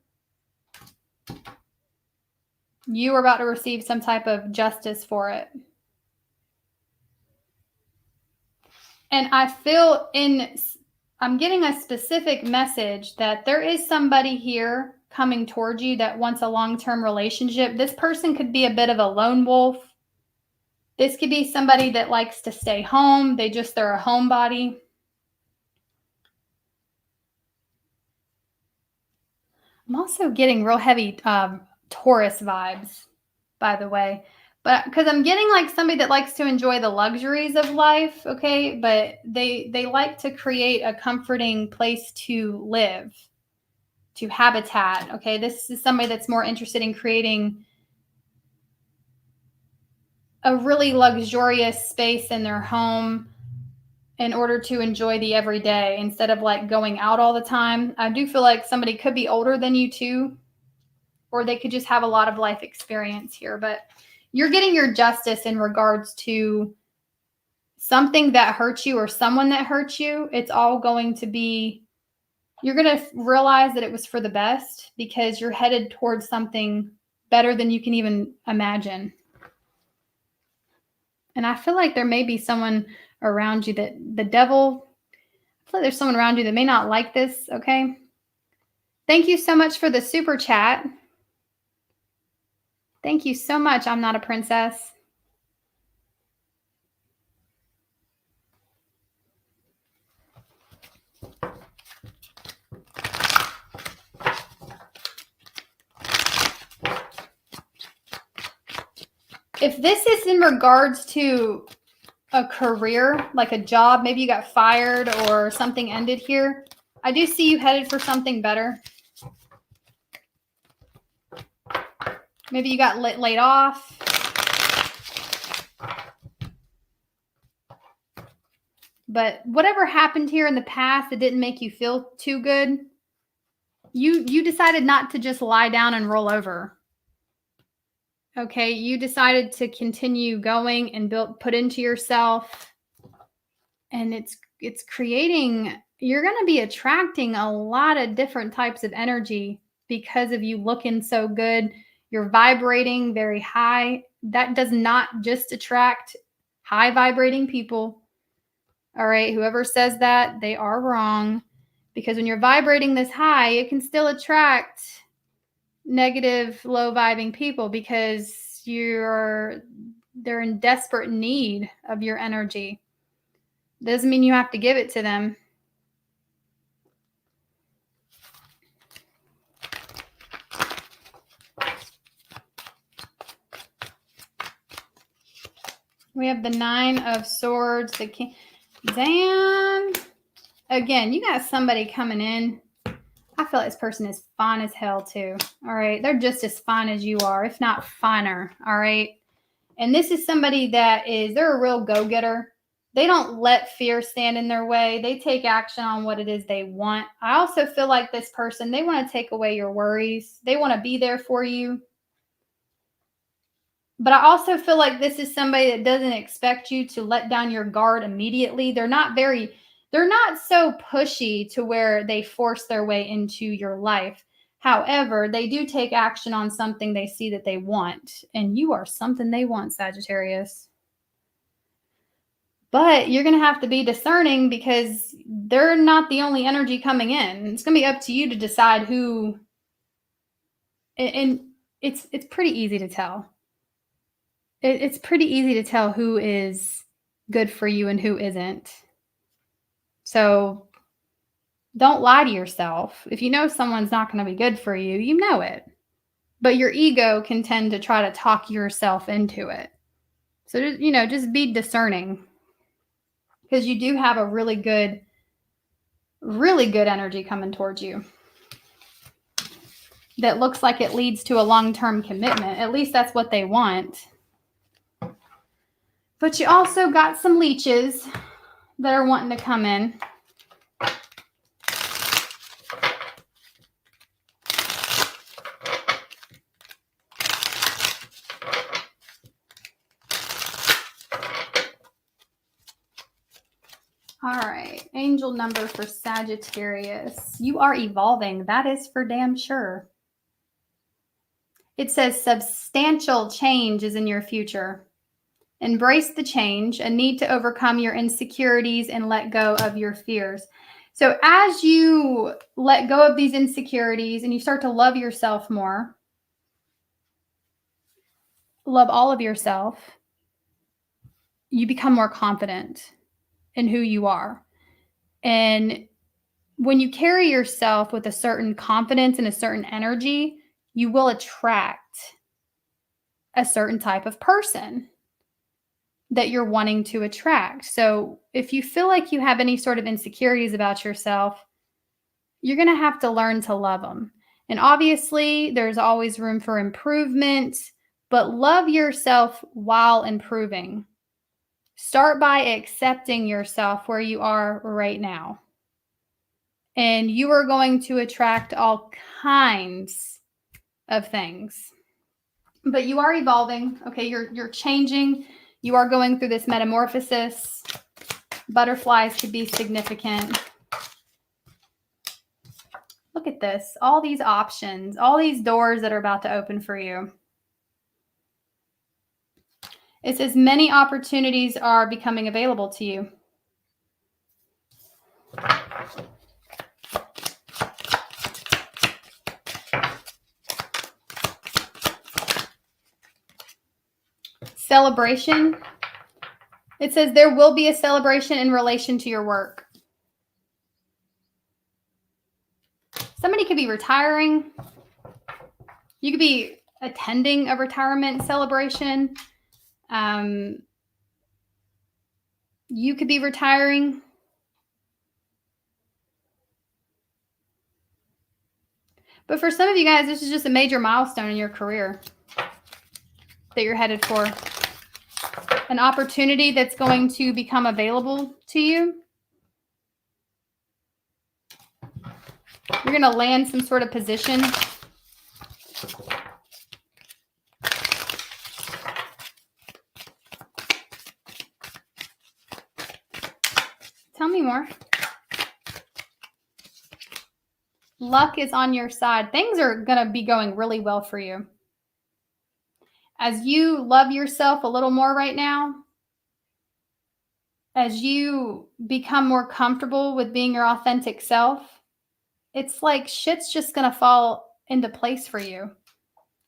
you are about to receive some type of justice for it. And I feel I'm getting a specific message that there is somebody here coming towards you that wants a long-term relationship. This person could be a bit of a lone wolf. This could be somebody that likes to stay home. They're a homebody. I'm also getting real heavy Taurus vibes, by the way. But because I'm getting like somebody that likes to enjoy the luxuries of life, okay? But they like to create a comforting place to live, to habitat, okay? This is somebody that's more interested in creating a really luxurious space in their home in order to enjoy the everyday instead of like going out all the time. I do feel like somebody could be older than you too, or they could just have a lot of life experience here. But you're getting your justice in regards to something that hurts you or someone that hurts you. It's all going to be, you're going to realize that it was for the best because you're headed towards something better than you can even imagine. And I feel like there may be someone around you that the devil, I feel like there's someone around you that may not like this, okay? Thank you so much for the super chat. Thank you so much. I'm not a princess. If this is in regards to a career, like a job, maybe you got fired or something ended here, I do see you headed for something better. Maybe you got laid off. But whatever happened here in the past that didn't make you feel too good, you decided not to just lie down and roll over. Okay, you decided to continue going and put into yourself. And it's creating, you're going to be attracting a lot of different types of energy because of you looking so good. You're vibrating very high. That does not just attract high vibrating people. All right, whoever says that, they are wrong. Because when you're vibrating this high, it can still attract negative, low vibing people because they're in desperate need of your energy. Doesn't mean you have to give it to them. We have the 9 of Swords, the King. Damn. Again, you got somebody coming in. I feel like this person is fine as hell too. All right. They're just as fine as you are, if not finer. All right. And this is somebody they're a real go-getter. They don't let fear stand in their way. They take action on what it is they want. I also feel like this person, they want to take away your worries. They want to be there for you. But I also feel like this is somebody that doesn't expect you to let down your guard immediately. They're not so pushy to where they force their way into your life. However, they do take action on something they see that they want. And you are something they want, Sagittarius. But you're going to have to be discerning because they're not the only energy coming in. It's going to be up to you to decide who. And it's pretty easy to tell. It's pretty easy to tell who is good for you and who isn't. So don't lie to yourself. If you know someone's not going to be good for you, you know it. But your ego can tend to try to talk yourself into it. So, just be discerning. because you do have a really good energy coming towards you that looks like it leads to a long-term commitment. At least that's what they want. But you also got some leeches that are wanting to come in. All right, angel number for Sagittarius. You are evolving. That is for damn sure. It says substantial change is in your future. Embrace the change, a need to overcome your insecurities and let go of your fears. So as you let go of these insecurities and you start to love yourself more, love all of yourself, you become more confident in who you are. And when you carry yourself with a certain confidence and a certain energy, you will attract a certain type of person that you're wanting to attract. So if you feel like you have any sort of insecurities about yourself, you're going to have to learn to love them. And obviously, there's always room for improvement, but love yourself while improving. Start by accepting yourself where you are right now. And you are going to attract all kinds of things. But you are evolving, okay? You're changing. You are going through this metamorphosis. Butterflies could be significant. Look at this. All these options, all these doors that are about to open for you. It says many opportunities are becoming available to you. Celebration. It says there will be a celebration in relation to your work. Somebody could be retiring. You could be attending a retirement celebration. You could be retiring. But for some of you guys, this is just a major milestone in your career that you're headed for. An opportunity that's going to become available to you. You're going to land some sort of position. Tell me more. Luck is on your side. Things are going to be going really well for you. As you love yourself a little more right now, as you become more comfortable with being your authentic self, it's like shit's just going to fall into place for you.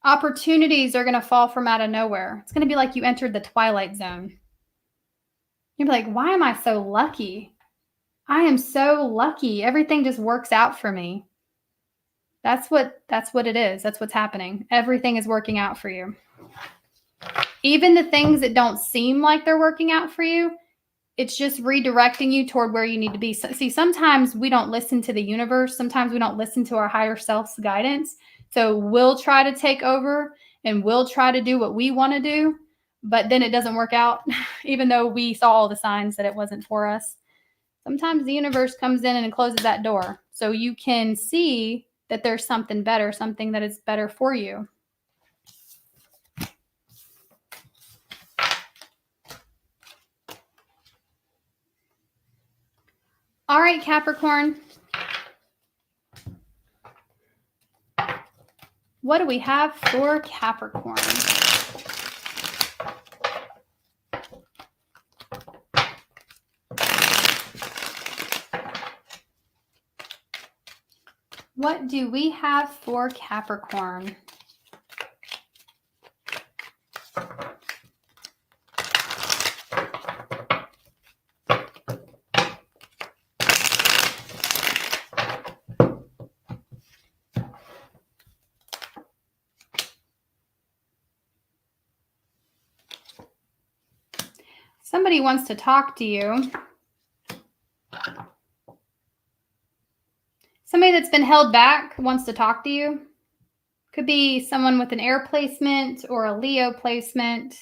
Opportunities are going to fall from out of nowhere. It's going to be like you entered the twilight zone. You'll be like, why am I so lucky? I am so lucky. Everything just works out for me. That's what it is. That's what's happening. Everything is working out for you. Even the things that don't seem like they're working out for you, it's just redirecting you toward where you need to be. So, see, sometimes we don't listen to the universe. Sometimes we don't listen to our higher self's guidance. So we'll try to take over and we'll try to do what we want to do, but then it doesn't work out, even though we saw all the signs that it wasn't for us. Sometimes the universe comes in and closes that door so you can see that there's something better, something that is better for you. All right, Capricorn. What do we have for Capricorn? What do we have for Capricorn? Somebody wants to talk to you. somebody that's been held back wants to talk to you. Could be someone with an air placement or a Leo placement.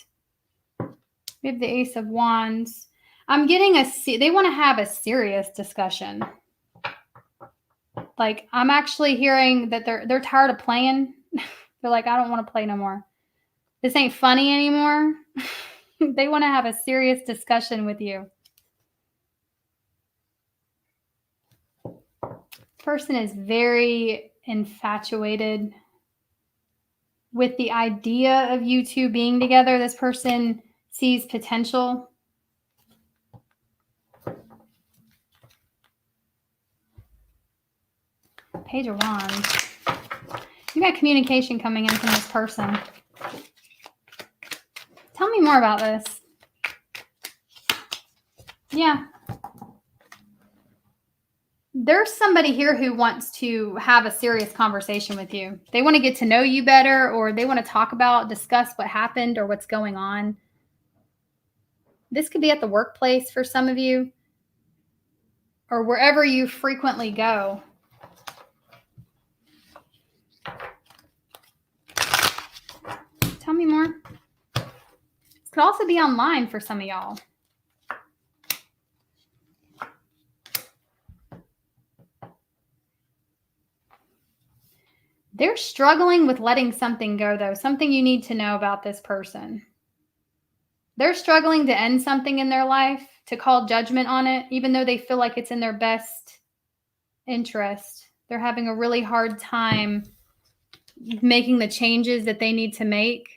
We have the Ace of Wands. I'm getting they want to have a serious discussion. Like, I'm actually hearing that they're tired of playing. They're like, I don't want to play no more. This ain't funny anymore. They want to have a serious discussion with you. Person is very infatuated with the idea of you two being together. This person sees potential. Page of Wands. You got communication coming in from this person. Tell me more about this. Yeah. There's somebody here who wants to have a serious conversation with you. They want to get to know you better, or they want to discuss what happened or what's going on. This could be at the workplace for some of you, or wherever you frequently go. Tell me more. This could also be online for some of y'all. They're struggling with letting something go, though. Something you need to know about this person. They're struggling to end something in their life, to call judgment on it, even though they feel like it's in their best interest. They're having a really hard time making the changes that they need to make.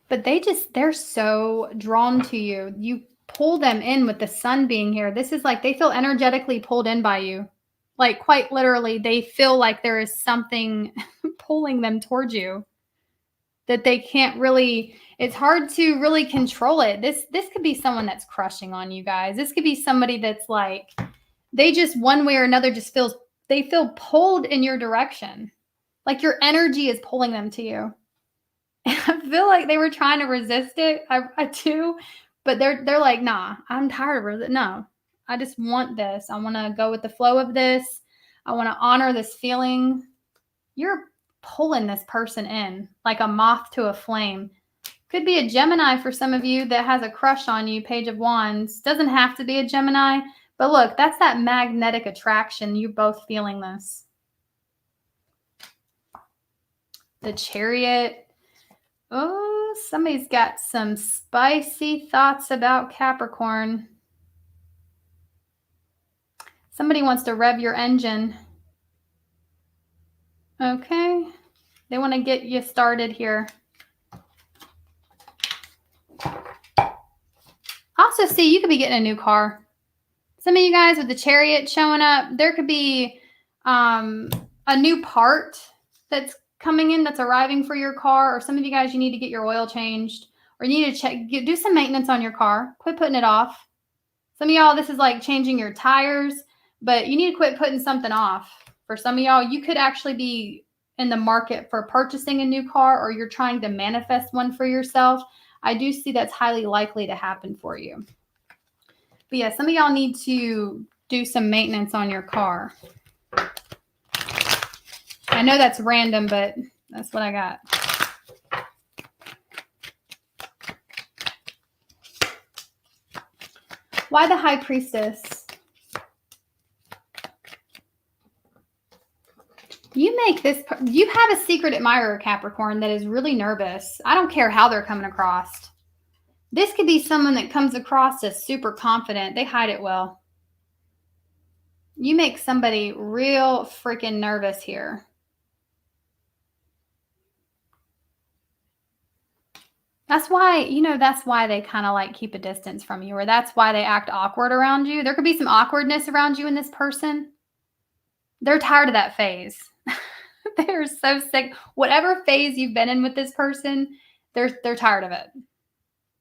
But they're so drawn to you. You pull them in with the sun being here. This is like they feel energetically pulled in by you. Like, quite literally, they feel like there is something pulling them towards you that they can't really, it's hard to really control it. This could be someone that's crushing on you guys. This could be somebody that's like, they just one way or another they feel pulled in your direction. Like your energy is pulling them to you. I feel like they were trying to resist it. I do, but they're like, nah, I'm tired of it. No, I just want this. I want to go with the flow of this. I want to honor this feeling. You're pulling this person in like a moth to a flame. Could be a Gemini for some of you that has a crush on you. Page of Wands. Doesn't have to be a Gemini, but look, that's that magnetic attraction. You both feeling this. The Chariot. Oh, somebody's got some spicy thoughts about Capricorn. Somebody wants to rev your engine. Okay. They want to get you started here. Also, see, you could be getting a new car. Some of you guys with the Chariot showing up, there could be a new part that's coming in that's arriving for your car, or some of you guys, you need to get your oil changed, or you need to do some maintenance on your car. Quit putting it off. Some of y'all, this is like changing your tires, but you need to quit putting something off. For some of y'all, you could actually be in the market for purchasing a new car, or you're trying to manifest one for yourself. I do see that's highly likely to happen for you. But yeah, some of y'all need to do some maintenance on your car. I know that's random, but that's what I got. Why the High Priestess? You have a secret admirer, Capricorn, that is really nervous. I don't care how they're coming across. This could be someone that comes across as super confident. They hide it well. You make somebody real freaking nervous here. That's why, that's why they kind of like keep a distance from you, or that's why they act awkward around you. There could be some awkwardness around you and this person. They're tired of that phase. They're so sick. Whatever phase you've been in with this person, they're tired of it.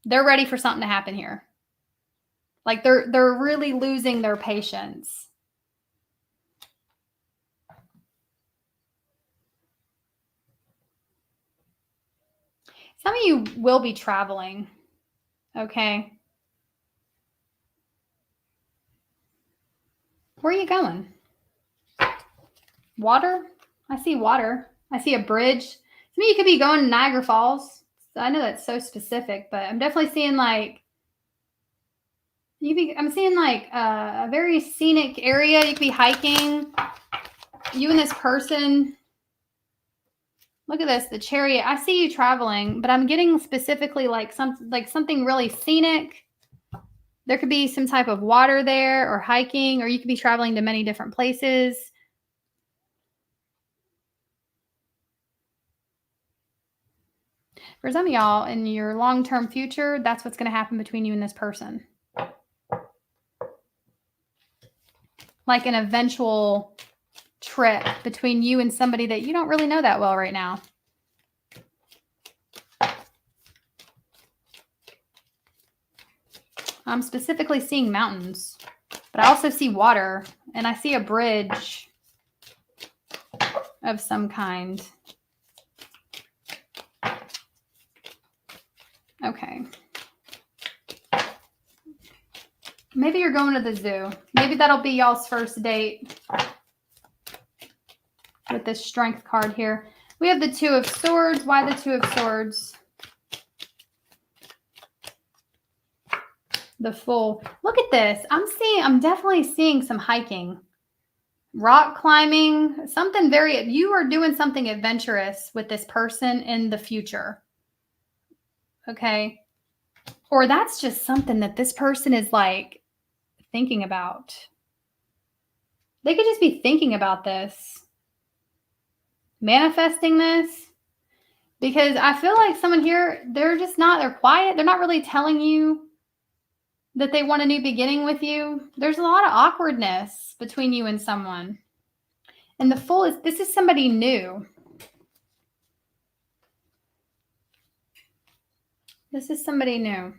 They're ready for something to happen here. Like they're really losing their patience. Some of you will be traveling, okay? Where are you going? Water? I see water. I see a bridge. Some of you could be going to Niagara Falls. I know that's so specific, but I'm definitely seeing like I'm seeing like a very scenic area. You could be hiking. You and this person. Look at this, the Chariot. I see you traveling, but I'm getting specifically like something really scenic. There could be some type of water there, or hiking, or you could be traveling to many different places. For some of y'all, in your long-term future, that's what's going to happen between you and this person. Like an eventual trip between you and somebody that you don't really know that well right now. I'm specifically seeing mountains, but I also see water, and I see a bridge of some kind. Okay. Maybe you're going to the zoo. Maybe that'll be y'all's first date with this Strength card here. We have the Two of Swords. Why the Two of Swords? The Fool. Look at this. I'm definitely seeing some hiking, rock climbing, something you are doing something adventurous with this person in the future. Okay. Or that's just something that this person is like thinking about. They could just be thinking about this, manifesting this, because I feel like someone here, they're quiet. They're not really telling you that they want a new beginning with you. There's a lot of awkwardness between you and someone. And the Fool this is somebody new. This is somebody new.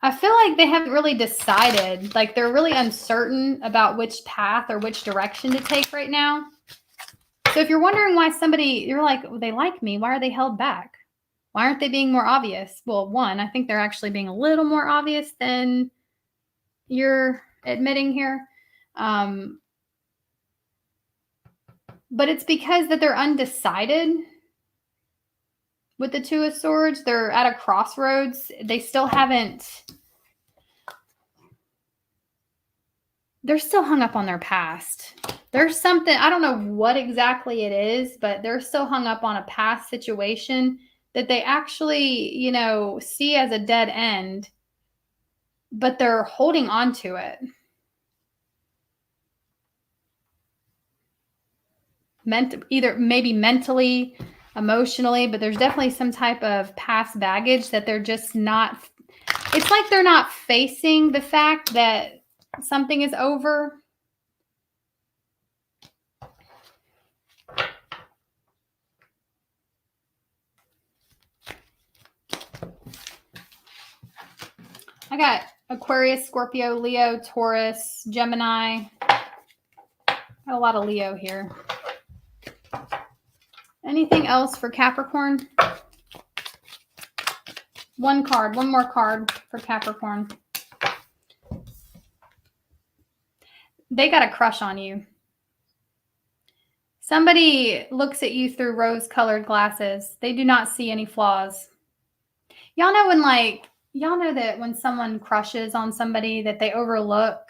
I feel like they haven't really decided. Like they're really uncertain about which path or which direction to take right now. So if you're wondering why you're like, well, they like me, why are they held back? Why aren't they being more obvious? Well, one, I think they're actually being a little more obvious than you're admitting here. But it's because that they're undecided. With the Two of Swords, they're at a crossroads. They still haven't. They're still hung up on their past. There's something, I don't know what exactly it is, but they're still hung up on a past situation that they actually, see as a dead end, but they're holding on to it. Either maybe mentally, emotionally, but there's definitely some type of past baggage that they're just not. It's like they're not facing the fact that something is over. I got Aquarius, Scorpio, Leo, Taurus, Gemini. Got a lot of Leo here. Anything else for Capricorn? One more card for Capricorn. They got a crush on you. Somebody looks at you through rose-colored glasses. They do not see any flaws. Y'all know that when someone crushes on somebody that they overlook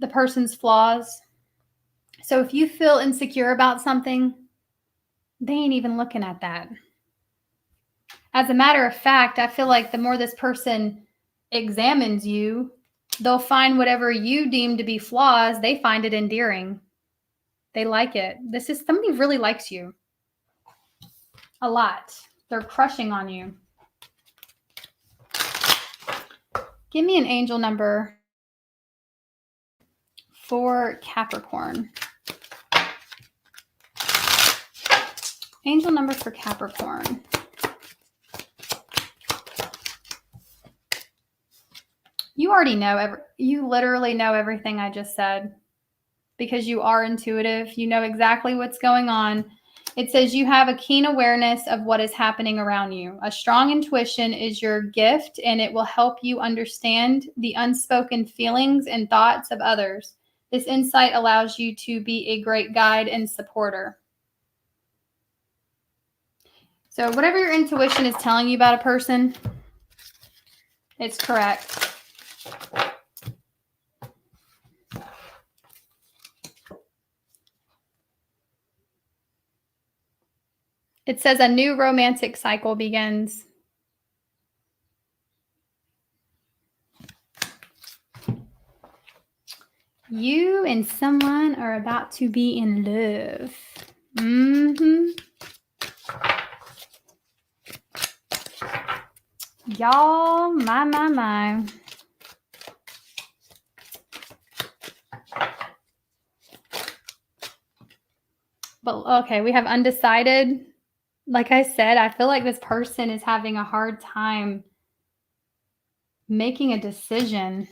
the person's flaws. So if you feel insecure about something, they ain't even looking at that. As a matter of fact, I feel like the more this person examines you, they'll find whatever you deem to be flaws, they find it endearing. They like it. Somebody really likes you a lot. They're crushing on you. Give me an angel number for Capricorn. Angel number for Capricorn. already know, you literally know everything I just said because you are intuitive. You know exactly what's going on. It says you have a keen awareness of what is happening around you. A strong intuition is your gift, and it will help you understand the unspoken feelings and thoughts of others. This insight allows you to be a great guide and supporter. So whatever your intuition is telling you about a person, it's correct. It says a new romantic cycle begins. You and someone are about to be in love. Y'all, my. But okay, we have undecided. Like I said, I feel like this person is having a hard time making a decision.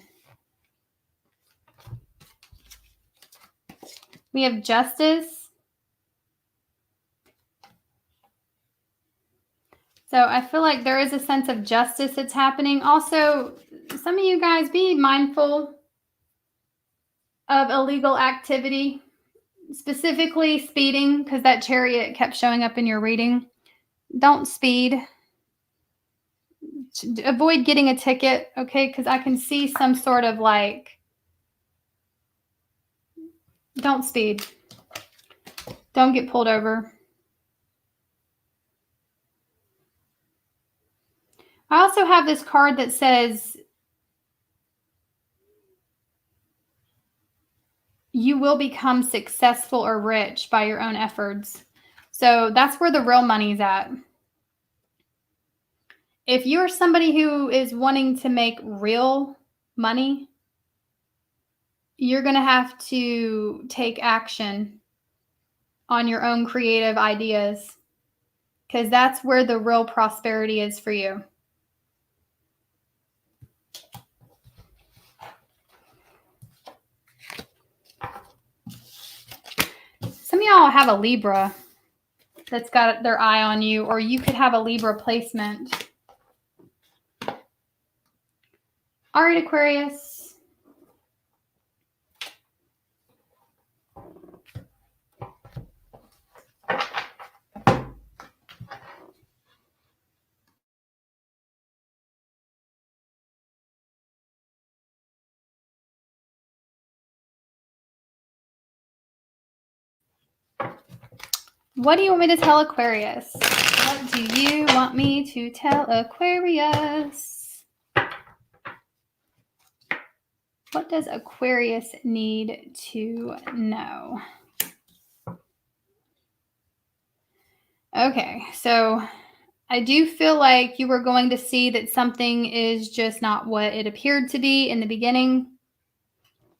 We have Justice. So I feel like there is a sense of justice that's happening. Also, some of you guys, be mindful of illegal activity, specifically speeding, because that Chariot kept showing up in your reading. Don't speed. Avoid getting a ticket, okay? Because I can see some sort of like, don't speed. Don't get pulled over. I also have this card that says you will become successful or rich by your own efforts. So that's where the real money's at. If you're somebody who is wanting to make real money, you're going to have to take action on your own creative ideas, because that's where the real prosperity is for you. Some of y'all have a Libra that's got their eye on you, or you could have a Libra placement. All right, Aquarius. What do you want me to tell Aquarius? What do you want me to tell Aquarius? What does Aquarius need to know? Okay, so I do feel like you were going to see that something is just not what it appeared to be in the beginning.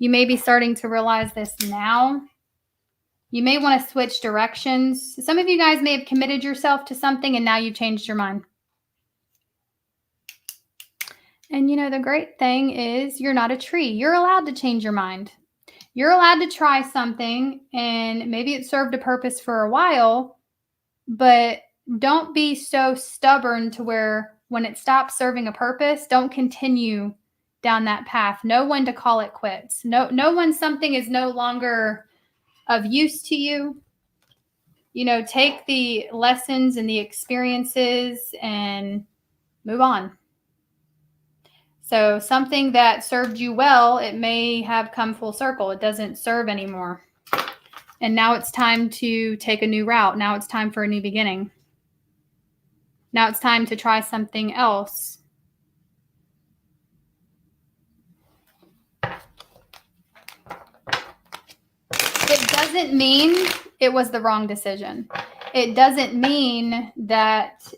You may be starting to realize this now. You may want to switch directions. Some of you guys may have committed yourself to something and now you've changed your mind. And you know, the great thing is you're not a tree. You're allowed to change your mind. You're allowed to try something and maybe it served a purpose for a while, but don't be so stubborn to where when it stops serving a purpose, don't continue down that path. Know when to call it quits. Know when something is no longer of use to you. You know, take the lessons and the experiences and move on. So something that served you well, it may have come full circle. It doesn't serve anymore. And now it's time to take a new route. Now it's time for a new beginning. Now it's time to try something else. It doesn't mean it was the wrong decision. It doesn't mean that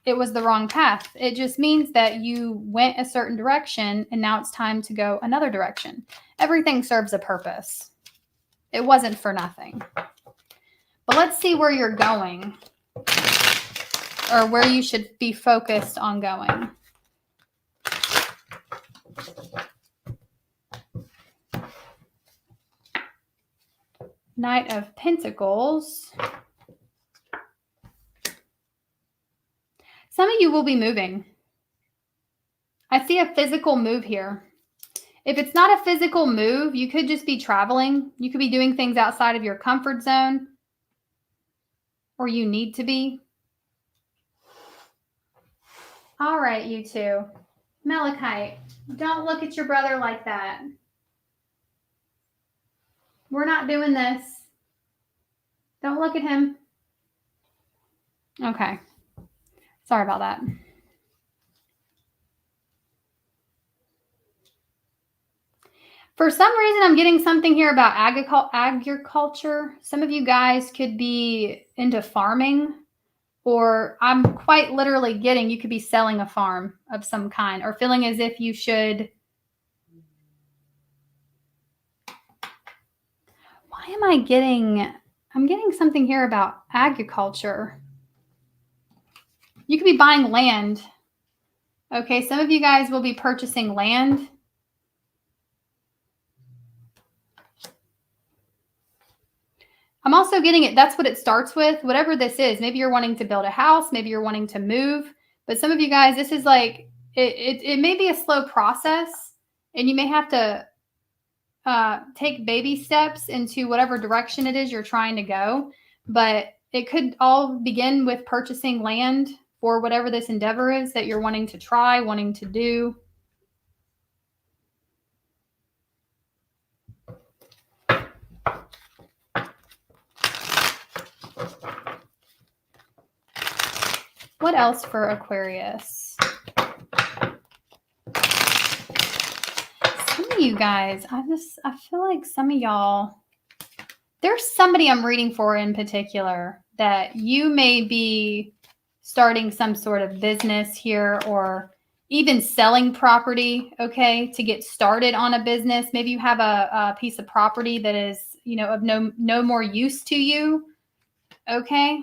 it was the wrong path. It just means that you went a certain direction and now it's time to go another direction. Everything serves a purpose. It wasn't for nothing. But let's see where you're going, or where you should be focused on going. Knight of Pentacles. Some of you will be moving. I see a physical move here. If it's not a physical move, you could just be traveling. You could be doing things outside of your comfort zone, or you need to be. All right, you two. Malachite, don't look at your brother like that. We're not doing this. Don't look at him. Okay. Sorry about that. For some reason, I'm getting something here about agriculture. Some of you guys could be into farming, or I'm quite literally getting you could be selling a farm of some kind, or feeling as if you should. Why am I getting, I'm getting something here about agriculture. You could be buying land. Okay, some of you guys will be purchasing land. I'm also getting it, that's what it starts with, whatever this is. Maybe you're wanting to build a house, maybe you're wanting to move, but some of you guys, this is like, it may be a slow process, and you may have to take baby steps into whatever direction it is you're trying to go, but it could all begin with purchasing land for whatever this endeavor is that you're wanting to try, wanting to do. What else for Aquarius? Some of you guys, I feel like some of y'all, there's somebody I'm reading for in particular that you may be starting some sort of business here, or even selling property, okay, to get started on a business. Maybe you have a piece of property that is, you know, of no more use to you, okay?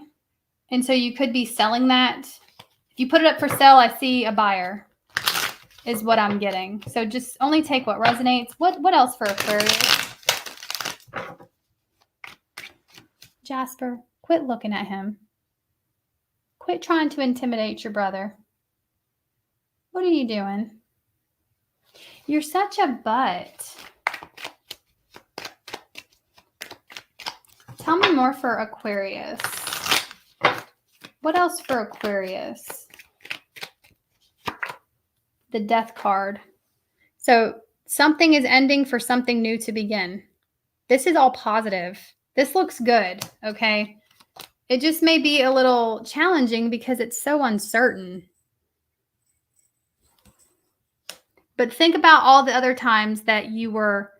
And so you could be selling that. If you put it up for sale, I see a buyer is what I'm getting. So just only take what resonates. What else for Aquarius? Jasper, quit looking at him. Quit trying to intimidate your brother. What are you doing? You're such a butt. Tell me more for Aquarius. What else for Aquarius? The Death card. So something is ending for something new to begin. This is all positive. This looks good, okay? It just may be a little challenging because it's so uncertain. But think about all the other times that you were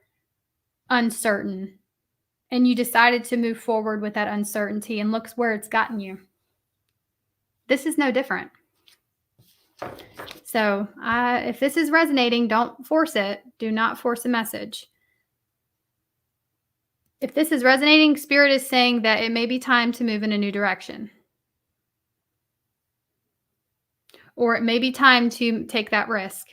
uncertain and you decided to move forward with that uncertainty, and look where it's gotten you. This is no different. So if this is resonating, don't force it. Do not force a message. If this is resonating, Spirit is saying that it may be time to move in a new direction. Or it may be time to take that risk.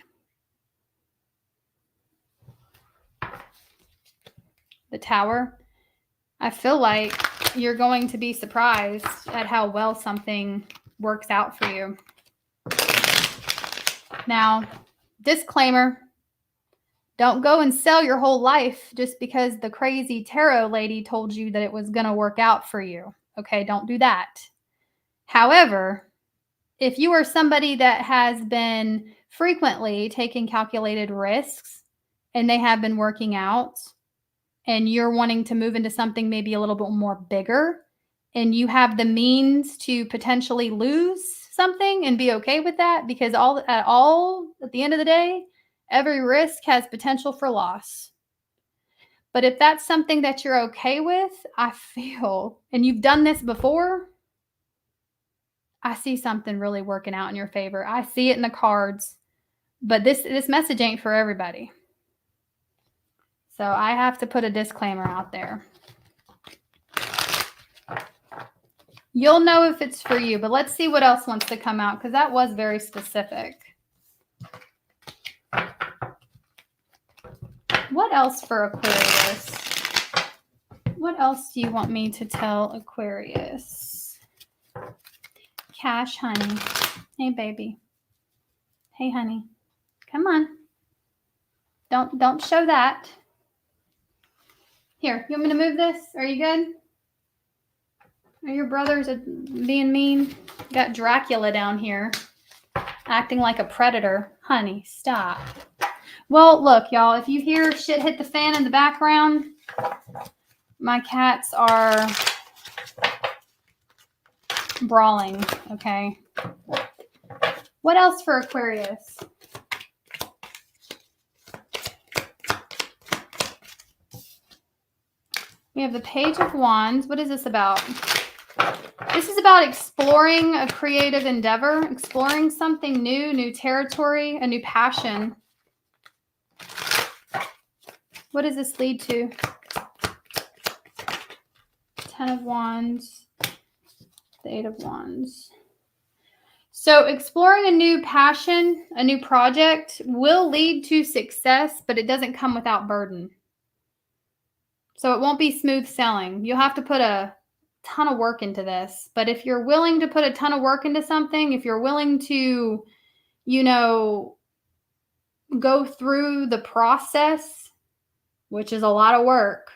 The Tower. I feel like you're going to be surprised at how well something works out for you. Now, disclaimer, don't go and sell your whole life just because the crazy tarot lady told you that it was going to work out for you. Okay, don't do that. However, if you are somebody that has been frequently taking calculated risks and they have been working out, and you're wanting to move into something maybe a little bit more bigger, and you have the means to potentially lose something and be okay with that, because at the end of the day, every risk has potential for loss. But if that's something that you're okay with, I feel, and you've done this before, I see something really working out in your favor. I see it in the cards, but this message ain't for everybody. So I have to put a disclaimer out there. You'll know if it's for you, but let's see what else wants to come out, because that was very specific. What else for Aquarius? What else do you want me to tell Aquarius? Cash, honey. Hey, baby. Hey, honey. Come on. Don't show that. Here, you want me to move this? Are you good? Are your brothers being mean? Got Dracula down here acting like a predator. Honey, stop. Well, look, y'all, if you hear shit hit the fan in the background, my cats are brawling, okay? What else for Aquarius? We have the Page of Wands. What is this about? This is about exploring a creative endeavor, exploring something new, new territory, a new passion. What does this lead to? Ten of Wands, the Eight of Wands. So exploring a new passion, a new project will lead to success, but it doesn't come without burden. So it won't be smooth sailing. You'll have to put a ton of work into this. But if you're willing to put a ton of work into something, if you're willing to, go through the process, which is a lot of work,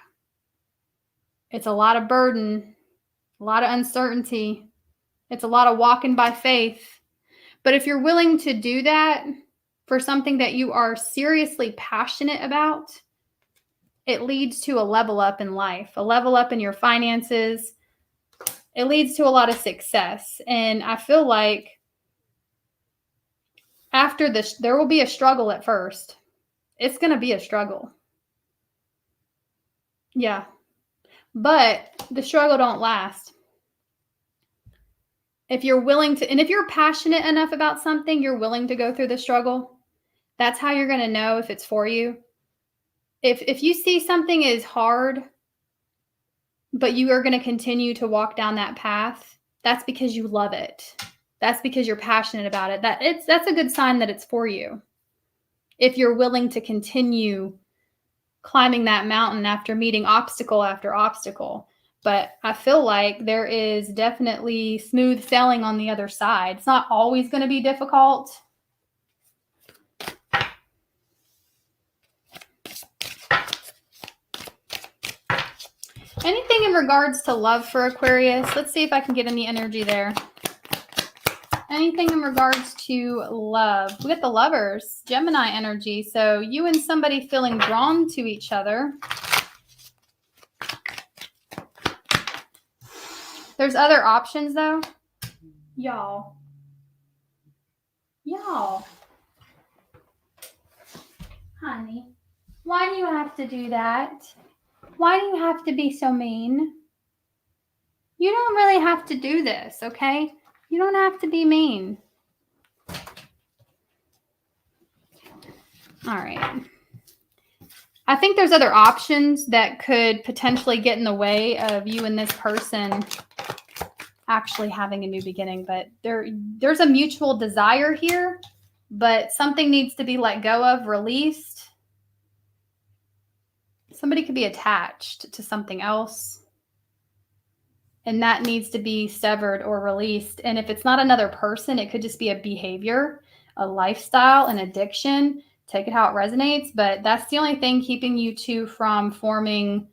it's a lot of burden, a lot of uncertainty, it's a lot of walking by faith. But if you're willing to do that for something that you are seriously passionate about, it leads to a level up in life, a level up in your finances. It leads to a lot of success. And I feel like after this, there will be a struggle at first. It's going to be a struggle. Yeah. But the struggle don't last. If you're willing to, and if you're passionate enough about something, you're willing to go through the struggle. That's how you're going to know if it's for you. If you see something is hard, but you are going to continue to walk down that path, that's because you love it. That's because you're passionate about it. That's a good sign that it's for you. If you're willing to continue climbing that mountain after meeting obstacle after obstacle. But I feel like there is definitely smooth sailing on the other side. It's not always going to be difficult. Anything in regards to love for Aquarius? Let's see if I can get any energy there. Anything in regards to love? We got the Lovers, Gemini energy. So you and somebody feeling drawn to each other. There's other options though. Y'all. Honey, why do you have to do that? Why do you have to be so mean? You don't really have to do this, okay? You don't have to be mean. All right. I think there's other options that could potentially get in the way of you and this person actually having a new beginning, but there's a mutual desire here, but something needs to be let go of, released. Somebody could be attached to something else, and that needs to be severed or released. And if it's not another person, it could just be a behavior, a lifestyle, an addiction. Take it how it resonates, but that's the only thing keeping you two from forming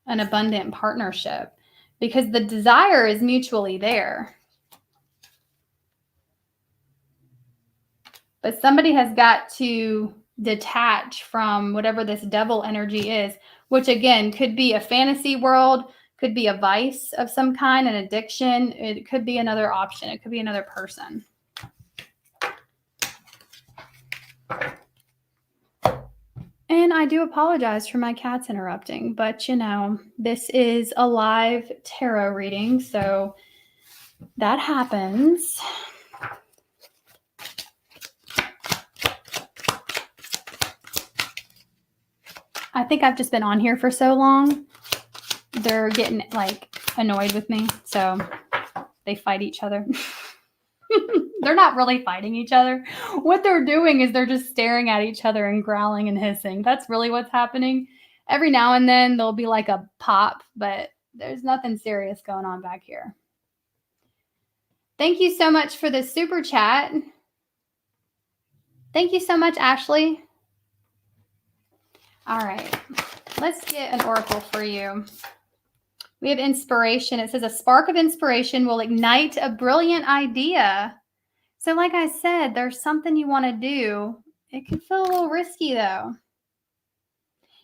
an abundant partnership, because the desire is mutually there. But somebody has got to detach from whatever this devil energy is, which again could be a fantasy world, could be a vice of some kind, an addiction. It could be another option. It could be another person. And I do apologize for my cats interrupting, but this is a live tarot reading, so that happens. I think I've just been on here for so long, they're getting annoyed with me, so they fight each other. They're not really fighting each other. What they're doing is they're just staring at each other and growling and hissing. That's really what's happening. Every now and then there'll be like a pop, but there's nothing serious going on back here. Thank you so much for the super chat. Thank you so much, Ashley. All right, let's get an oracle for you. We have inspiration. It says a spark of inspiration will ignite a brilliant idea. So like I said, there's something you want to do. It can feel a little risky though.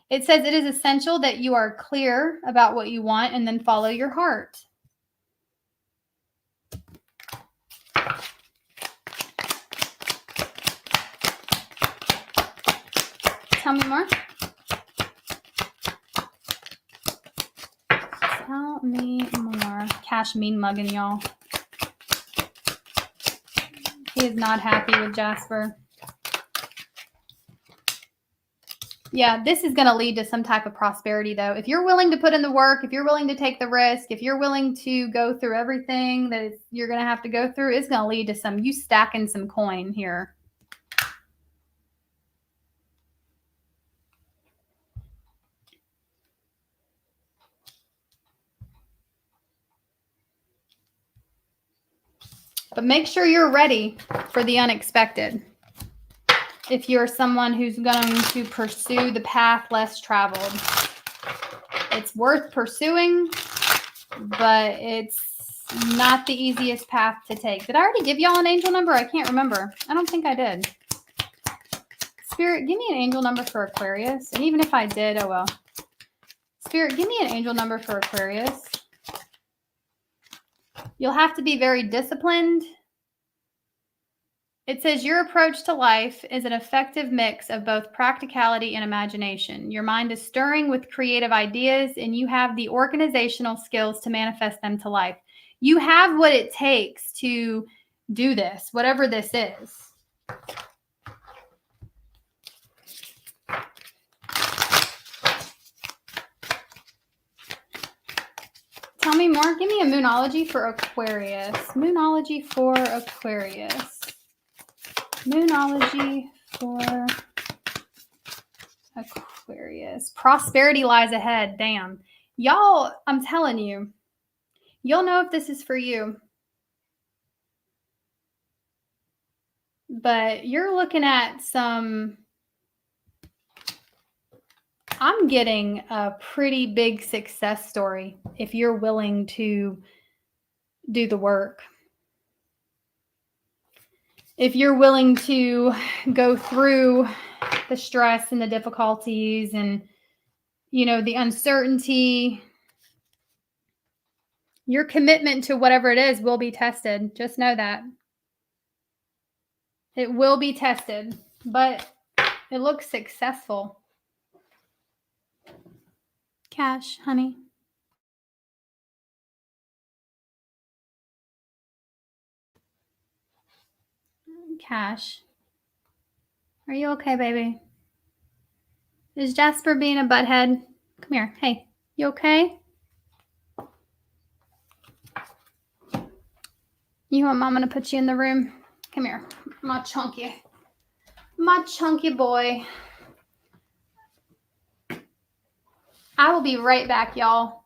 It says it is essential that you are clear about what you want and then follow your heart. Tell me more. Tell me more. Cash mean mugging, y'all. He is not happy with Jasper. Yeah, this is going to lead to some type of prosperity, though. If you're willing to put in the work, if you're willing to take the risk, if you're willing to go through everything that you're going to have to go through, it's going to lead to you stacking some coin here. But make sure you're ready for the unexpected. If you're someone who's going to pursue the path less traveled, it's worth pursuing, but it's not the easiest path to take. Did I already give y'all an angel number? I can't remember. I don't think I did. Spirit, give me an angel number for Aquarius. And even if I did, oh well. Spirit, give me an angel number for Aquarius. You'll have to be very disciplined. It says your approach to life is an effective mix of both practicality and imagination. Your mind is stirring with creative ideas, and you have the organizational skills to manifest them to life. You have what it takes to do this, whatever this is. Tell me more. Give me a moonology for Aquarius. Moonology for Aquarius. Moonology for Aquarius. Prosperity lies ahead. Damn. Y'all, I'm telling you, you'll know if this is for you. But you're looking at I'm getting a pretty big success story if you're willing to do the work. If you're willing to go through the stress and the difficulties and, the uncertainty, your commitment to whatever it is will be tested. Just know that. It will be tested, but it looks successful. Cash, honey. Cash. Are you okay, baby? Is Jasper being a butthead? Come here. Hey, you okay? You want Mama to put you in the room? Come here. My chunky boy. I will be right back, y'all.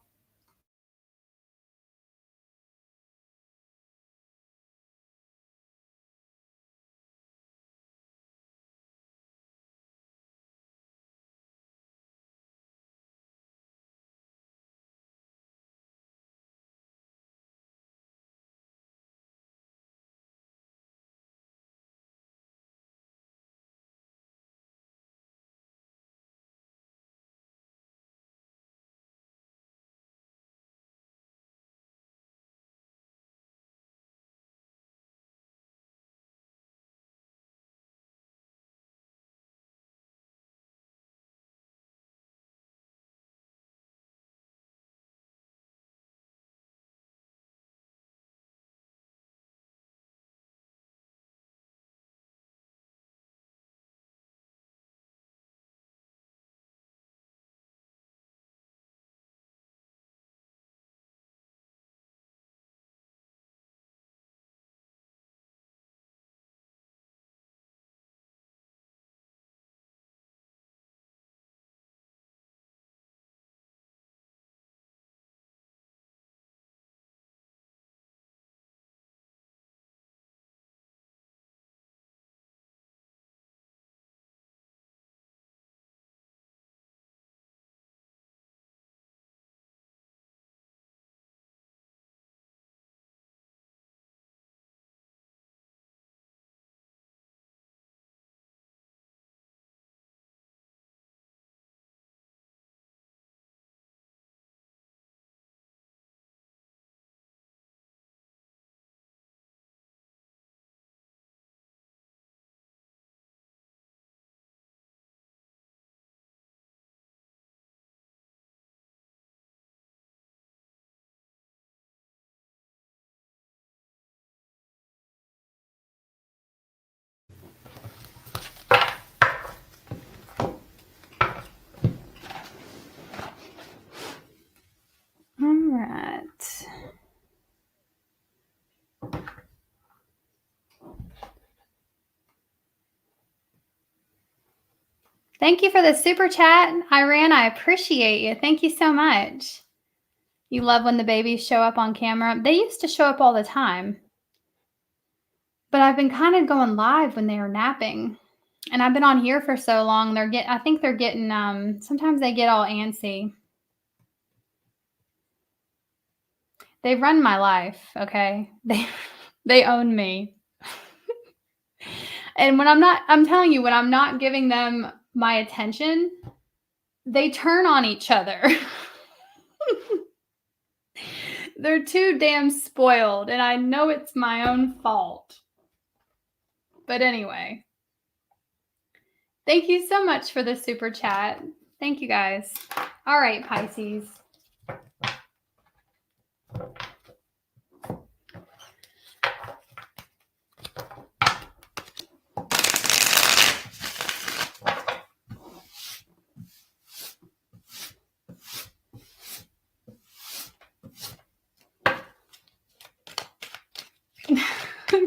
Thank you for the super chat, Iran. I appreciate you. Thank you so much. You love when the babies show up on camera. They used to show up all the time. But I've been kind of going live when they are napping. And I've been on here for so long. I think they're getting sometimes they get all antsy. They run my life, okay? They own me. And when I'm telling you, when I'm not giving them my attention, they turn on each other. They're too damn spoiled, and I know it's my own fault. But anyway, thank you so much for the super chat. Thank you, guys. All right, Pisces.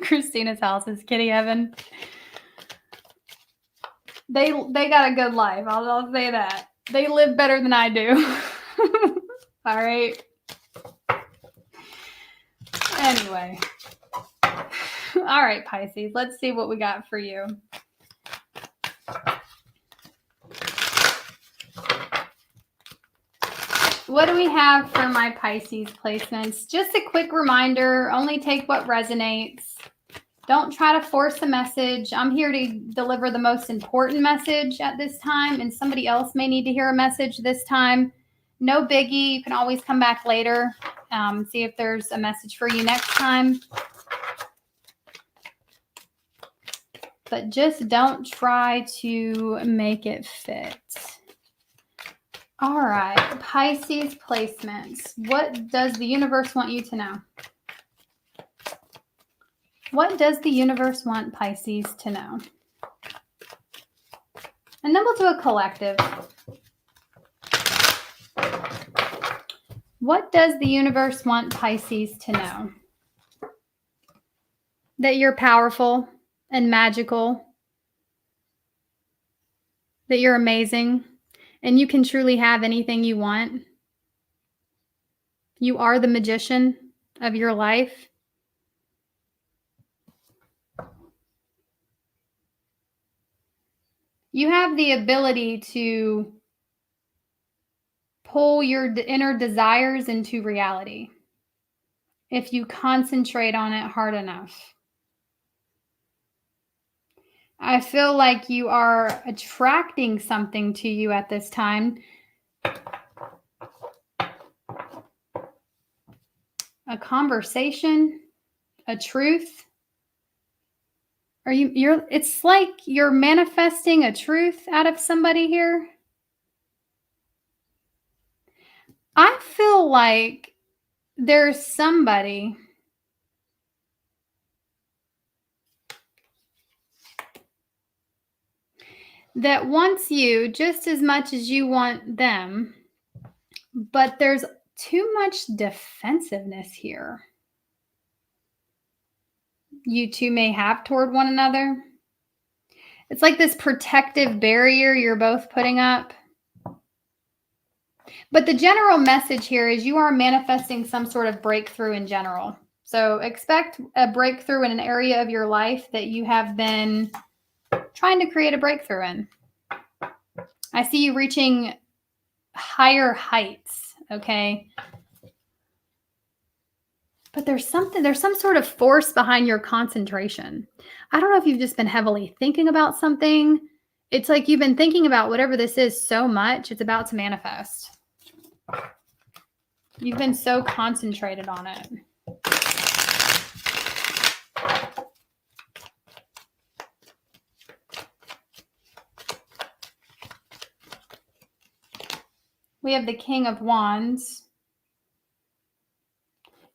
Christina's house is kitty heaven. They got a good life. I'll say that. They live better than I do. All right. Anyway. All right, Pisces. Let's see what we got for you. What do we have for my Pisces placements? Just a quick reminder, only take what resonates. Don't try to force a message. I'm here to deliver the most important message at this time, and somebody else may need to hear a message this time. No biggie. You can always come back later, see if there's a message for you next time. But just don't try to make it fit. All right, Pisces placements. What does the universe want you to know? What does the universe want Pisces to know? And then we'll do a collective. What does the universe want Pisces to know? That you're powerful and magical. That you're amazing. And you can truly have anything you want. You are the magician of your life. You have the ability to pull your inner desires into reality if you concentrate on it hard enough. I feel like you are attracting something to you at this time. A conversation, a truth. It's like you're manifesting a truth out of somebody here. I feel like there's somebody that wants you just as much as you want them, but there's too much defensiveness here. You two may have toward one another. It's like this protective barrier you're both putting up. But the general message here is you are manifesting some sort of breakthrough in general. So expect a breakthrough in an area of your life that you have been trying to create a breakthrough in. I see you reaching higher heights, okay? But there's some sort of force behind your concentration. I don't know if you've just been heavily thinking about something. It's like you've been thinking about whatever this is so much, it's about to manifest. You've been so concentrated on it. We have the King of Wands.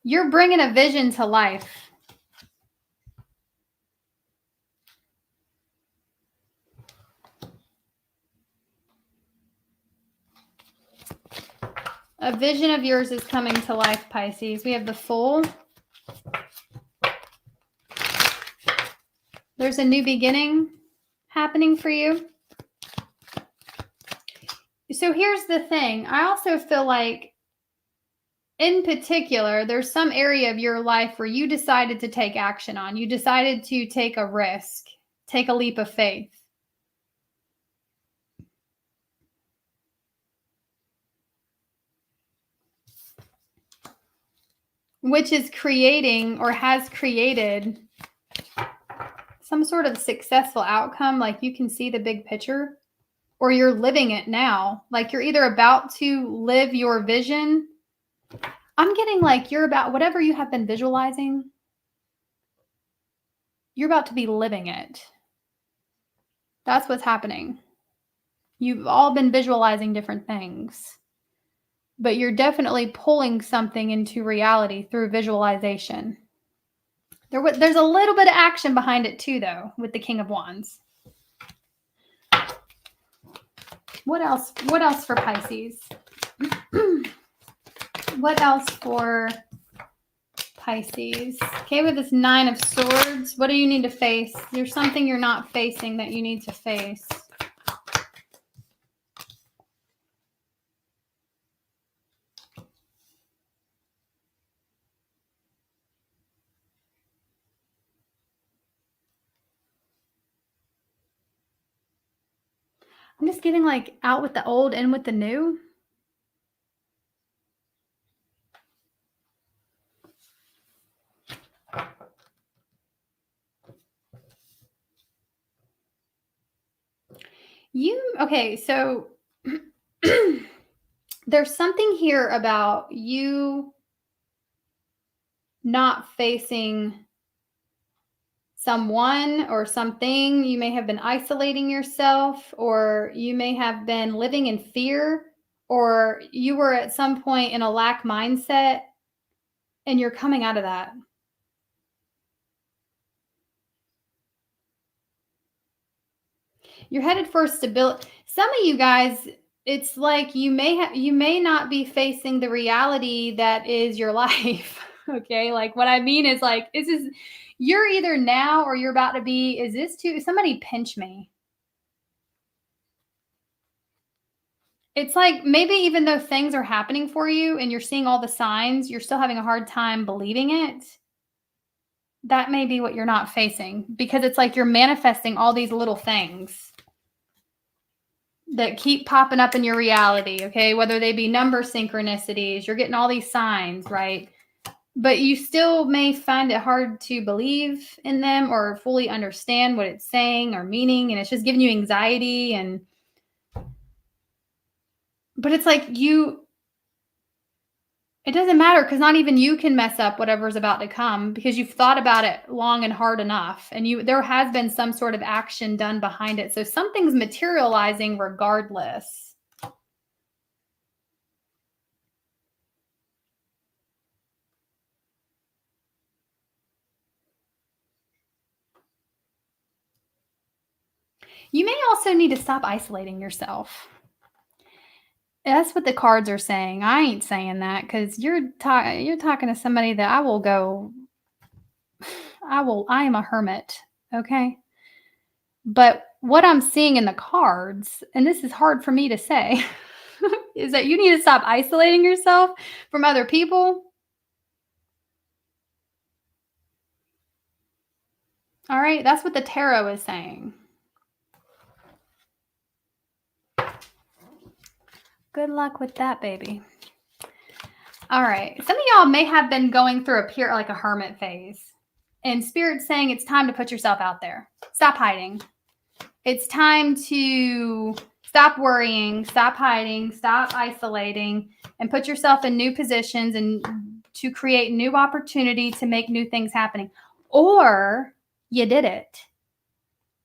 You're bringing a vision to life. A vision of yours is coming to life, Pisces. We have the Fool. There's a new beginning happening for you. So here's the thing. I also feel like, in particular, there's some area of your life where you decided to take action on. You decided to take a risk, take a leap of faith. Which is creating or has created some sort of successful outcome. Like you can see the big picture, or you're living it now. Like you're either about to live your vision. I'm getting like you're about whatever you have been visualizing, you're about to be living it. That's what's happening. You've all been visualizing different things, but you're definitely pulling something into reality through visualization. There's a little bit of action behind it too, though, with the King of Wands. What else? What else for Pisces? What else for Pisces? Okay, with this Nine of Swords, what do you need to face? There's something you're not facing that you need to face. I'm just getting like out with the old, in with the new. Okay, so there's something here about you not facing someone or something. You may have been isolating yourself, or you may have been living in fear, or you were at some point in a lack mindset and you're coming out of that. You're headed for stability. Some of you guys, it's like you may not be facing the reality that is your life. Okay, like what I mean is like you're either now or you're about to be. Is this too? Somebody pinch me. It's like maybe even though things are happening for you and you're seeing all the signs, you're still having a hard time believing it. That may be what you're not facing, because it's like you're manifesting all these little things that keep popping up in your reality, okay? Whether they be number synchronicities, you're getting all these signs, right? But you still may find it hard to believe in them or fully understand what it's saying or meaning, and it's just giving you anxiety. But it's like it doesn't matter, because not even you can mess up whatever's about to come, because you've thought about it long and hard enough, and there has been some sort of action done behind it. So something's materializing regardless. You may also need to stop isolating yourself. That's what the cards are saying. I ain't saying that, because you're talking to somebody that I am a hermit, okay? But what I'm seeing in the cards, and this is hard for me to say, is that you need to stop isolating yourself from other people. All right, that's what the tarot is saying. Good luck with that, baby. All right, some of y'all may have been going through like a hermit phase, and Spirit's saying it's time to put yourself out there. Stop hiding. It's time to stop worrying, stop hiding, stop isolating, and put yourself in new positions and to create new opportunity to make new things happening. Or you did it.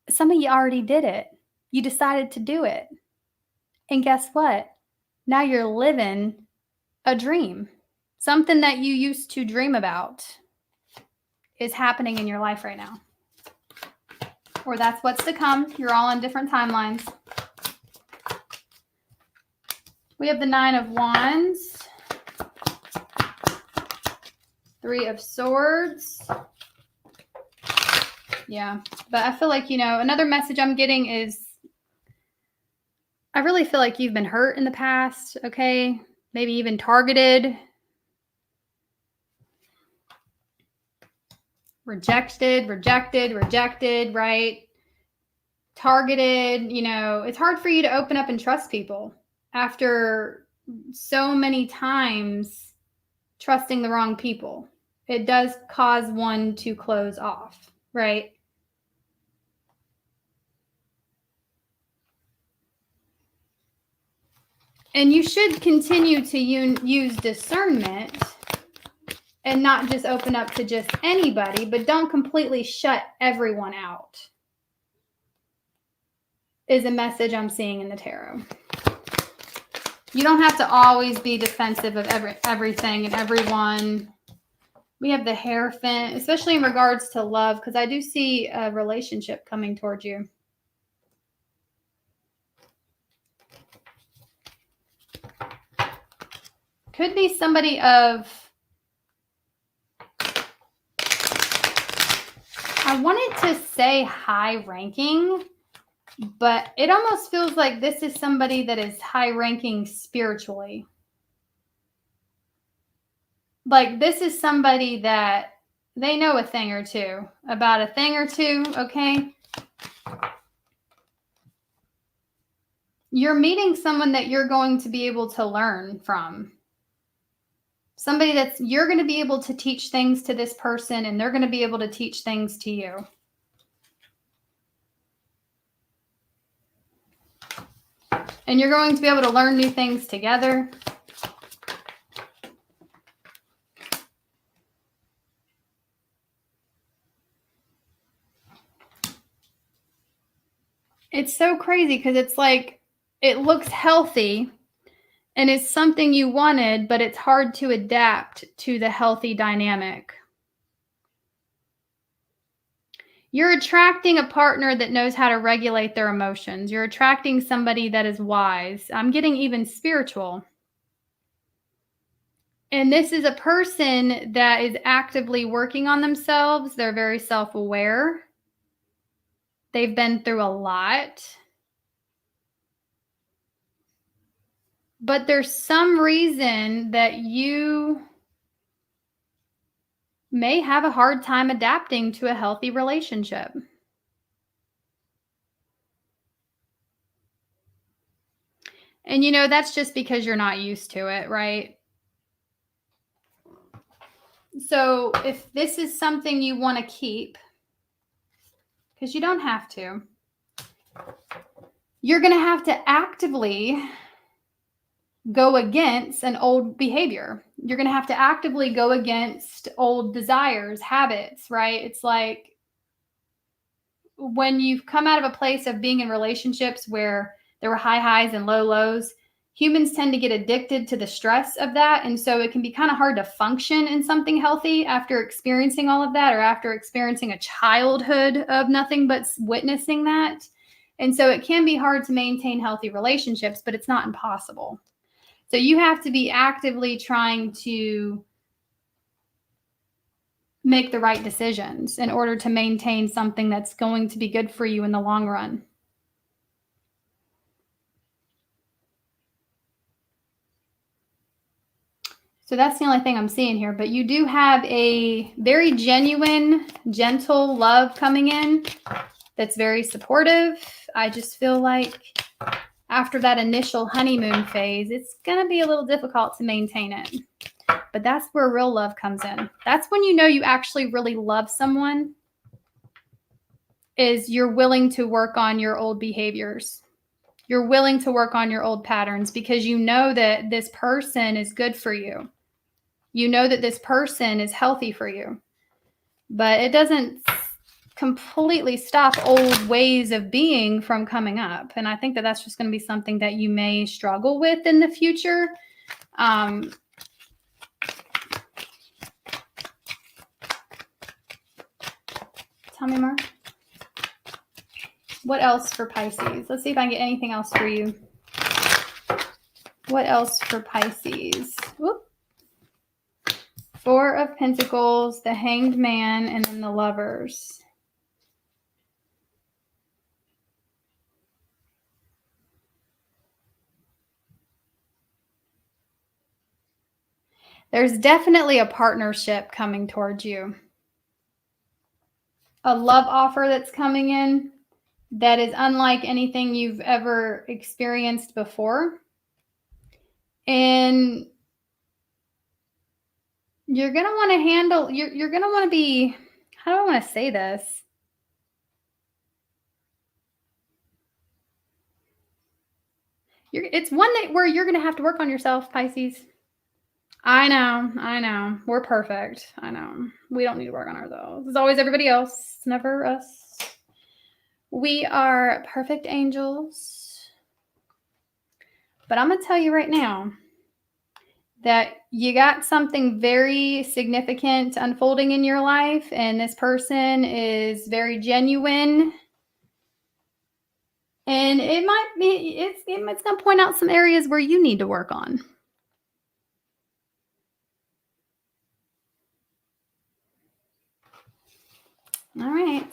Some of you already did it. You decided to do it. And guess what? Now you're living a dream. Something that you used to dream about is happening in your life right now. Or that's what's to come. You're all on different timelines. We have the Nine of Wands, Three of Swords. Yeah, but I feel like, another message I'm getting is I really feel like you've been hurt in the past, okay? Maybe even targeted, rejected, right? Targeted, it's hard for you to open up and trust people after so many times trusting the wrong people. It does cause one to close off, right? And you should continue to use discernment and not just open up to just anybody, but don't completely shut everyone out, is a message I'm seeing in the tarot. You don't have to always be defensive of everything and everyone. We have the Hierophant, especially in regards to love, because I do see a relationship coming towards you. Could be somebody of, I wanted to say high ranking, but it almost feels like this is somebody that is high ranking spiritually. Like this is somebody that they know a thing or two about a thing or two, okay? You're meeting someone that you're going to be able to learn from. Somebody that's, you're going to be able to teach things to this person and they're going to be able to teach things to you. And you're going to be able to learn new things together. It's so crazy because it's like, it looks healthy and it's something you wanted, but it's hard to adapt to the healthy dynamic. You're attracting a partner that knows how to regulate their emotions. You're attracting somebody that is wise. I'm getting even spiritual. And this is a person that is actively working on themselves. They're very self-aware. They've been through a lot. But there's some reason that you may have a hard time adapting to a healthy relationship. And that's just because you're not used to it, right? So if this is something you want to keep, because you don't have to, you're going to have to actively go against an old behavior. You're going to have to actively go against old desires, habits, right? It's like when you've come out of a place of being in relationships where there were high highs and low lows, humans tend to get addicted to the stress of that. And so it can be kind of hard to function in something healthy after experiencing all of that, or after experiencing a childhood of nothing but witnessing that. And so it can be hard to maintain healthy relationships, but it's not impossible. So you have to be actively trying to make the right decisions in order to maintain something that's going to be good for you in the long run. So that's the only thing I'm seeing here. But you do have a very genuine, gentle love coming in that's very supportive. I just feel like after that initial honeymoon phase, it's going to be a little difficult to maintain it. But that's where real love comes in. That's when you know you actually really love someone, is you're willing to work on your old behaviors. You're willing to work on your old patterns because you know that this person is good for you. You know that this person is healthy for you. But it doesn't completely stop old ways of being from coming up. And I think that that's just going to be something that you may struggle with in the future. Tell me more. What else for Pisces? Let's see if I can get anything else for you. What else for Pisces? Whoop. Four of Pentacles, the Hanged Man, and then the Lovers. There's definitely a partnership coming towards you. A love offer that's coming in that is unlike anything you've ever experienced before. And you're going to want to handle, you're going to want to be, how do I want to say this? It's one that where you're going to have to work on yourself, Pisces. I know. We're perfect. I know. We don't need to work on ourselves. It's always everybody else, never us. We are perfect angels. But I'm going to tell you right now that you got something very significant unfolding in your life, and this person is very genuine. And it might be, it's going to point out some areas where you need to work on. All right.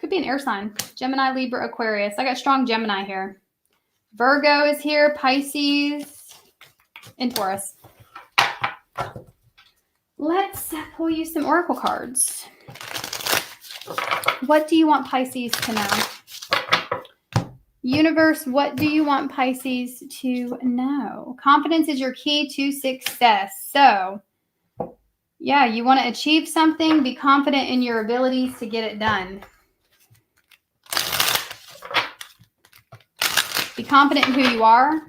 Could be an air sign. Gemini, Libra, Aquarius. I got strong Gemini here. Virgo is here, Pisces, and Taurus. Let's pull you some oracle cards. What do you want Pisces to know? Universe, what do you want Pisces to know? Confidence is your key to success. So, yeah, you want to achieve something. Be confident in your abilities to get it done. Be confident in who you are.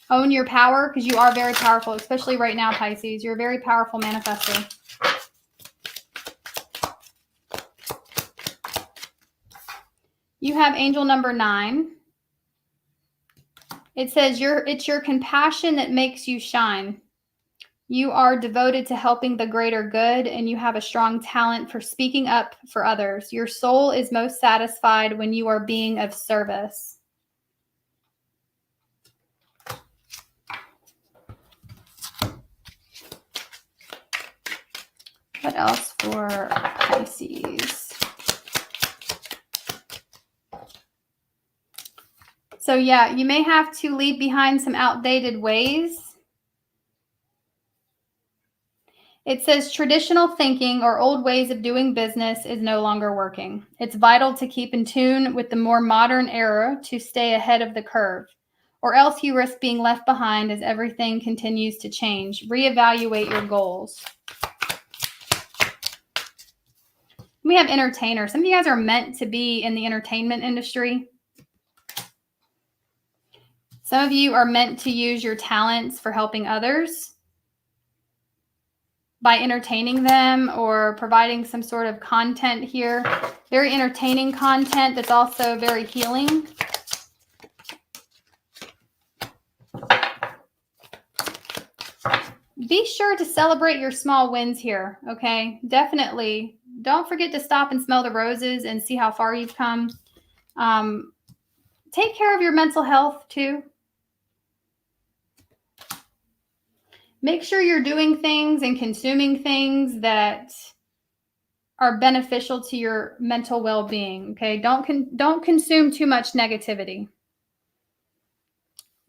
Own your power, because you are very powerful, especially right now, Pisces. You're a very powerful manifestor. You have angel number 9. It says it's your compassion that makes you shine. You are devoted to helping the greater good, and you have a strong talent for speaking up for others. Your soul is most satisfied when you are being of service. What else for Pisces? So yeah, you may have to leave behind some outdated ways. It says traditional thinking or old ways of doing business is no longer working. It's vital to keep in tune with the more modern era to stay ahead of the curve, or else you risk being left behind as everything continues to change. Reevaluate your goals. We have entertainers. Some of you guys are meant to be in the entertainment industry. Some of you are meant to use your talents for helping others by entertaining them or providing some sort of content here. Very entertaining content that's also very healing. Be sure to celebrate your small wins here, okay? Definitely. Don't forget to stop and smell the roses and see how far you've come. Take care of your mental health too. Make sure you're doing things and consuming things that are beneficial to your mental well-being, okay? Don't consume too much negativity,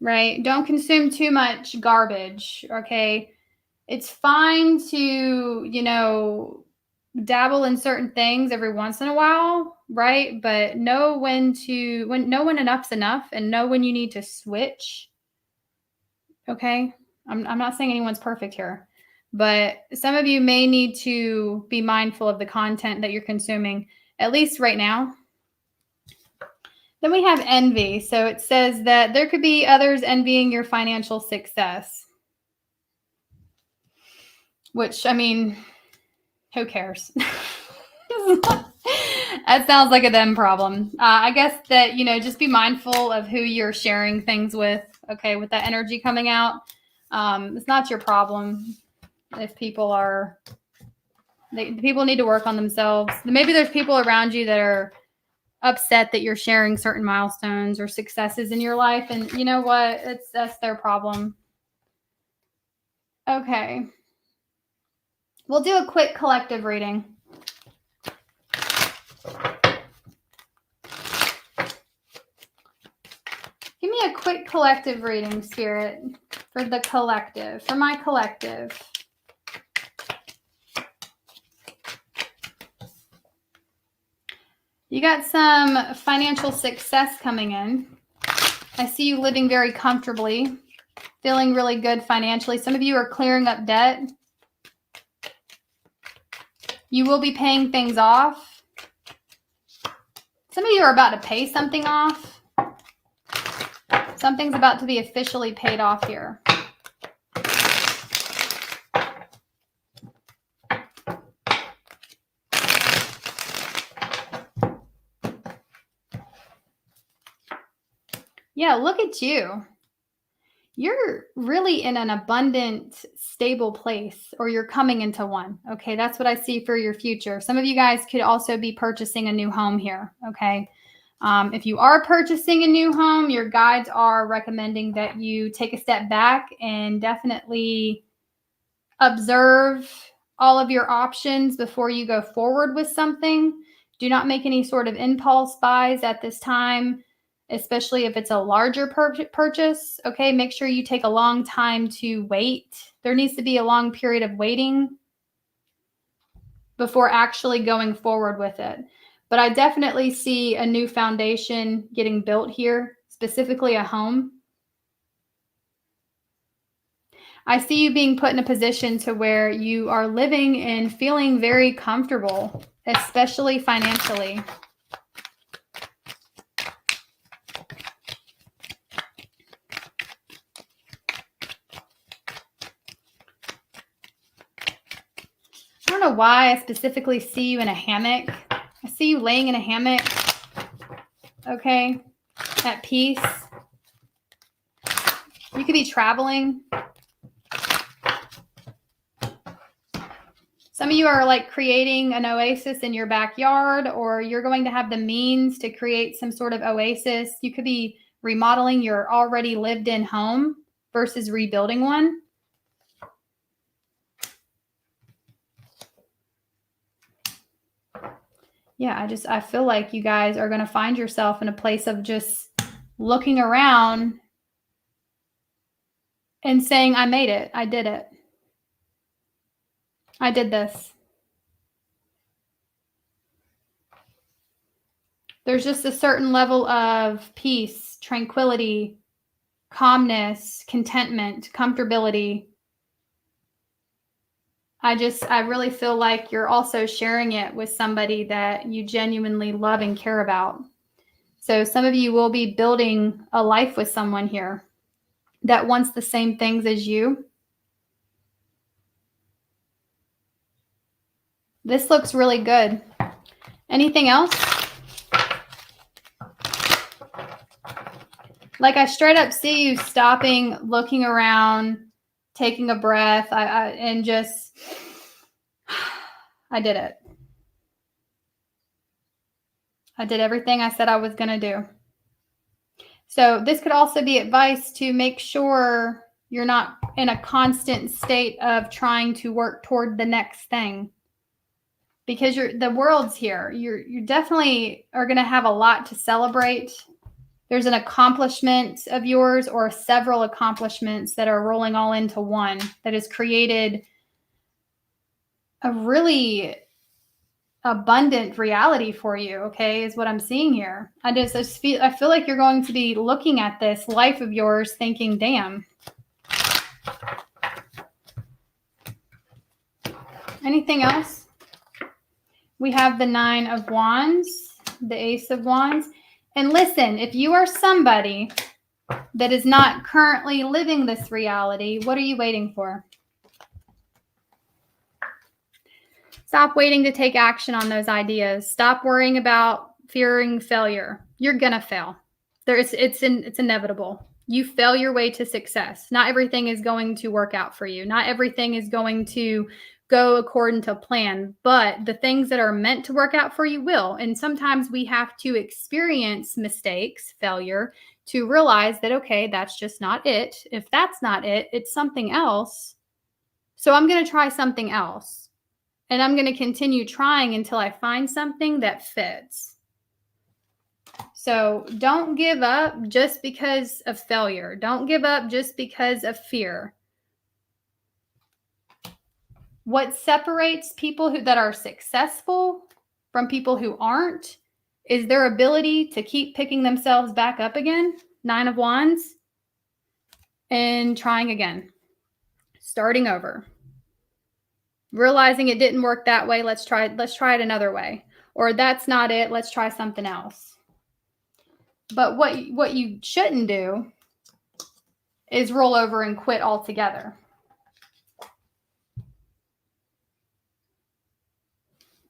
right? Don't consume too much garbage, okay? It's fine to, dabble in certain things every once in a while, right? But know when enough's enough, and know when you need to switch, okay? I'm not saying anyone's perfect here, but some of you may need to be mindful of the content that you're consuming, at least right now. Then we have envy. So it says that there could be others envying your financial success, which, I mean, who cares? That sounds like a them problem. I guess that, just be mindful of who you're sharing things with, okay, with that energy coming out. It's not your problem if people people need to work on themselves. Maybe there's people around you that are upset that you're sharing certain milestones or successes in your life. And you know what? That's their problem. Okay. We'll do a quick collective reading. quick collective reading, Spirit, for the collective, for my collective. You got some financial success coming in. I see you living very comfortably, feeling really good financially. Some of you are clearing up debt. You will be paying things off. Some of you are about to pay something off. Something's about to be officially paid off here. Yeah, look at you. You're really in an abundant, stable place, or you're coming into one. Okay, that's what I see for your future. Some of you guys could also be purchasing a new home here. Okay, if you are purchasing a new home, your guides are recommending that you take a step back and definitely observe all of your options before you go forward with something. Do not make any sort of impulse buys at this time, especially if it's a larger purchase. Okay, make sure you take a long time to wait. There needs to be a long period of waiting before actually going forward with it. But I definitely see a new foundation getting built here, specifically a home. I see you being put in a position to where you are living and feeling very comfortable, especially financially. I don't know why I specifically see you in a hammock. I see you laying in a hammock, okay, at peace. You could be traveling. Some of you are like creating an oasis in your backyard, or you're going to have the means to create some sort of oasis. You could be remodeling your already lived in home versus rebuilding one. Yeah, I feel like you guys are going to find yourself in a place of just looking around and saying, I made it. I did it. I did this. There's just a certain level of peace, tranquility, calmness, contentment, comfortability. I really feel like you're also sharing it with somebody that you genuinely love and care about. So some of you will be building a life with someone here that wants the same things as you. This looks really good. Anything else? Like I straight up see you stopping, looking around, taking a breath, and just, I did it. I did everything I said I was going to do. So this could also be advice to make sure you're not in a constant state of trying to work toward the next thing, because the world's here. You definitely are going to have a lot to celebrate. There's an accomplishment of yours or several accomplishments that are rolling all into one that has created a really abundant reality for you, okay, is what I'm seeing here. I feel like you're going to be looking at this life of yours thinking, damn. Anything else? We have the 9 of Wands, the Ace of Wands. And listen, if you are somebody that is not currently living this reality, what are you waiting for? Stop waiting to take action on those ideas. Stop worrying about fearing failure. You're going to fail. It's inevitable. You fail your way to success. Not everything is going to work out for you. Not everything is going to go according to plan, but the things that are meant to work out for you will. And sometimes we have to experience mistakes, failure, to realize that, okay, that's just not it. If that's not it, it's something else. So I'm going to try something else. And I'm going to continue trying until I find something that fits. So don't give up just because of failure. Don't give up just because of fear. What separates people that are successful from people who aren't is their ability to keep picking themselves back up again, 9 of Wands, and trying again, starting over. Realizing it didn't work that way, let's try it another way. Or that's not it, let's try something else. But what you shouldn't do is roll over and quit altogether.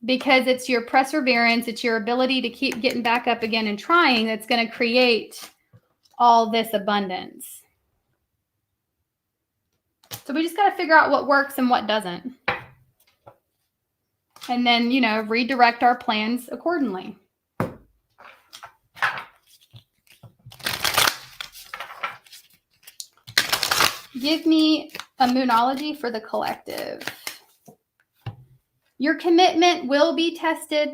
Because it's your perseverance, it's your ability to keep getting back up again and trying that's going to create all this abundance. So we just got to figure out what works and what doesn't. And then, redirect our plans accordingly. Give me a moonology for the collective. Your commitment will be tested.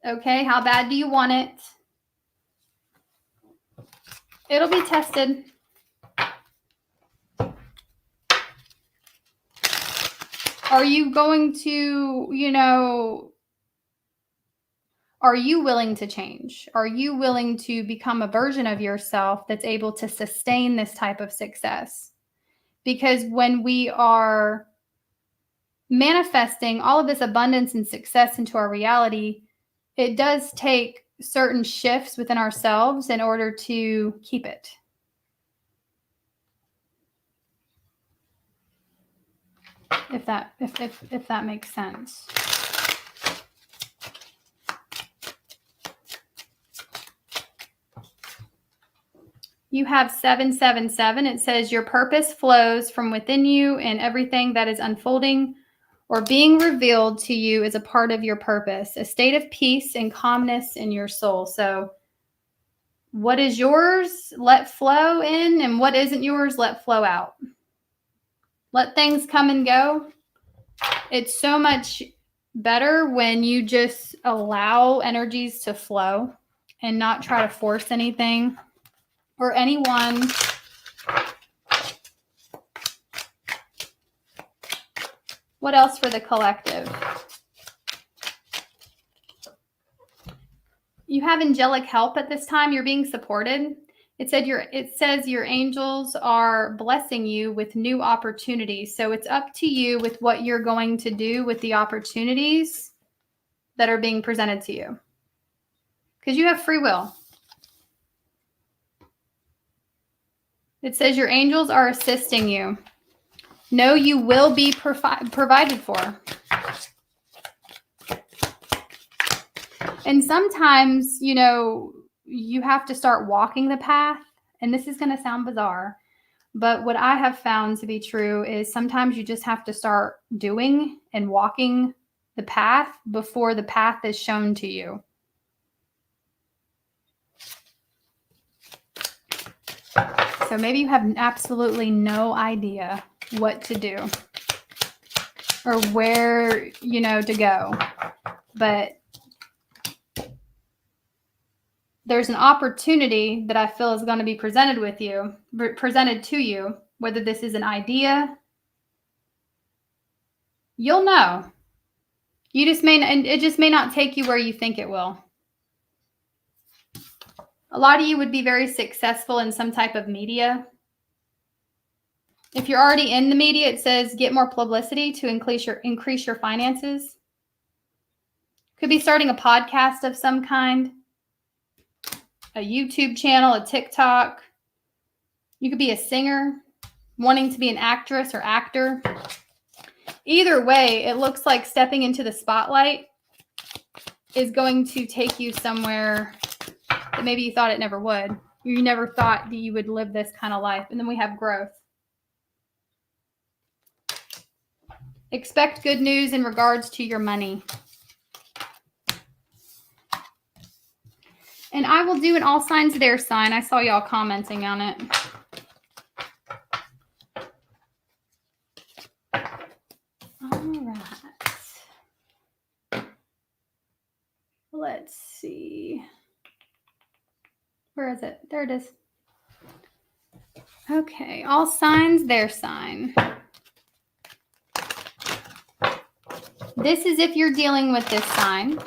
Okay, how bad do you want it? It'll be tested. Are you going to, are you willing to change? Are you willing to become a version of yourself that's able to sustain this type of success? Because when we are manifesting all of this abundance and success into our reality, it does take certain shifts within ourselves in order to keep it. If that makes sense. You have 777. It says your purpose flows from within you, and everything that is unfolding or being revealed to you is a part of your purpose, a state of peace and calmness in your soul. So what is yours, let flow in, and what isn't yours, let flow out. Let things come and go. It's so much better when you just allow energies to flow and not try to force anything or anyone. What else for the collective? You have angelic help at this time. You're being supported. It says your angels are blessing you with new opportunities. So it's up to you with what you're going to do with the opportunities that are being presented to you. Because you have free will. It says your angels are assisting you. Know you will be provided for. And sometimes, you have to start walking the path. And this is going to sound bizarre. But what I have found to be true is sometimes you just have to start doing and walking the path before the path is shown to you. So maybe you have absolutely no idea what to do or where, to go. But there's an opportunity that I feel is going to be presented to you, whether this is an idea. You'll know. It just may not take you where you think it will. A lot of you would be very successful in some type of media. If you're already in the media, it says get more publicity to increase your finances. Could be starting a podcast of some kind, a YouTube channel, a TikTok. You could be a singer, wanting to be an actress or actor. Either way, it looks like stepping into the spotlight is going to take you somewhere that maybe you thought it never would. You never thought that you would live this kind of life. And then we have growth. Expect good news in regards to your money. And I will do an all signs their sign. I saw y'all commenting on it. All right. Let's see. Where is it? There it is. Okay, all signs, their sign. This is if you're dealing with this sign.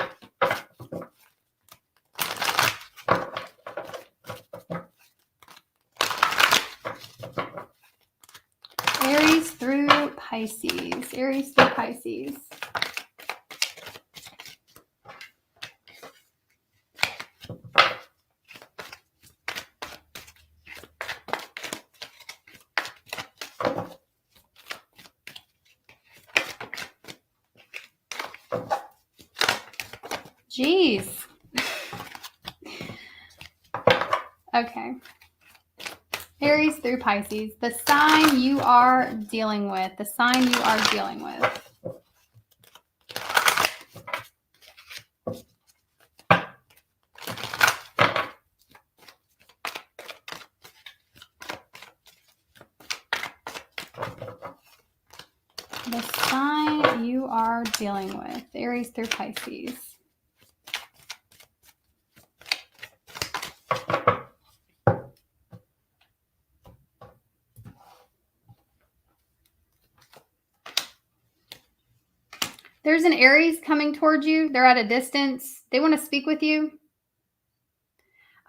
Aries through Pisces. Aries through Pisces. Jeez. Okay. Aries through Pisces. The sign you are dealing with. The sign you are dealing with. The sign you are dealing with. Aries through Pisces. There's an Aries coming towards you. They're at a distance. They want to speak with you.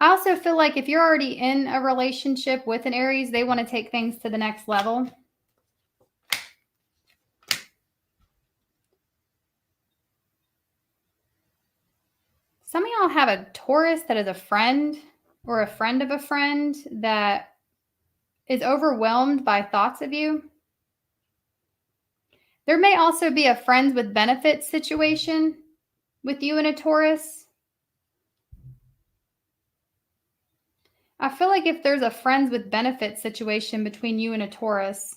I also feel like if you're already in a relationship with an Aries, they want to take things to the next level. Some of y'all have a Taurus that is a friend or a friend of a friend that is overwhelmed by thoughts of you. There may also be a friends with benefits situation with you and a Taurus. I feel like if there's a friends with benefits situation between you and a Taurus,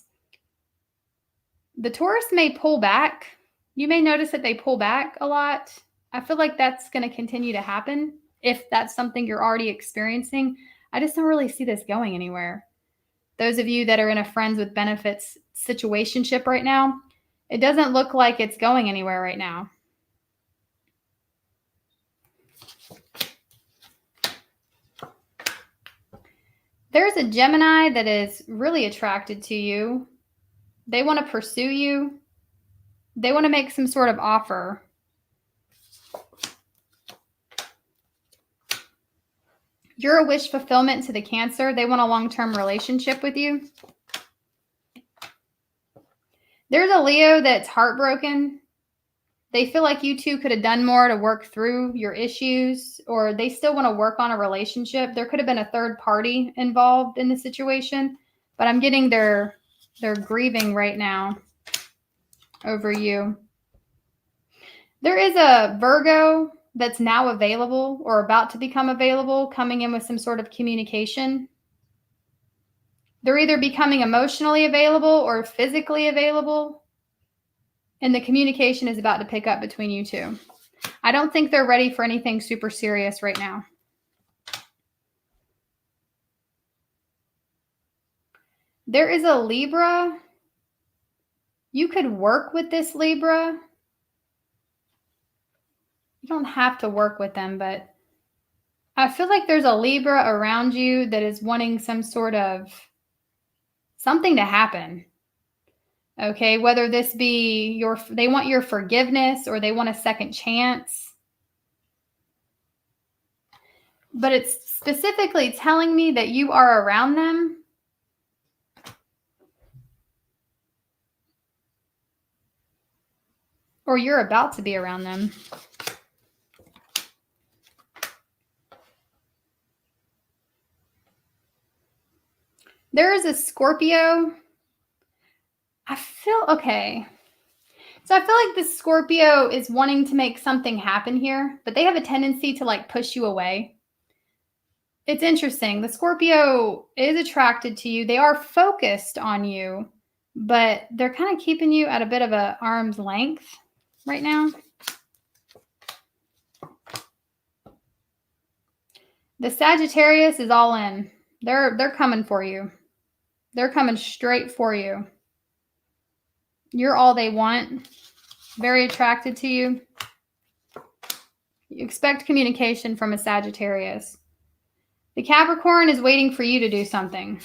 the Taurus may pull back. You may notice that they pull back a lot. I feel like that's going to continue to happen if that's something you're already experiencing. I just don't really see this going anywhere. Those of you that are in a friends with benefits situationship right now, it doesn't look like it's going anywhere right now. There's a Gemini that is really attracted to you. They want to pursue you. They want to make some sort of offer. You're a wish fulfillment to the Cancer. They want a long-term relationship with you. There's a Leo that's heartbroken. They feel like you two could have done more to work through your issues, or they still want to work on a relationship. There could have been a third party involved in the situation, but I'm getting they're grieving right now over you. There is a Virgo that's now available or about to become available, coming in with some sort of communication. They're either becoming emotionally available or physically available, and the communication is about to pick up between you two. I don't think they're ready for anything super serious right now. There is a Libra. You could work with this Libra. You don't have to work with them, but I feel like there's a Libra around you that is wanting some sort of something to happen. Okay, whether this be they want your forgiveness or they want a second chance. But it's specifically telling me that you are around them. Or you're about to be around them. There is a Scorpio. Okay. So I feel like this Scorpio is wanting to make something happen here, but they have a tendency to like push you away. It's interesting. The Scorpio is attracted to you. They are focused on you, but they're kind of keeping you at a bit of an arm's length right now. The Sagittarius is all in. They're coming for you. They're coming straight for you. You're all they want. Very attracted to you. You expect communication from a Sagittarius. The Capricorn is waiting for you to do something.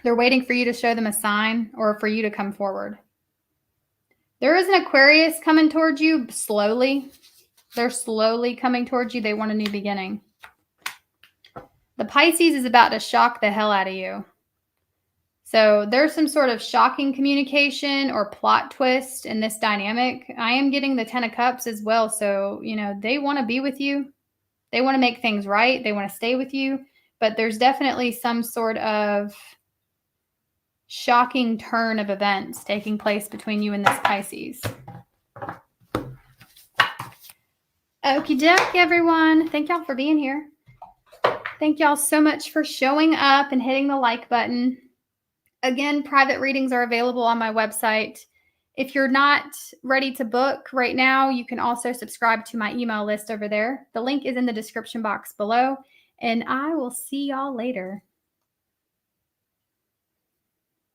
They're waiting for you to show them a sign or for you to come forward. There is an Aquarius coming towards you slowly. They're slowly coming towards you. They want a new beginning. The Pisces is about to shock the hell out of you. So there's some sort of shocking communication or plot twist in this dynamic. I am getting the 10 of Cups as well. So, they want to be with you. They want to make things right. They want to stay with you. But there's definitely some sort of shocking turn of events taking place between you and this Pisces. Okie doke, everyone. Thank y'all for being here. Thank y'all so much for showing up and hitting the like button. Again, private readings are available on my website. If you're not ready to book right now, you can also subscribe to my email list over there. The link is in the description box below, and I will see y'all later.